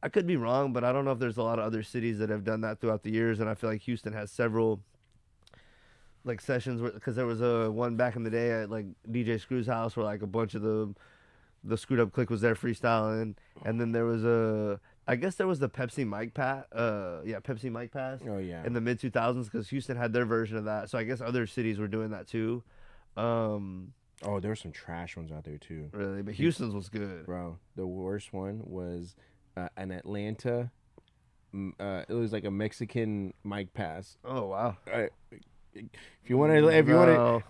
I could be wrong, but I don't know if there's a lot of other cities that have done that throughout the years, and I feel like Houston has several like sessions because there was one back in the day at like DJ Screw's house where like a bunch of the Screwed Up Clique was there freestyling, and then there was I guess there was the Pepsi Mic Pass. Pepsi Mic Pass. Oh yeah. In the mid 2000s, because Houston had their version of that. So I guess other cities were doing that too. Oh, there were some trash ones out there too. Really, but Houston's was good, bro. The worst one was in Atlanta. It was like a Mexican mic pass. Oh wow. If you want to,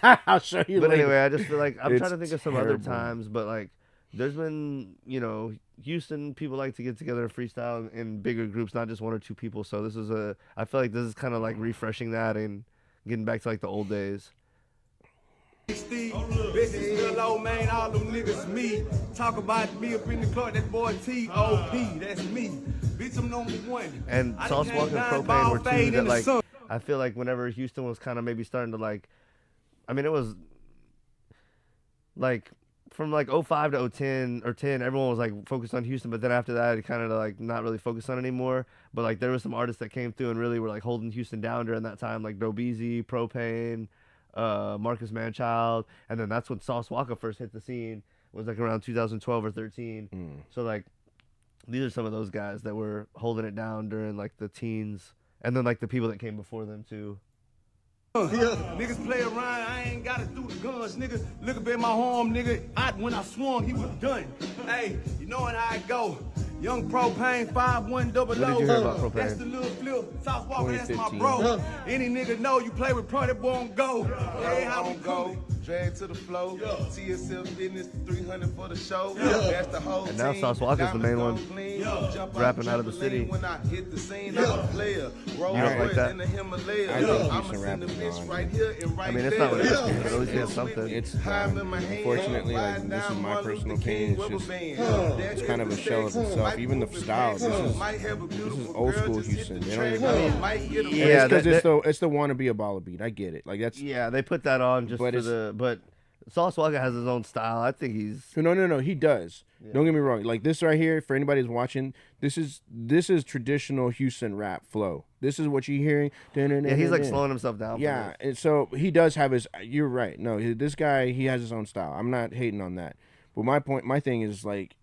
I'll show you. But later. anyway, I just feel like I'm trying to think of some other terrible. times, but like there's been, Houston people like to get together and freestyle in bigger groups, not just one or two people. So I feel like this is kind of like refreshing that and getting back to like the old days. Steve, this is the low man, all them niggas me. Talk about me up in the club, that boy T.O.P., that's me. Bitch, I'm number one. And Sauce Walker and Propane were two that like, I feel like whenever Houston was kind of maybe starting to like, I mean, it was like from like 05 to 010 or 10, everyone was like focused on Houston, but then after that, it kind of like not really focused on anymore. But like there were some artists that came through and really were like holding Houston down during that time, like Dobeezy, Propane, Marcus Manchild, and then that's when Sauce Walker first hit the scene. It was like around 2012 or 13. So like these are some of those guys that were holding it down during like the teens, and then like the people that came before them too. Niggas play around, I ain't got it through the guns, nigga. Look up at my arm, nigga. When I swung, he was done. Hey, you know how I go. Young propane 51 double What did O. you hear about propane? That's the little flip. South Walker, that's my 2015. bro. Any nigga know you play with pro, that boy on go. Hey, how we go? Drag to the flow. TSL Fitness 300 for the show. That's the whole And now team. Sauce Walker's the main one, Jump rapping out out of the city. When I hit the scene, I'm a player. Roll You don't like that? in the Himalayas. I think I'ma Houston send the rap is bitch on. right here and right I mean, it's there. not what it is, but at least he has something. It's unfortunately, like, this is my personal opinion. It's just it's kind of a shell of itself. Even the style. This is old school Houston. They don't even. Yeah, it's the wannabe Abala beat. I get it. Like that's. Yeah, they put that on just But for it's- the. But Sauce Walker has his own style. I think he's. No. He does. Don't get me wrong. Like this right here, for anybody who's watching, this is traditional Houston rap flow. This is what you're hearing. Yeah, he's like slowing himself down. Yeah, and so he does have his. You're right. No, this guy, he has his own style. I'm not hating on that. But my thing is like,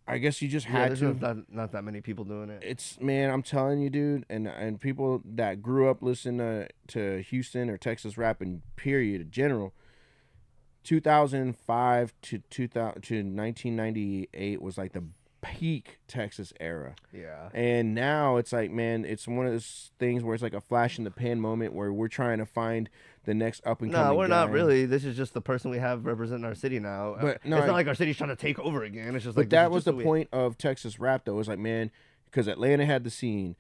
I guess you just had there's to. not that many people doing it. It's man, I'm telling you, dude, and people that grew up listening to Houston or Texas rap in period in general. 2005 to 1998 was like the peak Texas era. Yeah. And now it's like, man, it's one of those things where it's like a flash in the pan moment where we're trying to find the next up and coming. No, we're guy. not really. This is just the person we have representing our city now. But no, it's not like our city's trying to take over again. It's just but like that was the point of Texas rap, though. It was like, man, because Atlanta had the scene.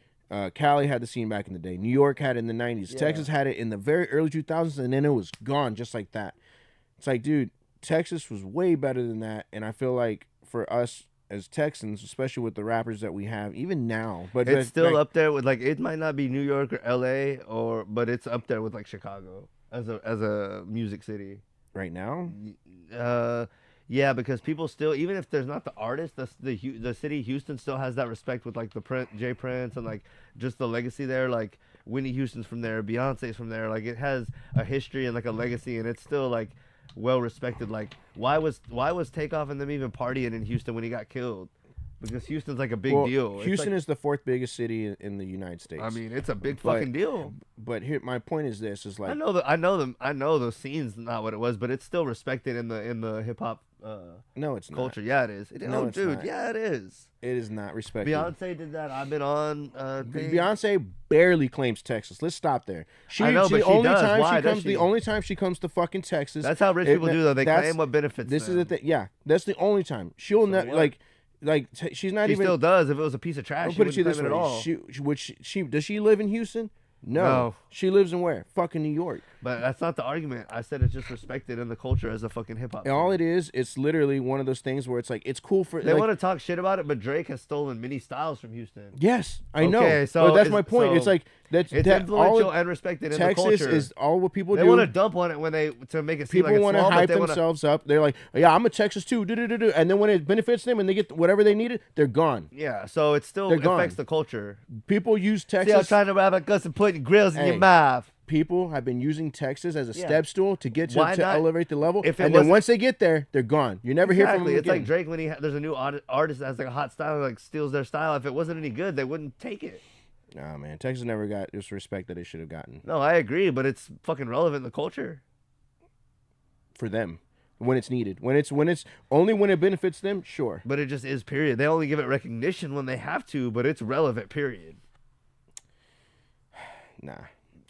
Cali had the scene back in the day. New York had it in the 90s. Yeah. Texas had it in the very early 2000s, and then it was gone just like that. It's like, dude, Texas was way better than that, and I feel like for us as Texans, especially with the rappers that we have, even now, but it's still up there with like, it might not be New York or LA but it's up there with like Chicago as a music city right now. Yeah, because people still, even if there's not the artist, the city Houston still has that respect with like Jay Prince and like just the legacy there. Like Whitney Houston's from there, Beyonce's from there. Like it has a history and like a legacy, and it's still like well respected. Like why was Takeoff and them even partying in Houston when he got killed? Because Houston's like a big deal. Houston is the fourth biggest city in the United States. I mean, it's a big fucking deal. But here, my point is this: is like I know the scene's not what it was, but it's still respected in the hip hop. No, it's culture. not. Yeah, it is. No, it's dude. not. Yeah, it is. It is not respected. Beyonce did that. I've been on. Thing. Beyonce barely claims Texas. Let's stop there. I know, but she does. Why does she? The only time she comes to fucking Texas. That's how rich people do, though. They claim what benefits This them. is the thing. Yeah, that's the only time she'll never she's not she even. She still does. If it was a piece of trash, Put she it this wouldn't claim way. it at all. She does she live in Houston? No. She lives in where? Fucking New York. But that's not the argument. I said it's just respected in the culture as a fucking hip hop. And all it is, it's literally one of those things where it's like it's cool for. They want to talk shit about it, but Drake has stolen many styles from Houston. Yes, I know. Okay, so but that's my point. It's like it's influential and respected in the culture. Texas is all what people do. They want to dump on it when to make it seem like it's want to small, hype but they themselves up. They're like, yeah, I'm a Texas too, and then when it benefits them and they get whatever they needed, they're gone. Yeah, so it still affects the culture. People use Texas. See, I'm trying to rap at Gus and putting grills in your mouth. People have been using Texas as a step stool to get to elevate the level, and then once they get there, they're gone. You never hear from them It's again. like Drake when there's a new artist that has like a hot style, like steals their style. If it wasn't any good, they wouldn't take it. Nah, man, Texas never got this respect that it should have gotten. No, I agree, but it's fucking relevant in the culture for them when it's needed. When it's only when it benefits them, sure. But it just is. Period. They only give it recognition when they have to, but it's relevant. Period. Nah.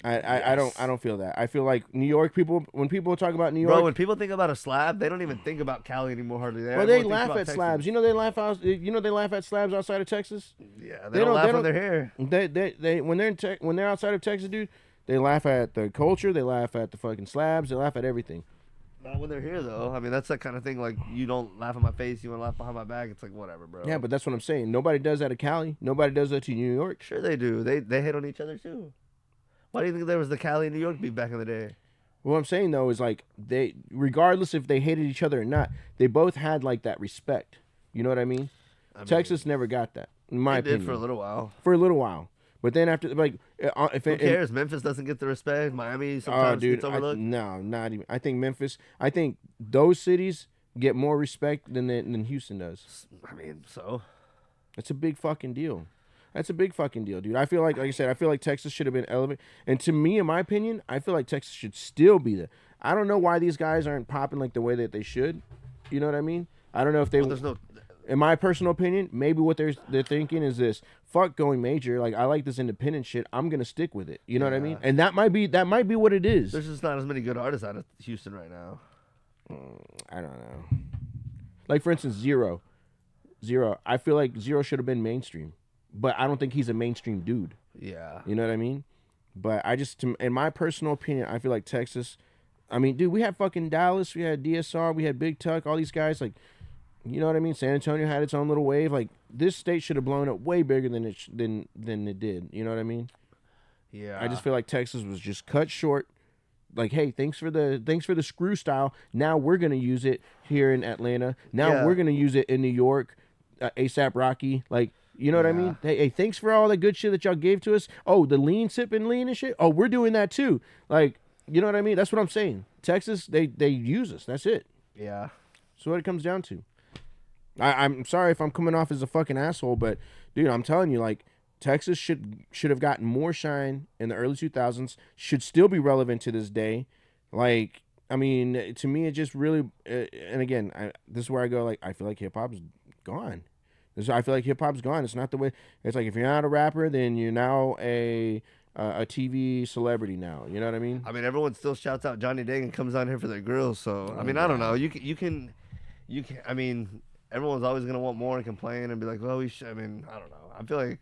I don't feel that. I feel like New York people, when people talk about New York, bro, when people think about a slab, they don't even think about Cali anymore hardly. Well, they laugh at slabs. You know they laugh at slabs outside of Texas. Yeah, they don't laugh when they're here. They when they're outside of Texas, dude, they laugh at the culture. They laugh at the fucking slabs. They laugh at everything. Not when they're here though. I mean, that's that kind of thing. Like you don't laugh at my face, you want to laugh behind my back. It's like whatever, bro. Yeah, but that's what I'm saying. Nobody does that at Cali. Nobody does that to New York. Sure they do. They hit on each other too. Why do you think there was the Cali and New York beef back in the day? What I'm saying though is like they, regardless if they hated each other or not, they both had like that respect. You know what I mean? Texas never got that. In my opinion, did for a little while. For a little while, but then after like, who cares? Memphis doesn't get the respect. Miami sometimes gets overlooked. No, not even. I think Memphis. I think those cities get more respect than Houston does. I mean, so that's a big fucking deal. That's a big fucking deal, dude. I feel like I said, I feel like Texas should have been elevated. And to me, in my opinion, I feel like Texas should still be there. I don't know why these guys aren't popping like the way that they should. You know what I mean? I don't know if they. in my personal opinion, maybe what they're thinking is this: fuck going major. Like I like this independent shit. I'm gonna stick with it. You know what I mean? And that might be what it is. There's just not as many good artists out of Houston right now. I don't know. Like for instance, Zero. I feel like Zero should have been mainstream, but I don't think he's a mainstream dude. Yeah. You know what I mean? But I just, in my personal opinion, I feel like Texas. I mean, dude, we had fucking Dallas, we had DSR, we had Big Tuck, all these guys. Like, you know what I mean? San Antonio had its own little wave. Like, this state should have blown up way bigger than it did. You know what I mean? Yeah. I just feel like Texas was just cut short. Like, hey, thanks for the screw style. Now we're gonna use it here in Atlanta. Now we're gonna use it in New York. ASAP Rocky, like, you know what I mean? Hey, thanks for all the good shit that y'all gave to us. Oh, the lean sipping lean and shit. Oh, we're doing that too. Like, you know what I mean? That's what I'm saying. Texas, they use us. That's it. Yeah. So what it comes down to. I'm sorry if I'm coming off as a fucking asshole, but dude, I'm telling you, like, Texas should have gotten more shine in the early 2000s. Should still be relevant to this day. Like, I mean, to me, it just really. And again, this is where I go. Like, I feel like hip hop's gone. I feel like hip hop's gone. It's not the way. It's like if you're not a rapper, then you're now a TV celebrity now. You know what I mean? I mean, everyone still shouts out Johnny Dang and comes on here for their grills. So I mean, I don't know. You can. I mean, everyone's always gonna want more and complain and be like, well, we should. I mean, I don't know. I feel like.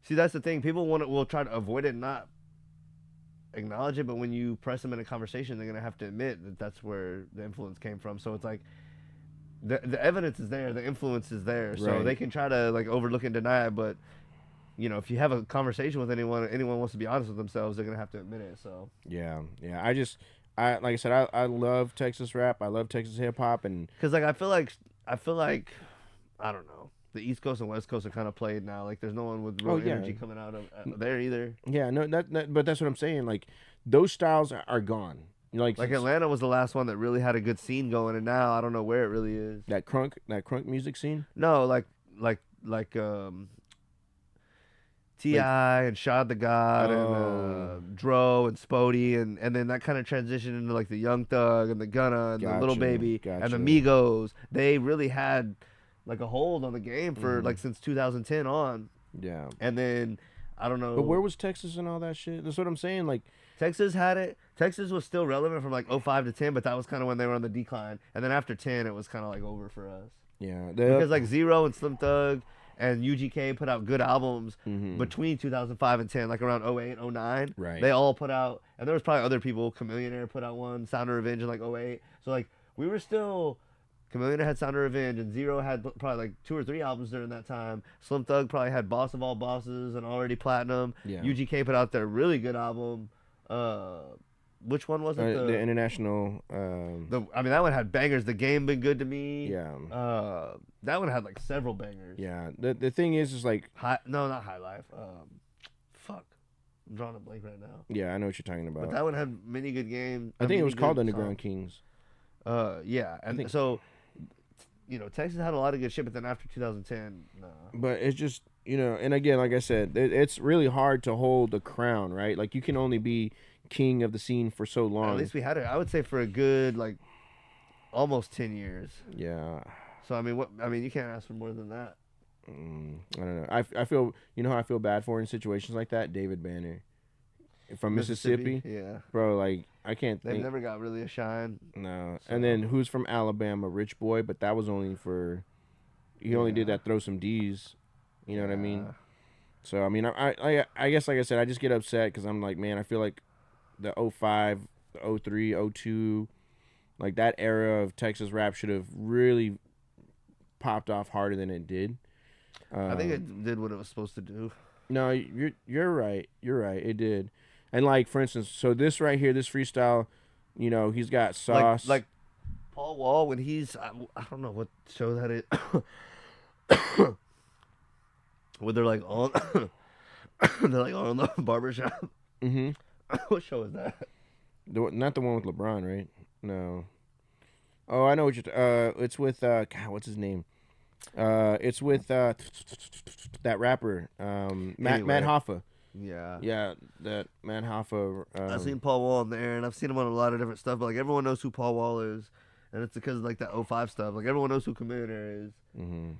See, that's the thing. People will try to avoid it, and not acknowledge it. But when you press them in a conversation, they're gonna have to admit that that's where the influence came from. So it's like. The evidence is there, the influence is there, so they can try to like overlook and deny it, but you know, if you have a conversation with anyone wants to be honest with themselves, they're gonna have to admit it. So yeah. I like I said, I love Texas rap, I love Texas hip hop, and because like I feel like I don't know, the East Coast and West Coast are kind of played now. Like there's no one with real energy coming out of there either. Yeah, no, but that's what I'm saying. Like those styles are gone. Like Atlanta was the last one that really had a good scene going, and now I don't know where it really is. That crunk music scene? No, like T.I. and Shad the God and Dro and Spody and then that kind of transitioned into like the Young Thug and the Gunna and the Little Baby and the Migos. They really had like a hold on the game for like since 2010 on. Yeah. And then I don't know. But where was Texas and all that shit? That's what I'm saying. Like Texas had it. Texas was still relevant from like 05 to 10, but that was kind of when they were on the decline. And then after 10, it was kind of like over for us. Yeah. Because like Zero and Slim Thug and UGK put out good albums between 2005 and 10, like around 08, 09. Right. They all put out, and there was probably other people. Chameleonaire put out one, Sound of Revenge in like 08. So like we were still, Chameleonaire had Sound of Revenge, and Zero had probably like 2 or 3 albums during that time. Slim Thug probably had Boss of All Bosses and Already Platinum. Yeah. UGK put out their really good album. Which one was it? The international. I mean, that one had bangers. The Game Been Good to Me. Yeah. That one had like several bangers. Yeah. The thing is like. No, not High Life. Fuck. I'm drawing a blank right now. Yeah, I know what you're talking about. But that one had many good games. I think it was called Underground Kings. Yeah, and so, you know, Texas had a lot of good shit, but then after 2010, nah. But it's just, you know, and again, like I said, it's really hard to hold the crown, right? Like you can only be king of the scene for so long. At least we had it, I would say, for a good like almost 10 years. Yeah. So I mean, you can't ask for more than that. I don't know. I feel, you know how I feel bad for in situations like that? David Banner from Mississippi. Yeah. Bro, like I can't They've think. never got really a shine. No. So. And then who's from Alabama? Rich Boy, but that was only for he only did that throw some D's. You know what I mean? So I mean, I guess like I said, I just get upset because I'm like, man, I feel like the 05, 03, 02, like that era of Texas rap should have really popped off harder than it did. I think it did what it was supposed to do. No, you're right. You're right. It did. And like for instance, so this right here, this freestyle, you know, he's got sauce. Like Paul Wall when he's I don't know what show that is. Where they're like on the barbershop. Mm-hmm. What show is that? Not the one with LeBron, right? No. Oh, I know what you're. It's with God, what's his name? It's with that rapper, Matt Hoffa. Yeah. Yeah, that Matt Hoffa. I've seen Paul Wall in there, and I've seen him on a lot of different stuff. But like everyone knows who Paul Wall is, and it's because of like that 05 stuff. Like everyone knows who Commander is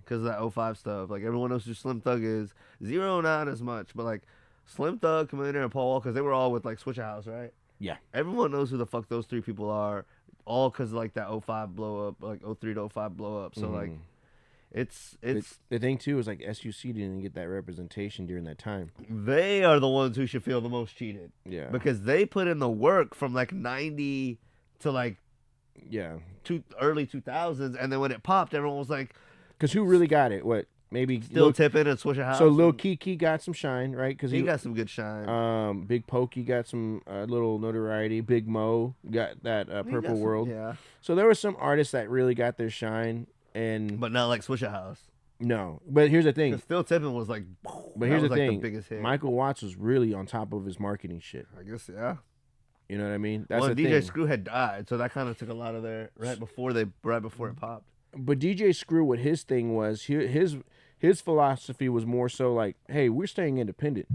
because of that 05 stuff. Like everyone knows who Slim Thug is. Zero not as much, but like Slim Thug, Commander, and Paul Wall, because they were all with like Switcher House, right? Yeah. Everyone knows who the fuck those 3 people are, all because of like that 05 blow up, like 03 to 05 blow up. So like, it's the thing too is like SUC didn't get that representation during that time. They are the ones who should feel the most cheated. Yeah. Because they put in the work from like 90 to like early 2000s, and then when it popped, everyone was like, because who really got it? What? Maybe Still Tippin' and Swisher House. So Lil Kiki got some shine, right? Because he got some good shine. Big Pokey got some little notoriety. Big Mo got that Purple World. Yeah. So there were some artists that really got their shine, but not like Swisher House. No, but here's the thing. Still Tippin' was like. But here's the like thing. The biggest hit. Michael Watts was really on top of his marketing shit. I guess yeah. You know what I mean? That's the DJ thing. Screw had died, so that kind of took a lot of their right before it popped. But DJ Screw, what his thing was, his philosophy was more so like, hey, we're staying independent.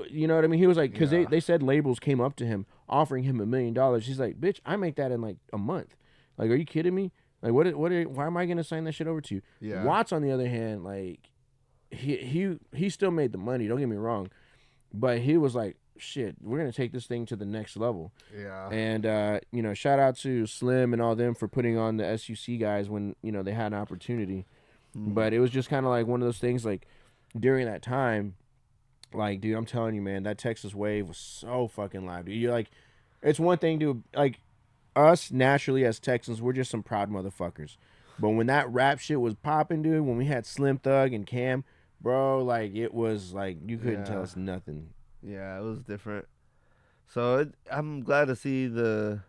You know what I mean? He was like, because they said labels came up to him offering him $1 million. He's like, bitch, I make that in like a month. Like, are you kidding me? Like, why am I gonna sign that shit over to you? Yeah. Watts, on the other hand, like, he still made the money. Don't get me wrong, but he was like, shit, we're gonna take this thing to the next level. Yeah. And you know, shout out to Slim and all them for putting on the SUC guys when they had an opportunity. But it was just kind of like one of those things, like, during that time, like, dude, I'm telling you, man, that Texas wave was so fucking loud. Dude. You're like, it's one thing to, like, us naturally as Texans, we're just some proud motherfuckers. But when that rap shit was popping, dude, when we had Slim Thug and Cam, bro, like, it was like, you couldn't tell us nothing. Yeah, it was different. So I'm glad to see the.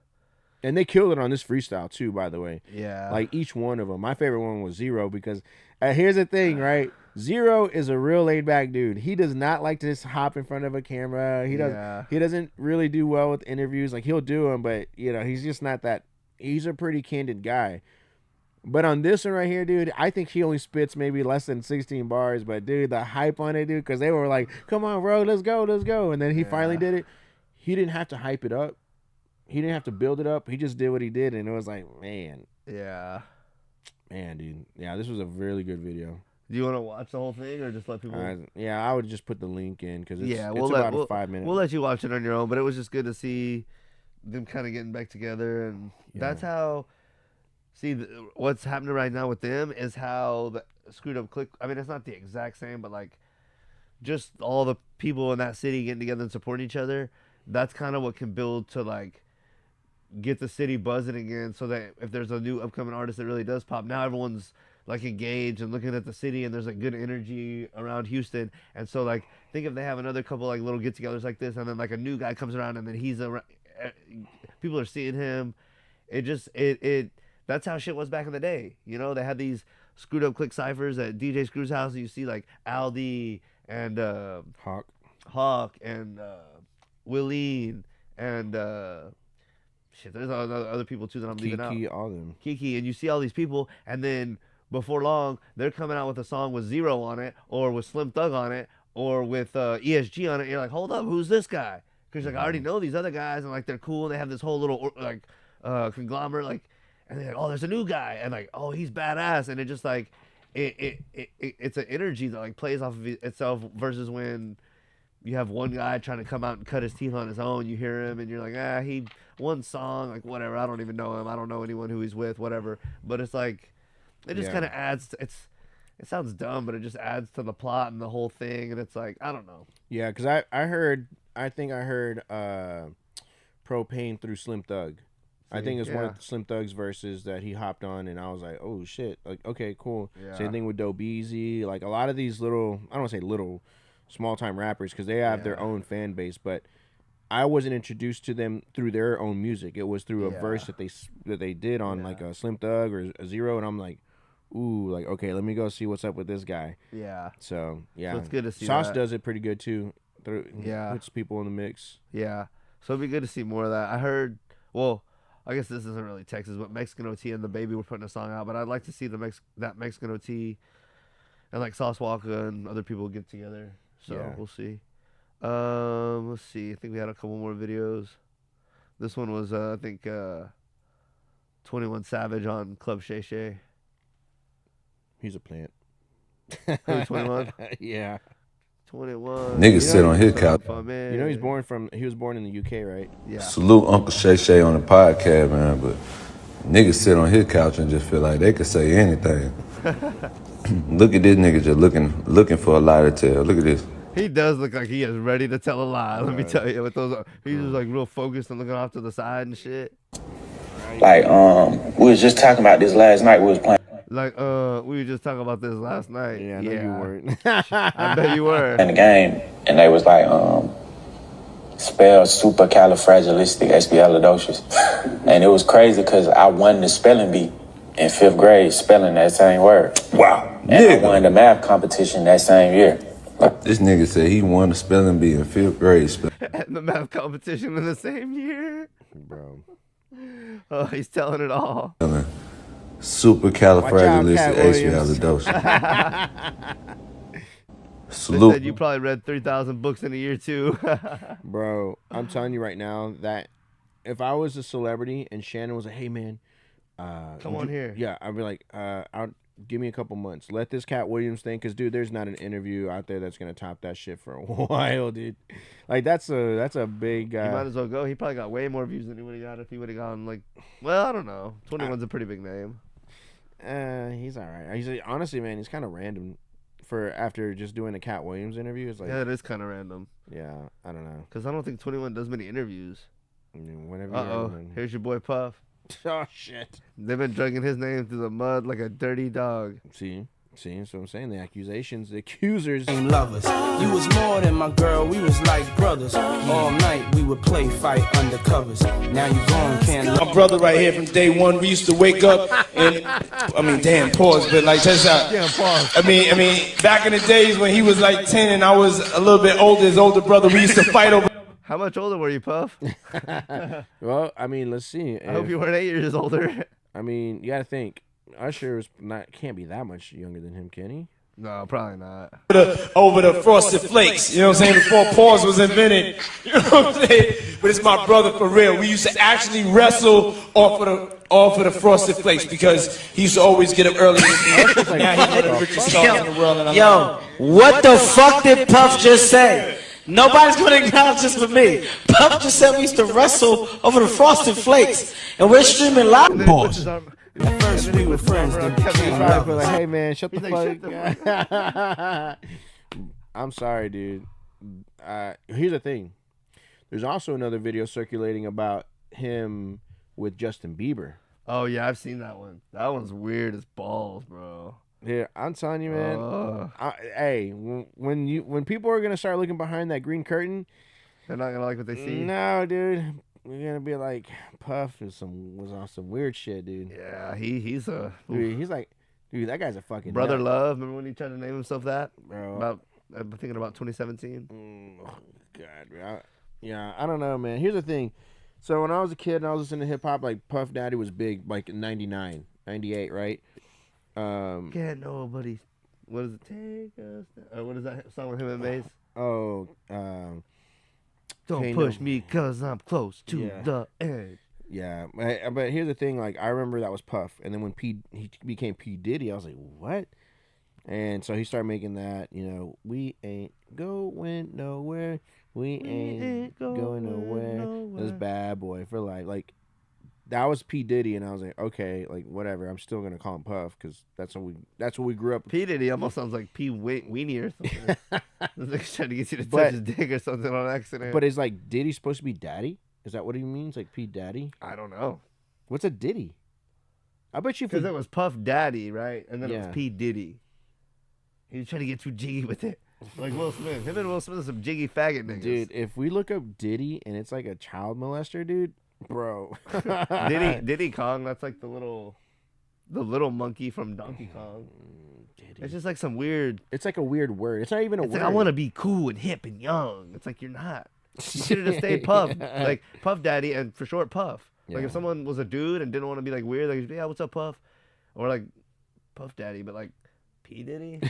And they killed it on this freestyle too, by the way. Yeah. Like each one of them. My favorite one was Zero because here's the thing, right? Zero is a real laid back dude. He does not like to just hop in front of a camera. He doesn't really do well with interviews. Like, he'll do them, but he's just not that. He's a pretty candid guy. But on this one right here, dude, I think he only spits maybe less than 16 bars. But dude, the hype on it, dude, because they were like, "Come on, bro, let's go," and then he finally did it. He didn't have to hype it up. He didn't have to build it up. He just did what he did, and it was like, man. Yeah. Man, dude. Yeah, this was a really good video. Do you want to watch the whole thing or just let people? Yeah, I would just put the link in because it's we'll about 5 minutes. We'll let you watch it on your own, but it was just good to see them kind of getting back together, and that's how. See, what's happening right now with them is how the Screwed Up Click. I mean, it's not the exact same, but like, just all the people in that city getting together and supporting each other. That's kind of what can build to like. Get the city buzzing again, so that if there's a new upcoming artist that really does pop, now everyone's like engaged and looking at the city, and there's like good energy around Houston. And so like, think if they have another couple like little get-togethers like this, and then like a new guy comes around, and then he's around, people are seeing him. It that's how shit was back in the day. They had these Screwed Up Click ciphers at DJ Screw's house, and you see like Aldi and Hawk and Willeen and shit, there's other people too that I'm leaving out. Kiki, all them. Kiki, and you see all these people, and then before long, they're coming out with a song with Zero on it, or with Slim Thug on it, or with ESG on it. And you're like, hold up, who's this guy? Because like, I already know these other guys, and like, they're cool, and they have this whole little like conglomerate, like, and they're like, oh, there's a new guy, and like, oh, he's badass, and it just like, it's an energy that like plays off of itself versus when. You have one guy trying to come out and cut his teeth on his own. You hear him, and you're like, he one song, like whatever. I don't even know him. I don't know anyone who he's with, whatever. But it's like, it just kind of adds. It sounds dumb, but it just adds to the plot and the whole thing. And it's like, I don't know. Yeah, because I think I heard Propane through Slim Thug. I think it's one of Slim Thug's verses that he hopped on, and I was like, oh shit, like okay, cool. Yeah. Same thing with Dope Easy. Like a lot of these little, I don't want to say little. Small time rappers because they have their own fan base, but I wasn't introduced to them through their own music. It was through a verse that they did on like a Slim Thug or a Zero, and I'm like, ooh, like okay, let me go see what's up with this guy. Yeah. So yeah, so it's good to see. Sauce that. does it pretty good too. Puts people in the mix. Yeah. So it'd be good to see more of that. I heard. Well, I guess this isn't really Texas, but Mexican OT and the Baby were putting a song out. But I'd like to see that Mexican OT and like Sauce Walker and other people get together. So we'll see. Let's see. I think we had a couple more videos. This one was, I think, 21 Savage on Club Shay Shay. He's a plant. Who, 21? Yeah. 21. Niggas sit on his couch. You know he was born in the UK, right? Yeah. Salute Uncle Shay Shay on the podcast, man, but niggas sit on his couch and just feel like they could say anything. Look at this nigga just looking for a lie to tell. Look at this. He does look like he is ready to tell a lie. Let me tell you, with those, he's just like real focused and looking off to the side and shit. Like, we was just talking about this last night. We was playing. Like, we were just talking about this last night. Yeah, I know you weren't. I bet you were. In the game, and they was like, spell supercalifragilisticexpialidocious. And it was crazy because I won the spelling bee in 5th grade, spelling that same word. Wow. And I won the math competition that same year. This nigga said he won the spelling bee in 5th grade. At the math competition in the same year. Bro. Oh, he's telling it all. Supercalifragilisticexpialidocious. Salute. They said you probably read 3,000 books in a year too. Bro, I'm telling you right now that if I was a celebrity and Shannon was like, "Hey man, come on here," yeah, I'd be like, give me a couple months. Let this Cat Williams thing, because dude, there's not an interview out there that's gonna top that shit for a while, dude. Like that's a big. He might as well go. He probably got way more views than he would have got if he would have gone like. Well, I don't know. 21's a pretty big name. He's all right. He's honestly, man, he's kind of random. For after just doing a Cat Williams interview, it's like, yeah, it is kind of random. Yeah, I don't know, because I don't think 21 does many interviews. Whenever. Here's your boy Puff. Oh shit! They've been dragging his name through the mud like a dirty dog. See, that's what I'm saying. The accusations, the accusers. Lovers. You was more than my girl. We was like brothers. All night we would play fight undercovers. Now you gone, can't. My brother right here from day one. We used to wake up and damn pause, but like check out. Damn pause. I mean, back in the days when he was like 10 and I was a little bit older, his older brother, we used to fight over. How much older were you, Puff? Well, I mean, let's see. I hope you weren't 8 years older. I mean, you gotta think. Usher can't be that much younger than him, can he? No, probably not. Over the Frosted Flakes, you know what I'm saying? Before pause was invented, you know what I'm saying? But it's my brother for real. We used to actually wrestle off of the Frosted Flakes because he used to always get up early. Now he's the richest star in the world. Yo, what the fuck did Puff just say? Nobody's gonna acknowledge this but me. Puff just said we used to wrestle over the Frosted Flakes, and we're streaming live. Pause. At first we were friends, then became lovers. Like, hey man, shut the fuck. I'm sorry, dude. Here's the thing. There's also another video circulating about him with Justin Bieber. Oh yeah, I've seen that one. That one's weird as balls, bro. Yeah, I'm telling you, man. Hey, when people are gonna start looking behind that green curtain, they're not gonna like what they see. No, dude. We're gonna be like, Puff was on some weird shit, dude. Yeah, he's a dude. He's like, dude, that guy's a fucking Brother nut. Love. Remember when he tried to name himself that? Bro. I'm thinking about 2017. Oh God, bro. Yeah, I don't know, man. Here's the thing. So when I was a kid and I was listening to hip hop, like Puff Daddy was big, like in 99, 98, right? Can't nobody. What does it take us? What is that song with him and Mace? Don't push me cause I'm close to the edge. Yeah, but here's the thing. Like I remember that was Puff, and then when he became P Diddy, I was like, what? And so he started making that. You know, we ain't going nowhere. We ain't going nowhere. This bad boy for life. Like that was P Diddy, and I was like, okay, like whatever. I'm still gonna call him Puff because that's what we grew up. P Diddy almost sounds like P Weenie or something. Like trying to get you to touch his dick or something on accident. But is like Diddy supposed to be daddy? Is that what he means? Like P Daddy? I don't know. What's a Diddy? I bet you because it was Puff Daddy, right? And then it was P Diddy. He was trying to get too jiggy with it. Like Will Smith. Him and Will Smith are some jiggy faggot niggas. Dude, if we look up Diddy and it's like a child molester, dude, bro. Diddy Kong, that's like the little monkey from Donkey Kong. Diddy. It's just like some weird. It's like a weird word. It's not even a word. Like, I want to be cool and hip and young. It's like you're not. You should have just stayed Puff, like Puff Daddy, and for short Puff. Like if someone was a dude and didn't want to be like weird, like yeah, what's up, Puff, or like Puff Daddy, but like P Diddy.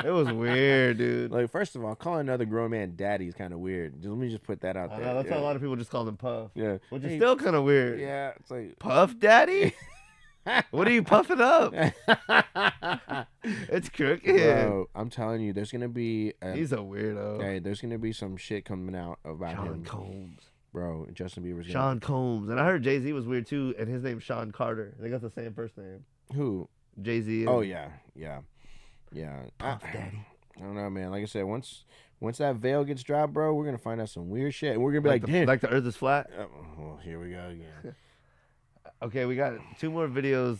It was weird, dude. Like first of all, calling another grown man daddy is kind of weird. Let me just put that out there. That's how a lot of people just call him Puff. Yeah, which is still kind of weird. Yeah, it's like Puff Daddy. What are you puffing up? It's crooked. Bro, I'm telling you, there's gonna be. He's a weirdo. Hey, there's gonna be some shit coming out about Sean him. Combs. Bro, Justin Bieber's Sean Combs. And I heard Jay-Z was weird too, and his name's Sean Carter. They got the same first name. Who? Jay-Z. Oh yeah. Puff Daddy. I don't know, man. Like I said, once that veil gets dropped, bro, we're gonna find out some weird shit, and we're gonna be damn, like the Earth is flat. Well, here we go again. Okay, we got 2 more videos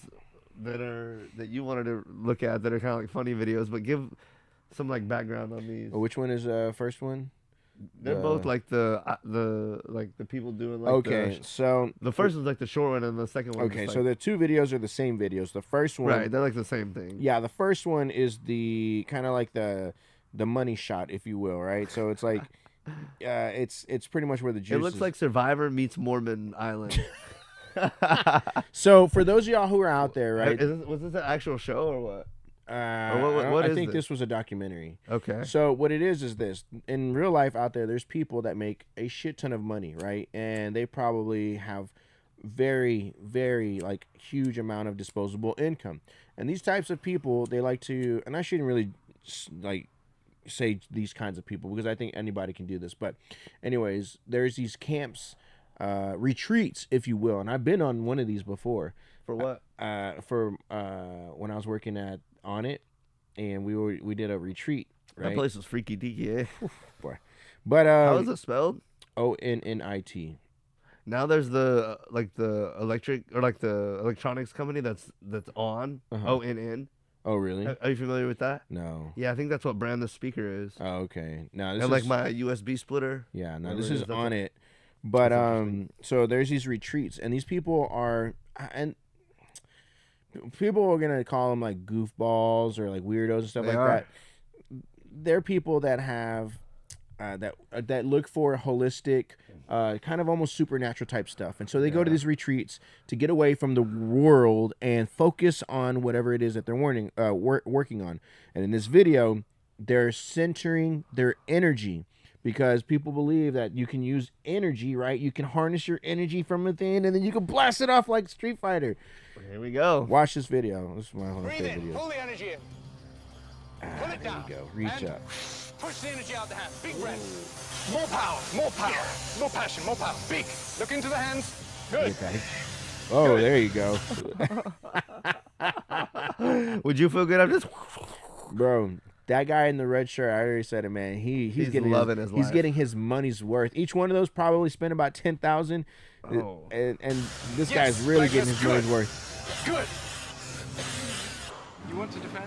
that you wanted to look at that are kind of like funny videos, but give some like background on these. Which one is first one? They're both like the people doing like. Okay, so the first one's like the short one, and the second one. Okay, so the 2 videos are the same videos. The first one, right? They're like the same thing. Yeah, the first one is the kind of like the money shot, if you will, right? So it's like, it's pretty much where the juice. It looks like Survivor meets Mormon Island. So for those of y'all who are out there, right? Was this an actual show or what? I think this was a documentary. Okay. So what it is this. In real life out there, there's people that make a shit ton of money, right? And they probably have very, very like huge amount of disposable income. And these types of people, they like to, and I shouldn't really like say these kinds of people because I think anybody can do this. But anyways, there's these camps, retreats, if you will. And I've been on one of these before. For what? For when I was working on it, and we did a retreat. Right? That place was freaky deaky, eh? Boy. But how is it spelled? ONNIT. Now there's the electric or like the electronics company that's on ONN. Oh really? Are you familiar with that? No. Yeah, I think that's what brand the speaker is. Oh okay. Now this and is like my USB splitter. Yeah. No, this is on it. But so there's these retreats, and these people are and. People are gonna call them like goofballs or like weirdos and stuff that. They're people that have that look for holistic, kind of almost supernatural type stuff, and so they go to these retreats to get away from the world and focus on whatever it is that they're working on. And in this video, they're centering their energy. Because people believe that you can use energy, right? You can harness your energy from within, and then you can blast it off like Street Fighter. Here we go. Watch this video. This is my whole Breathe in. video. Pull the energy in. Pull it down. There you go. Reach and up. Push the energy out the hands. Big breath. More power. More power. More passion. More power. Big. Look into the hands. Good. Okay. Oh, good. There you go. Would you feel good after this? Bro, that guy in the red shirt, I already said it, man. He's getting loving his life. He's getting his money's worth. Each one of those probably spent about $10,000. Oh. And this guy's really getting his money's worth. Good. You want to defend?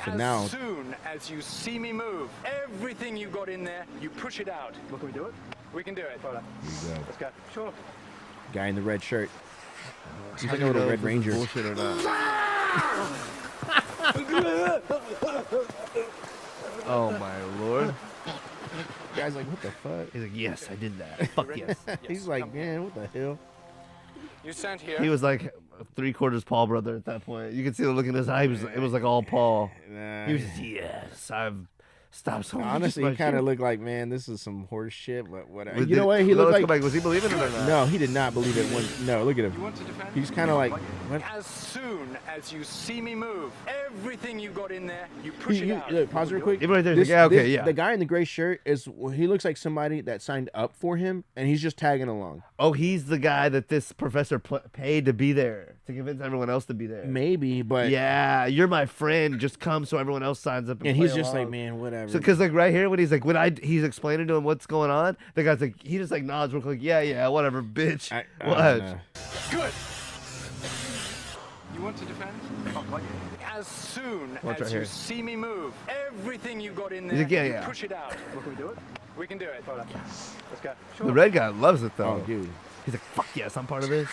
So now, as soon as you see me move, everything you got in there, you push it out. Well, can we do it? We can do it. Here you go. Let's go. Sure. Guy in the red shirt. He's like a little Red Ranger. Bullshit or not. Oh my lord. Guy's like, what the fuck? He's like, yes, I did that. Fuck yes. He's like, man, what the hell? You stand here. He was like 3/4 Paul brother at that point. You could see the look in his eye. It was like all Paul. He was just, yes, I've stopped so much. Honestly, he kind of looked like, man, this is some horse shit, but whatever. Was You know what? He looked like. was he believing it or not? No, he did not believe it. No, look at him. You want to defend? He's kind of like. What? As soon as you see me move, everything you got in there, you push it out. Look, pause real quick. Even right there, yeah, okay, yeah. The guy in the gray shirt he looks like somebody that signed up for him, and he's just tagging along. Oh, he's the guy that this professor paid to be there, to convince everyone else to be there. Maybe, but yeah, you're my friend. Just come so everyone else signs up. And he's play just along. like, man, whatever. So, because like right here, when he's like, he's explaining to him what's going on, the guy's like, he just like nods real quick. Yeah, whatever, bitch. What? Good. You want to defend? As soon as you see me move, everything you got in there, He's like, you push it out. Well, can we do it? We can do it. Let's go. Sure. The red guy loves it though. Oh, dude. He's like, fuck yes, I'm part of this.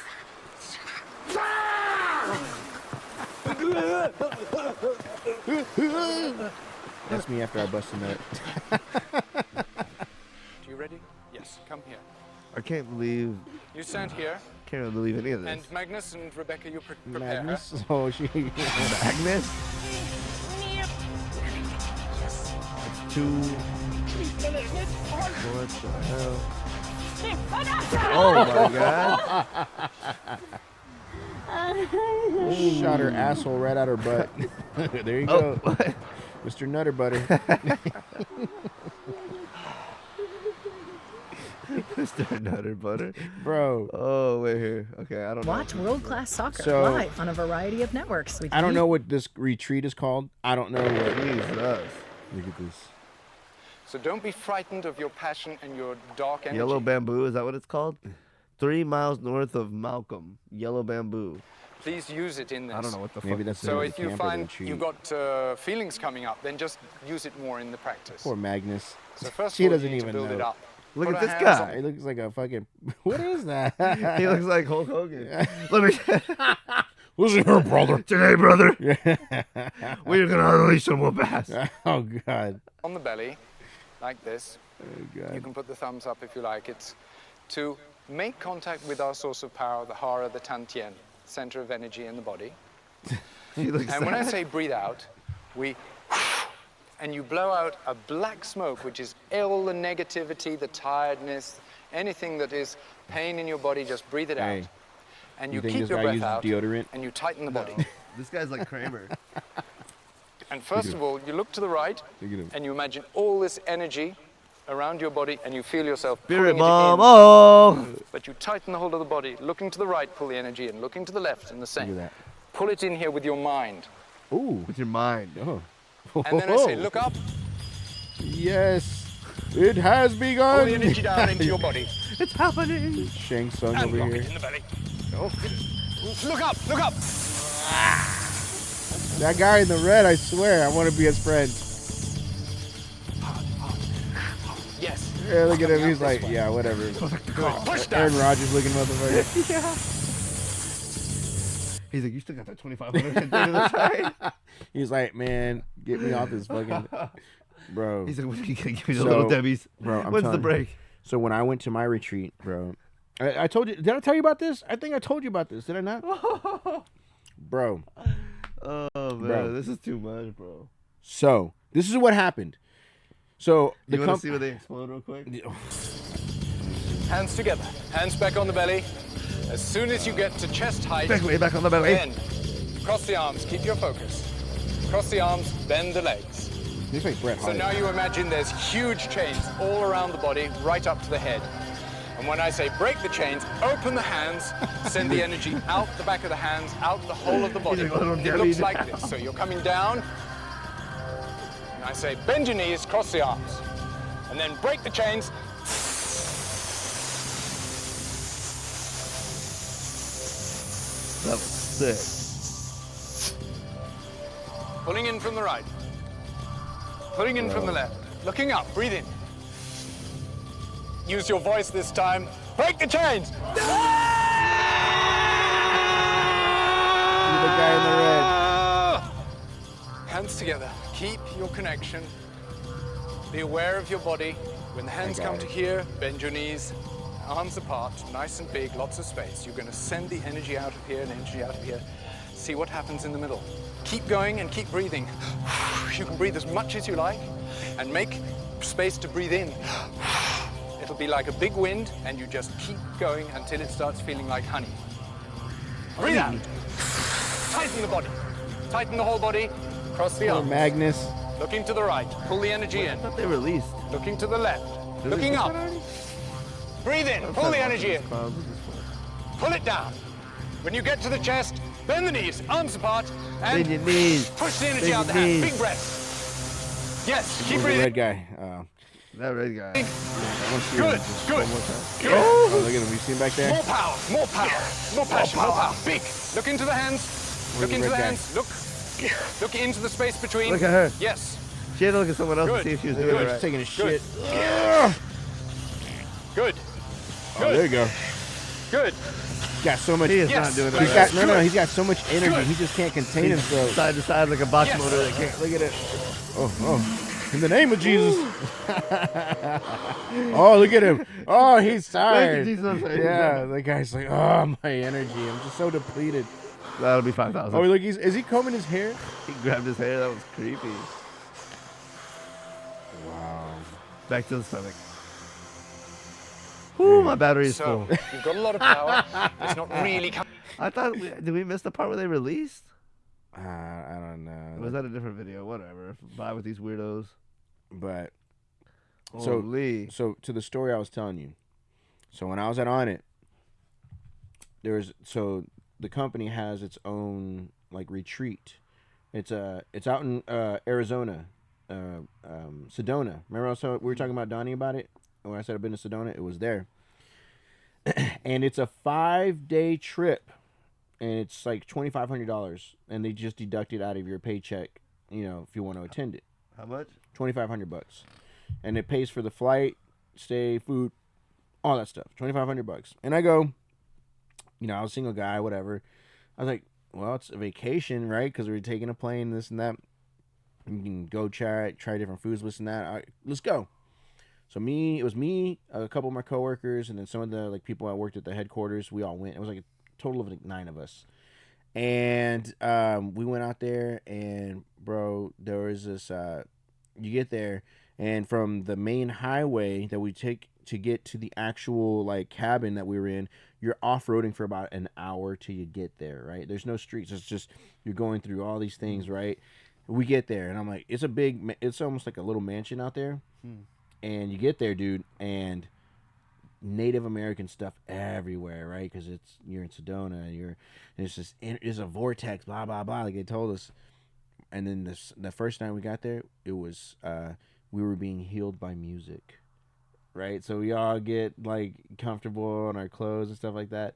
That's me after I bust a nut. You ready? Yes. Come here. I can't believe. You stand here. Can't really believe any of this. And Magnus and Rebecca, you prepare Magnus? her. Oh, she. Magnus? It's too. What the hell? Oh my god. Shot her asshole right out her butt. There you go. Mr. Nutter Butter. Mr. Nutter Butter. Bro. Oh, wait here. Okay, I don't know. Watch world-class soccer So- live on a variety of networks. With I don't know what this retreat is called. I don't know what. Jesus. Look at this. So don't be frightened of your passion and your dark energy. Yellow Bamboo, is that what it's called? 3 miles north of Malcolm. Yellow Bamboo. Please use it in this. I don't know what the Maybe fuck. that's So the if you camp or the find retreat. you've got feelings coming up, then just use it more in the practice. Poor Magnus. So first She of all, doesn't you need even to build it know. up. Look Put at our this hands guy. He looks like a fucking. What is that? He looks like Hulk Hogan. Let me. Listen here, brother. Today, brother. We're gonna unleash some more bass. Oh God. On the belly, like this. Oh God. You can put the thumbs up if you like. It's to make contact with our source of power, the hara, the tantien, center of energy in the body. He looks And when I sad. say breathe out, we and you blow out a black smoke, which is all the negativity, the tiredness, anything that is pain in your body, just breathe it Hey, out. And you you think keep this your guy breath uses out deodorant? and you tighten the body. This guy's like Kramer. And first of all, you look to the right Look at him. and you imagine all this energy around your body and you feel yourself Spirit pulling bomb. it in. Oh. But you tighten the hold of the body, looking to the right, pull the energy in, looking to the left, and the Look same. at that. Pull it in here with your mind. Ooh. With your mind. Oh. And then I say, look up, Yes. It has pull begun. the energy down into your body, It's happening. Shang Tsung and over lock here. it in the belly. Oh. Look up, look up. That guy in the red, I swear, I want to be his friend. Yes. Yeah, look at him. Coming He's out this like, way. yeah, whatever. Push down. Aaron Rodgers looking motherfucker. Yeah. He's like, you still got that 2,500. He's like, man, get me off this fucking. Bro. He's like, when are you gonna give me the little Debbie's? Bro, I'm When's the telling you. break? So when I went to my retreat, bro, I told you. Did I tell you about this? I think I told you about this. Did I not? Bro. Oh man, Bro. this is too much, bro. So this is what happened. So You want to see where they explode real quick? Hands together, hands back on the belly. As soon as you get to chest height, Way back on the belly. bend. Cross the arms, keep your focus. Cross the arms, bend the legs. He's like Bret So Hart. now you imagine there's huge chains all around the body, right up to the head. And when I say break the chains, open the hands, send the energy out the back of the hands, out the whole of the body. He's like, "Little It Debbie." looks like this. So you're coming down, and I say bend your knees, cross the arms, and then break the chains. That was sick. Pulling in from the right, pulling in from the left, looking up, breathe in. Use your voice this time. Break the chains. You're the guy in the red. Hands together. Keep your connection. Be aware of your body. When the hands come to here, bend your knees, arms apart, nice and big, lots of space. You're going to send the energy out of here and energy out of here. See what happens in the middle. Keep going and keep breathing. You can breathe as much as you like and make space to breathe in. It'll be like a big wind and you just keep going until it starts feeling like honey. Breathe out. Tighten the body. Tighten the whole body. Cross the Poor arms. Magnus. Looking to the right. Pull the energy in. I thought they released. Looking to the left. Looking up. Breathe in. Pull the energy in. Pull it down. When you get to the chest, bend the knees, arms apart, and Bend your knees. push the energy Bend out the your hand. knees. Big breath. Yes, keep Who's the breathing. red guy. That red guy. Good, good. Good. Oh, look at him. You see him back there? More power, more power, more passion, more power. Big. Look into the hands. Where's Look the into red the guy? hands. Look into the space between. Look at her. Yes. She had to look at someone else Good. to see if she was Look doing at it her right. taking a Good. shit. Good. Oh, there you go. Good. He's got so much. He is Yes. not doing it He's right. got no. He's got so much energy. Good. He just can't contain He's himself. side to side like a box Yes. motor that can't. Look at it. Oh. In the name of Jesus. Oh, look at him. Oh, he's tired. Jesus, I'm sorry. Yeah, the guy's like, oh, my energy. I'm just so depleted. That'll be 5,000. Oh, look, is he combing his hair? He grabbed his hair. That was creepy. Wow. Back to the stomach. Whoo, my battery is So, full. you've got a lot of power. It's not really I thought, did we miss the part where they released? I don't know. Was that a different video? Whatever. Bye with these weirdos. But Holy. so to the story I was telling you. So when I was at On It, the company has its own like retreat. It's out in Arizona, Sedona. Remember we were talking about Donnie about it when I said I've been to Sedona. It was there, and it's a 5-day trip, and it's like $2,500, and they just deduct it out of your paycheck. You know, if you want to attend it. How much? $2,500, and it pays for the flight, stay, food, all that stuff. $2,500, and I go. You know, I was a single guy, whatever. I was like, well, it's a vacation, right? Because we're taking a plane, this and that. You can go try different foods, this and that. All right, let's go. So it was me, a couple of my coworkers, and then some of the like people I worked at the headquarters. We all went. It was like a total of like 9 of us. And we went out there, and bro, there was this. You get there, and from the main highway that we take to get to the actual like cabin that we were in, you're off-roading for about an hour till you get there, right? There's no streets. It's just you're going through all these things, right? We get there, and I'm like, it's almost like a little mansion out there. And you get there, dude, and Native American stuff everywhere, right? Because you're in Sedona, it's a vortex, blah blah blah, like they told us. And then the first time we got there, it was we were being healed by music. Right, so we all get like comfortable in our clothes and stuff like that,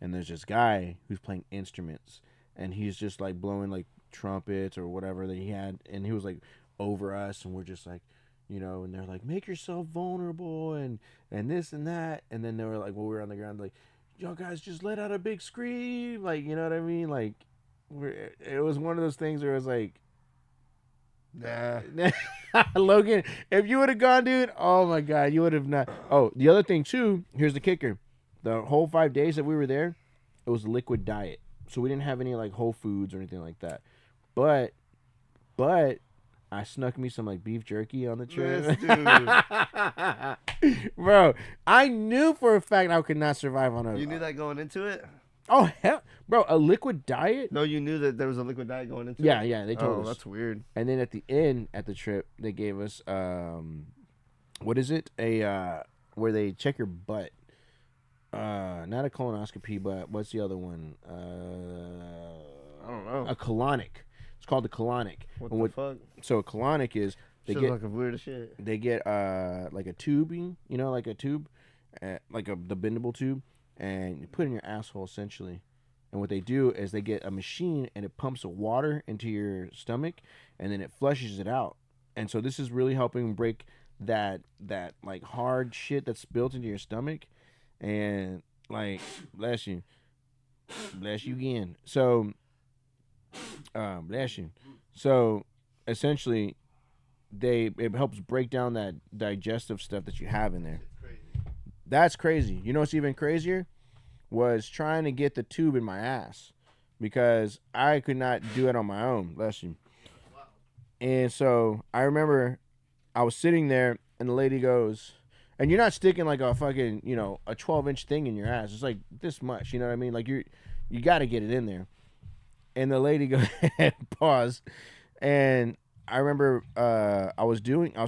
and there's this guy who's playing instruments, and he's just like blowing like trumpets or whatever that he had, and he was like over us, and we're just like, you know, and they're like, make yourself vulnerable and this and that, and then they were like, well, we were on the ground like, y'all guys just let out a big scream, like, you know what I mean, like, it was one of those things where it was like, nah. Logan, if you would have gone, dude, oh my god, you would have not. Oh, the other thing too, here's the kicker. The whole 5 days that we were there, it was a liquid diet. So we didn't have any like whole foods or anything like that. But I snuck me some like beef jerky on the trip. Yes, dude. Bro, I knew for a fact I could not survive on a. You knew that going into it? Oh hell, bro, a liquid diet? No, you knew that there was a liquid diet going into it? Yeah, they told us. Oh, that's weird. And then at the end, at the trip, they gave us, what is it? Where they check your butt. Not a colonoscopy, but what's the other one? I don't know. A colonic. It's called the colonic. What the fuck? So a colonic is, they Sounds get like a weird shit. They get, like a tubing, you know, like a tube, like the bendable tube. And you put it in your asshole, essentially. And what they do is they get a machine, and it pumps water into your stomach, and then it flushes it out. And so this is really helping break that like hard shit that's built into your stomach. And like, bless you again. So, bless you. So essentially, it helps break down that digestive stuff that you have in there. That's crazy. You know what's even crazier? Was trying to get the tube in my ass because I could not do it on my own. Bless you. And so I remember I was sitting there and the lady goes, and you're not sticking like a fucking, you know, a 12-inch thing in your ass. It's like this much, you know what I mean? Like you got to get it in there. And the lady goes, pause. And I remember I was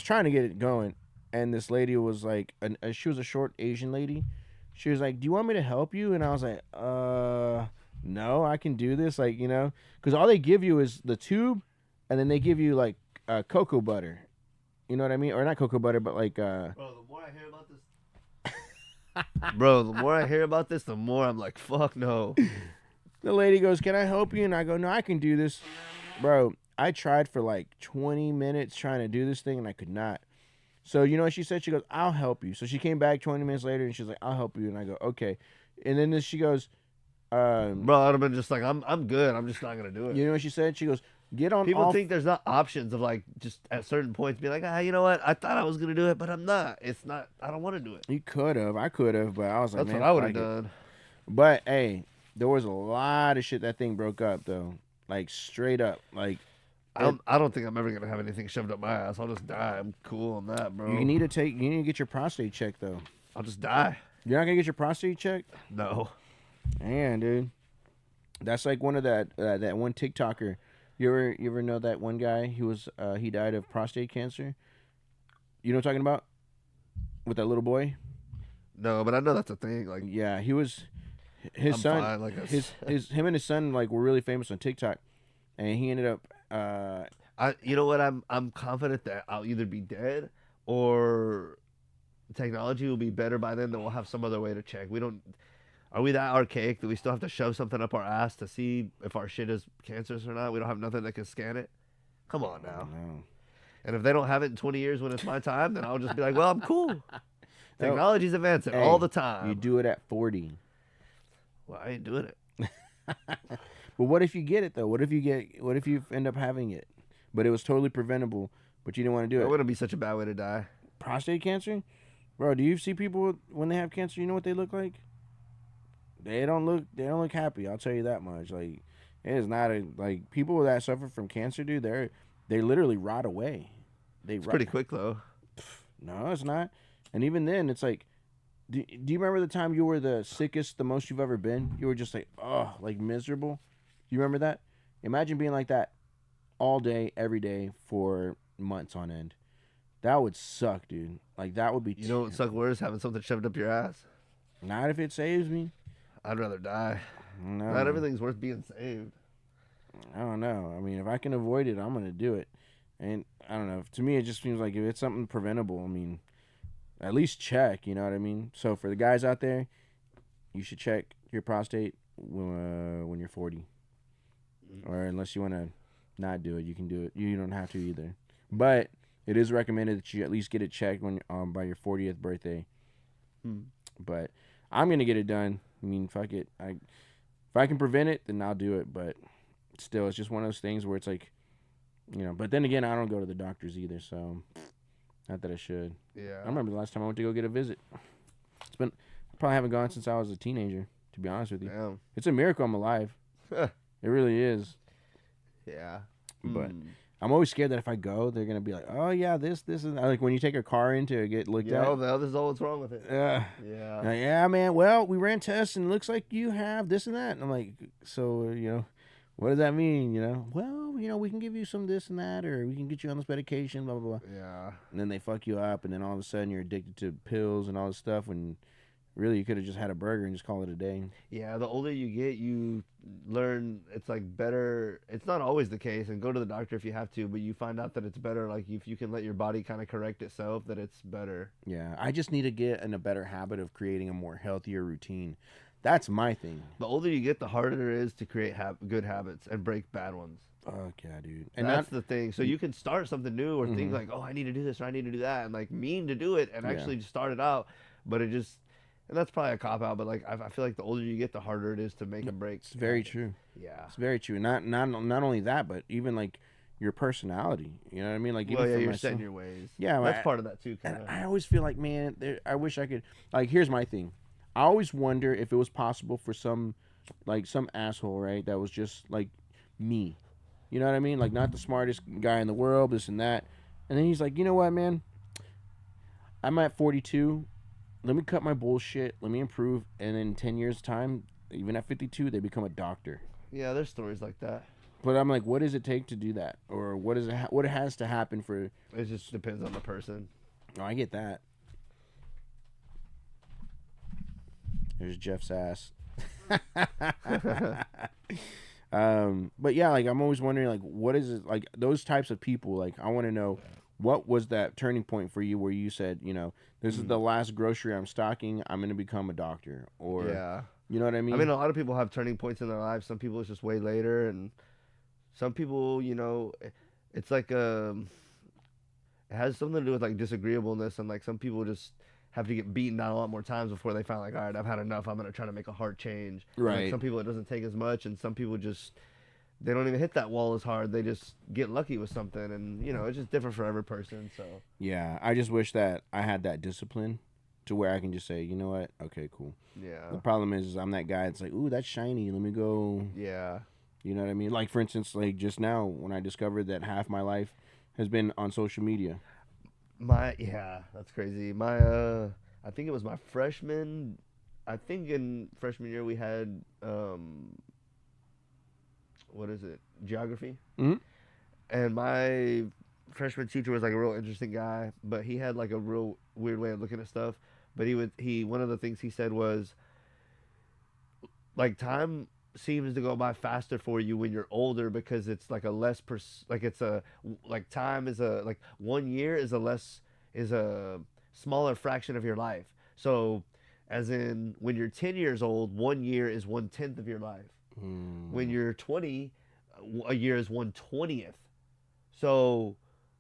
trying to get it going. And this lady was like, she was a short Asian lady. She was like, do you want me to help you? And I was like, no, I can do this. Like, you know, because all they give you is the tube, and then they give you like cocoa butter. You know what I mean? Or not cocoa butter, but like. Bro, the more I hear about this. Bro, the more I hear about this, the more I'm like, fuck no. The lady goes, can I help you? And I go, no, I can do this. Bro, I tried for like 20 minutes trying to do this thing, and I could not. So, you know what she said? She goes, I'll help you. So she came back 20 minutes later, and she's like, I'll help you. And I go, okay. And then she goes, bro, I'd have been just like, I'm good. I'm just not going to do it. You know what she said? She goes, get on People think there's not options of like, just at certain points, be like, you know what? I thought I was going to do it, but I'm not. It's not, I don't want to do it. You could have. I could have, but I was like, that's man, what I would have done. But, hey, there was a lot of shit that thing broke up, though. Like, straight up. Like, I don't think I'm ever gonna have anything shoved up my ass. I'll just die. I'm cool on that, bro. You need to get your prostate checked, though. I'll just die. You're not gonna get your prostate checked? No. Man, dude. That's like one of that one TikToker. You ever know that one guy? He died of prostate cancer. You know what I'm talking about? With that little boy? No, but I know that's a thing. Like, yeah, he was his I'm son. fine, like him and his son like were really famous on TikTok, and he ended up. You know what? I'm confident that I'll either be dead or technology will be better by then. That we'll have some other way to check. Are we that archaic that we still have to shove something up our ass to see if our shit is cancerous or not? We don't have nothing that can scan it. Come on now. No. And if they don't have it in 20 years when it's my time, then I'll just be like, well, I'm cool. Technology's advancing all the time. You do it at 40. Well, I ain't doing it. But what if you get it though? What if you end up having it, but it was totally preventable, but you didn't want to do it? It wouldn't be such a bad way to die. Prostate cancer, bro. Do you see people when they have cancer? You know what they look like? They don't look happy. I'll tell you that much. Like, it is not like people that suffer from cancer, dude. They literally rot away. It's pretty quick though. No, it's not. And even then, it's like, do you remember the time you were the sickest, the most you've ever been? You were just like, oh, like miserable. You remember that? Imagine being like that all day, every day for months on end. That would suck, dude. Like, that would be. You know what would suck worse? Having something shoved up your ass. Not if it saves me. I'd rather die. No. Not everything's worth being saved. I don't know. I mean, if I can avoid it, I'm gonna do it. And I don't know. To me, it just seems like if it's something preventable, I mean, at least check. You know what I mean? So for the guys out there, you should check your prostate when you're 40, or unless you want to not do it, you can do it. You don't have to either. But it is recommended that you at least get it checked when by your 40th birthday. But I'm gonna get it done. I mean, fuck it. If I can prevent it, then I'll do it. But still, it's just one of those things where it's like, you know. But then again, I don't go to the doctors either, so not that I should. Yeah. I remember the last time I went to go get a visit. I probably haven't gone since I was a teenager. To be honest with you, Damn. It's a miracle I'm alive. It really is. Yeah. But I'm always scared that if I go, they're gonna be like, "Oh yeah, this, and that." Like when you take a car in to get looked at. Oh, this is all what's wrong with it. Yeah. Yeah, man. Well, we ran tests and it looks like you have this and that. And I'm like, so what does that mean? Well, we can give you some this and that, or we can get you on this medication, blah blah blah. Yeah. And then they fuck you up, and then all of a sudden you're addicted to pills and all this stuff. When really you could have just had a burger and just call it a day. Yeah, the older you get, you learn it's like better. It's not always the case, and go to the doctor if you have to, but you find out that it's better. Like if you can let your body kind of correct itself, that it's better. Yeah, I just need to get in a better habit of creating a more healthier routine. That's my thing. The older you get, the harder it is to create good habits and break bad ones. Fuck yeah, dude. And that's the thing. So you can start something new or think like, oh, I need to do this or I need to do that, and like mean to do it and actually just start it out, but it just. And that's probably a cop out, but like I feel like the older you get, the harder it is to make a break. It's very true. Yeah, it's very true. Not only that, but even like your personality. You know what I mean? Like, well, even yeah, for you're myself. setting your ways. Yeah, that's part of that too. And I always feel like, man, I wish I could. Like, here's my thing. I always wonder if it was possible for some asshole, right, that was just like me. You know what I mean? Like, not the smartest guy in the world, this and that. And then he's like, you know what, man? I'm at 42. Let me cut my bullshit. Let me improve. And in 10 years' time, even at 52, they become a doctor. Yeah, there's stories like that. But I'm like, what does it take to do that? Or what has to happen for... It just depends on the person. Oh, I get that. There's Jeff's ass. But yeah, like, I'm always wondering, like, what is it, like, those types of people, like, I want to know, what was that turning point for you where you said, this is the last grocery I'm stocking, I'm going to become a doctor? Or, you know what I mean? I mean, a lot of people have turning points in their lives. Some people it's just way later, and some people, it's like, it has something to do with, like, disagreeableness, and, like, some people just have to get beaten down a lot more times before they find, like, all right, I've had enough, I'm going to try to make a hard change. Right. Like, some people it doesn't take as much, and some people just... They don't even hit that wall as hard. They just get lucky with something, and it's just different for every person. So yeah, I just wish that I had that discipline to where I can just say, you know what, okay, cool. Yeah. The problem is I'm that guy that's like, ooh, that's shiny. Let me go. Yeah. You know what I mean? Like, for instance, like just now when I discovered that half my life has been on social media. That's crazy. I think it was my freshman. I think in freshman year we had what is it? Geography. Mm-hmm. And my freshman teacher was like a real interesting guy, but he had like a real weird way of looking at stuff. But one of the things he said was like time seems to go by faster for you when you're older because it's like time is a like 1 year is a smaller fraction of your life. So as in when you're 10 years old, 1 year is 1/10 of your life. When you're 20, a year is 1/20th. So,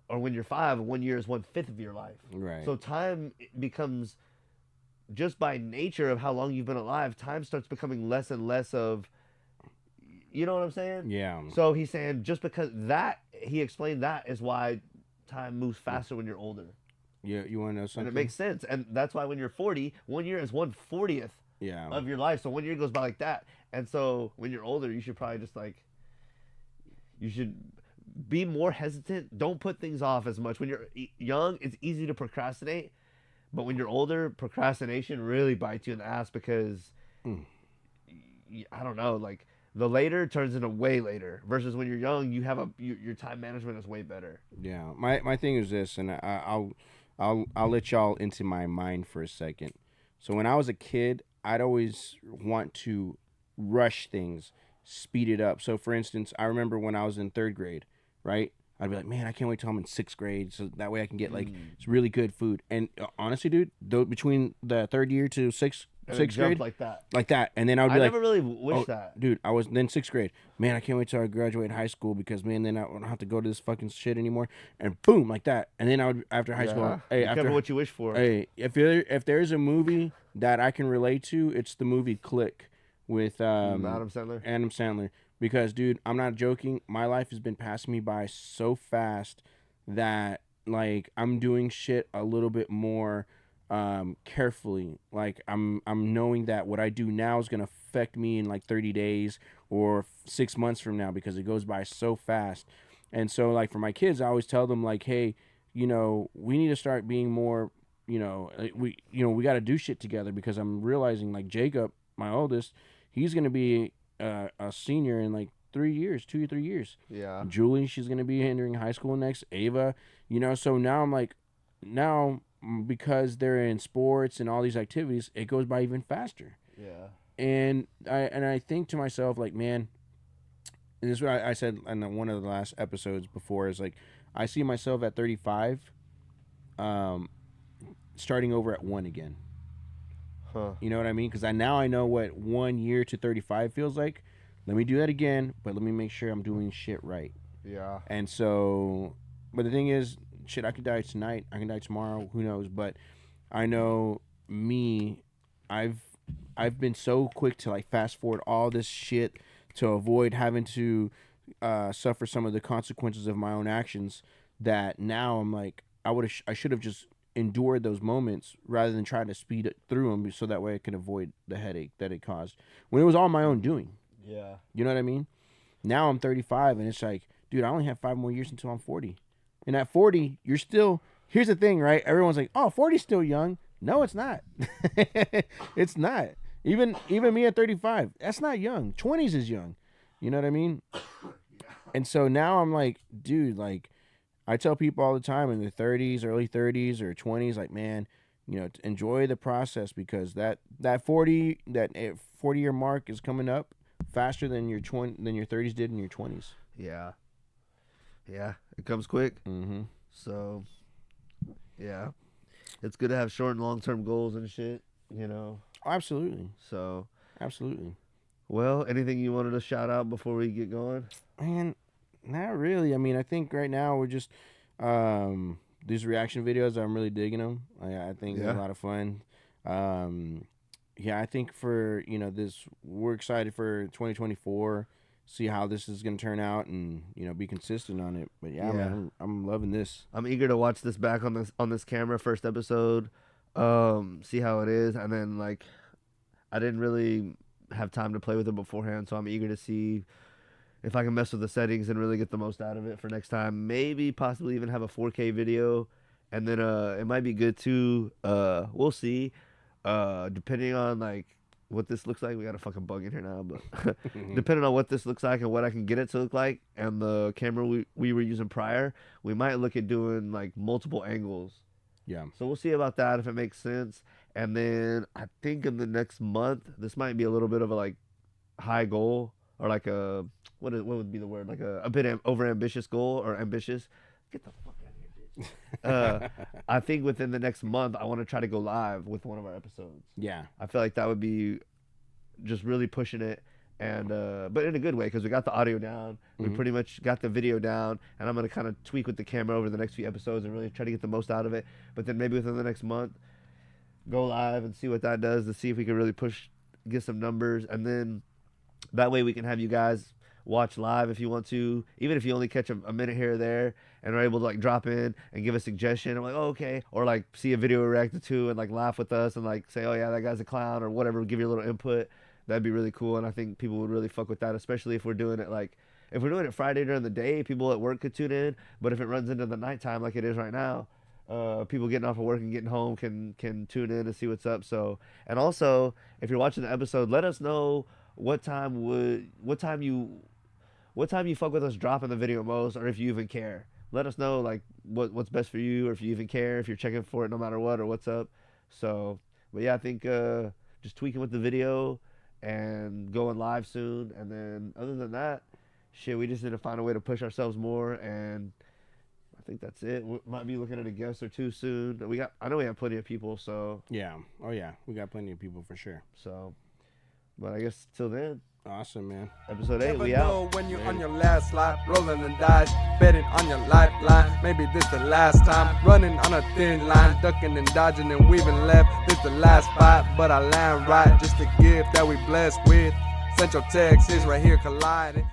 or when you're 5, 1 year is 1/5 of your life. Right. So time becomes, just by nature of how long you've been alive, time starts becoming less and less of, you know what I'm saying? Yeah. So he's saying just because he explained that is why time moves faster when you're older. Yeah, you want to know something? And it makes sense. And that's why when you're 40, 1 year is 1/40th of your life. So 1 year goes by like that. And so when you're older, you should probably just you should be more hesitant. Don't put things off as much. When you're young, it's easy to procrastinate. But when you're older, procrastination really bites you in the ass because, I don't know, like the later turns into way later versus when you're young, you have your time management is way better. Yeah. My thing is this, and I'll let y'all into my mind for a second. So when I was a kid, I'd always want to rush things, speed it up. So for instance, I remember when I was in 3rd grade, right? I'd be like, man, I can't wait till I'm in 6th grade, so that way I can get like it's really good food. And honestly, dude, between the 3rd year to sixth grade, like that, and then I would be I like, never really wished that, dude. I was then 6th grade. Man, I can't wait till I graduate high school because man, then I don't have to go to this fucking shit anymore. And boom, like that. And then I would after high school, hey, careful what you wish for. Hey, if there's a movie that I can relate to, it's the movie Click with Adam Sandler. Because, dude, I'm not joking. My life has been passing me by so fast that, like, I'm doing shit a little bit more carefully. Like, I'm knowing that what I do now is going to affect me in, like, 30 days or 6 months from now because it goes by so fast. And so, like, for my kids, I always tell them, like, hey, we need to start being more, we got to do shit together because I'm realizing, like, Jacob, my oldest, he's going to be a senior in like 3 years, 2 or 3 years. Yeah. Julie, she's gonna be entering high school next. Ava, so now I'm like, because they're in sports and all these activities, it goes by even faster. Yeah. And I think to myself, like, man, and this is what I said in one of the last episodes before, is like, I see myself at 35, starting over at 1 again. Huh. You know what I mean? Because now I know what 1 year to 35 feels like. Let me do that again, but let me make sure I'm doing shit right. Yeah. And so, but the thing is, shit, I could die tonight. I can die tomorrow. Who knows? But I know me, I've been so quick to like fast forward all this shit to avoid having to suffer some of the consequences of my own actions. That now I'm like, I should have just endured those moments rather than trying to speed it through them so that way I can avoid the headache that it caused when it was all my own doing. Yeah. You know what I mean? Now I'm 35 and it's like, dude, I only have 5 more years until I'm 40. And at 40, you're still, here's the thing, right? Everyone's like, oh, 40's still young. No, it's not. It's not. Even me at 35, that's not young. 20s is young. You know what I mean? And so now I'm like, dude, like, I tell people all the time in their 30s, early 30s or 20s, like, man, enjoy the process because that 40-year mark is coming up faster than your 30s did in your 20s. Yeah. Yeah, it comes quick. Mm-hmm. So, yeah, it's good to have short and long-term goals and shit, Absolutely. So, absolutely. Well, anything you wanted to shout out before we get going? Man, not really. I mean, I think right now we're just these reaction videos. I'm really digging them. I think they're a lot of fun. I think for this, we're excited for 2024. See how this is gonna turn out, and be consistent on it. But man, I'm loving this. I'm eager to watch this back on this camera, first episode. See how it is, and then like, I didn't really have time to play with it beforehand, so I'm eager to see if I can mess with the settings and really get the most out of it for next time. Maybe possibly even have a 4K video And then it might be good too. We'll see. Depending on like what this looks like, we got a fucking bug in here now. But depending on what this looks like and what I can get it to look like, and the camera we were using prior, we might look at doing like multiple angles. Yeah. So we'll see about that if it makes sense. And then I think in the next month, this might be a little bit of a like high goal, or like a what would be the word, like a bit over ambitious goal, or ambitious. Get the fuck out of here, bitch. I think within the next month, I want to try to go live with one of our episodes. Yeah. I feel like that would be just really pushing it, and but in a good way, because we got the audio down, we pretty much got the video down, and I'm gonna kind of tweak with the camera over the next few episodes and really try to get the most out of it. But then maybe within the next month, go live and see what that does, to see if we can really get some numbers, and then that way we can have you guys watch live if you want to, even if you only catch a minute here or there and are able to like drop in and give a suggestion. I'm like, oh, okay. Or like see a video we reacted to and like laugh with us and like say, oh yeah, that guy's a clown or whatever, give you a little input. That'd be really cool. And I think people would really fuck with that, especially if we're doing it like, if we're doing it Friday during the day, people at work could tune in. But if it runs into the nighttime like it is right now, people getting off of work and getting home can tune in and see what's up. So, and also if you're watching the episode, let us know what time you fuck with us dropping the video most, or if you even care. Let us know like what's best for you, or if you even care, if you're checking for it no matter what, or what's up. So, but yeah, I think just tweaking with the video and going live soon. And then other than that, shit, we just need to find a way to push ourselves more, and I think that's it. We might be looking at a guest or two soon. I know we have plenty of people, so yeah. Oh yeah, we got plenty of people for sure. So, but I guess till then. Awesome, man. Episode 8, Never we know out. when you're on your last lap, rolling the dice, betting on your lifeline. Maybe this the last time, running on a thin line, ducking and dodging and weaving left. This the last spot, but I land right. Just a gift that we blessed with. Central Texas right here colliding.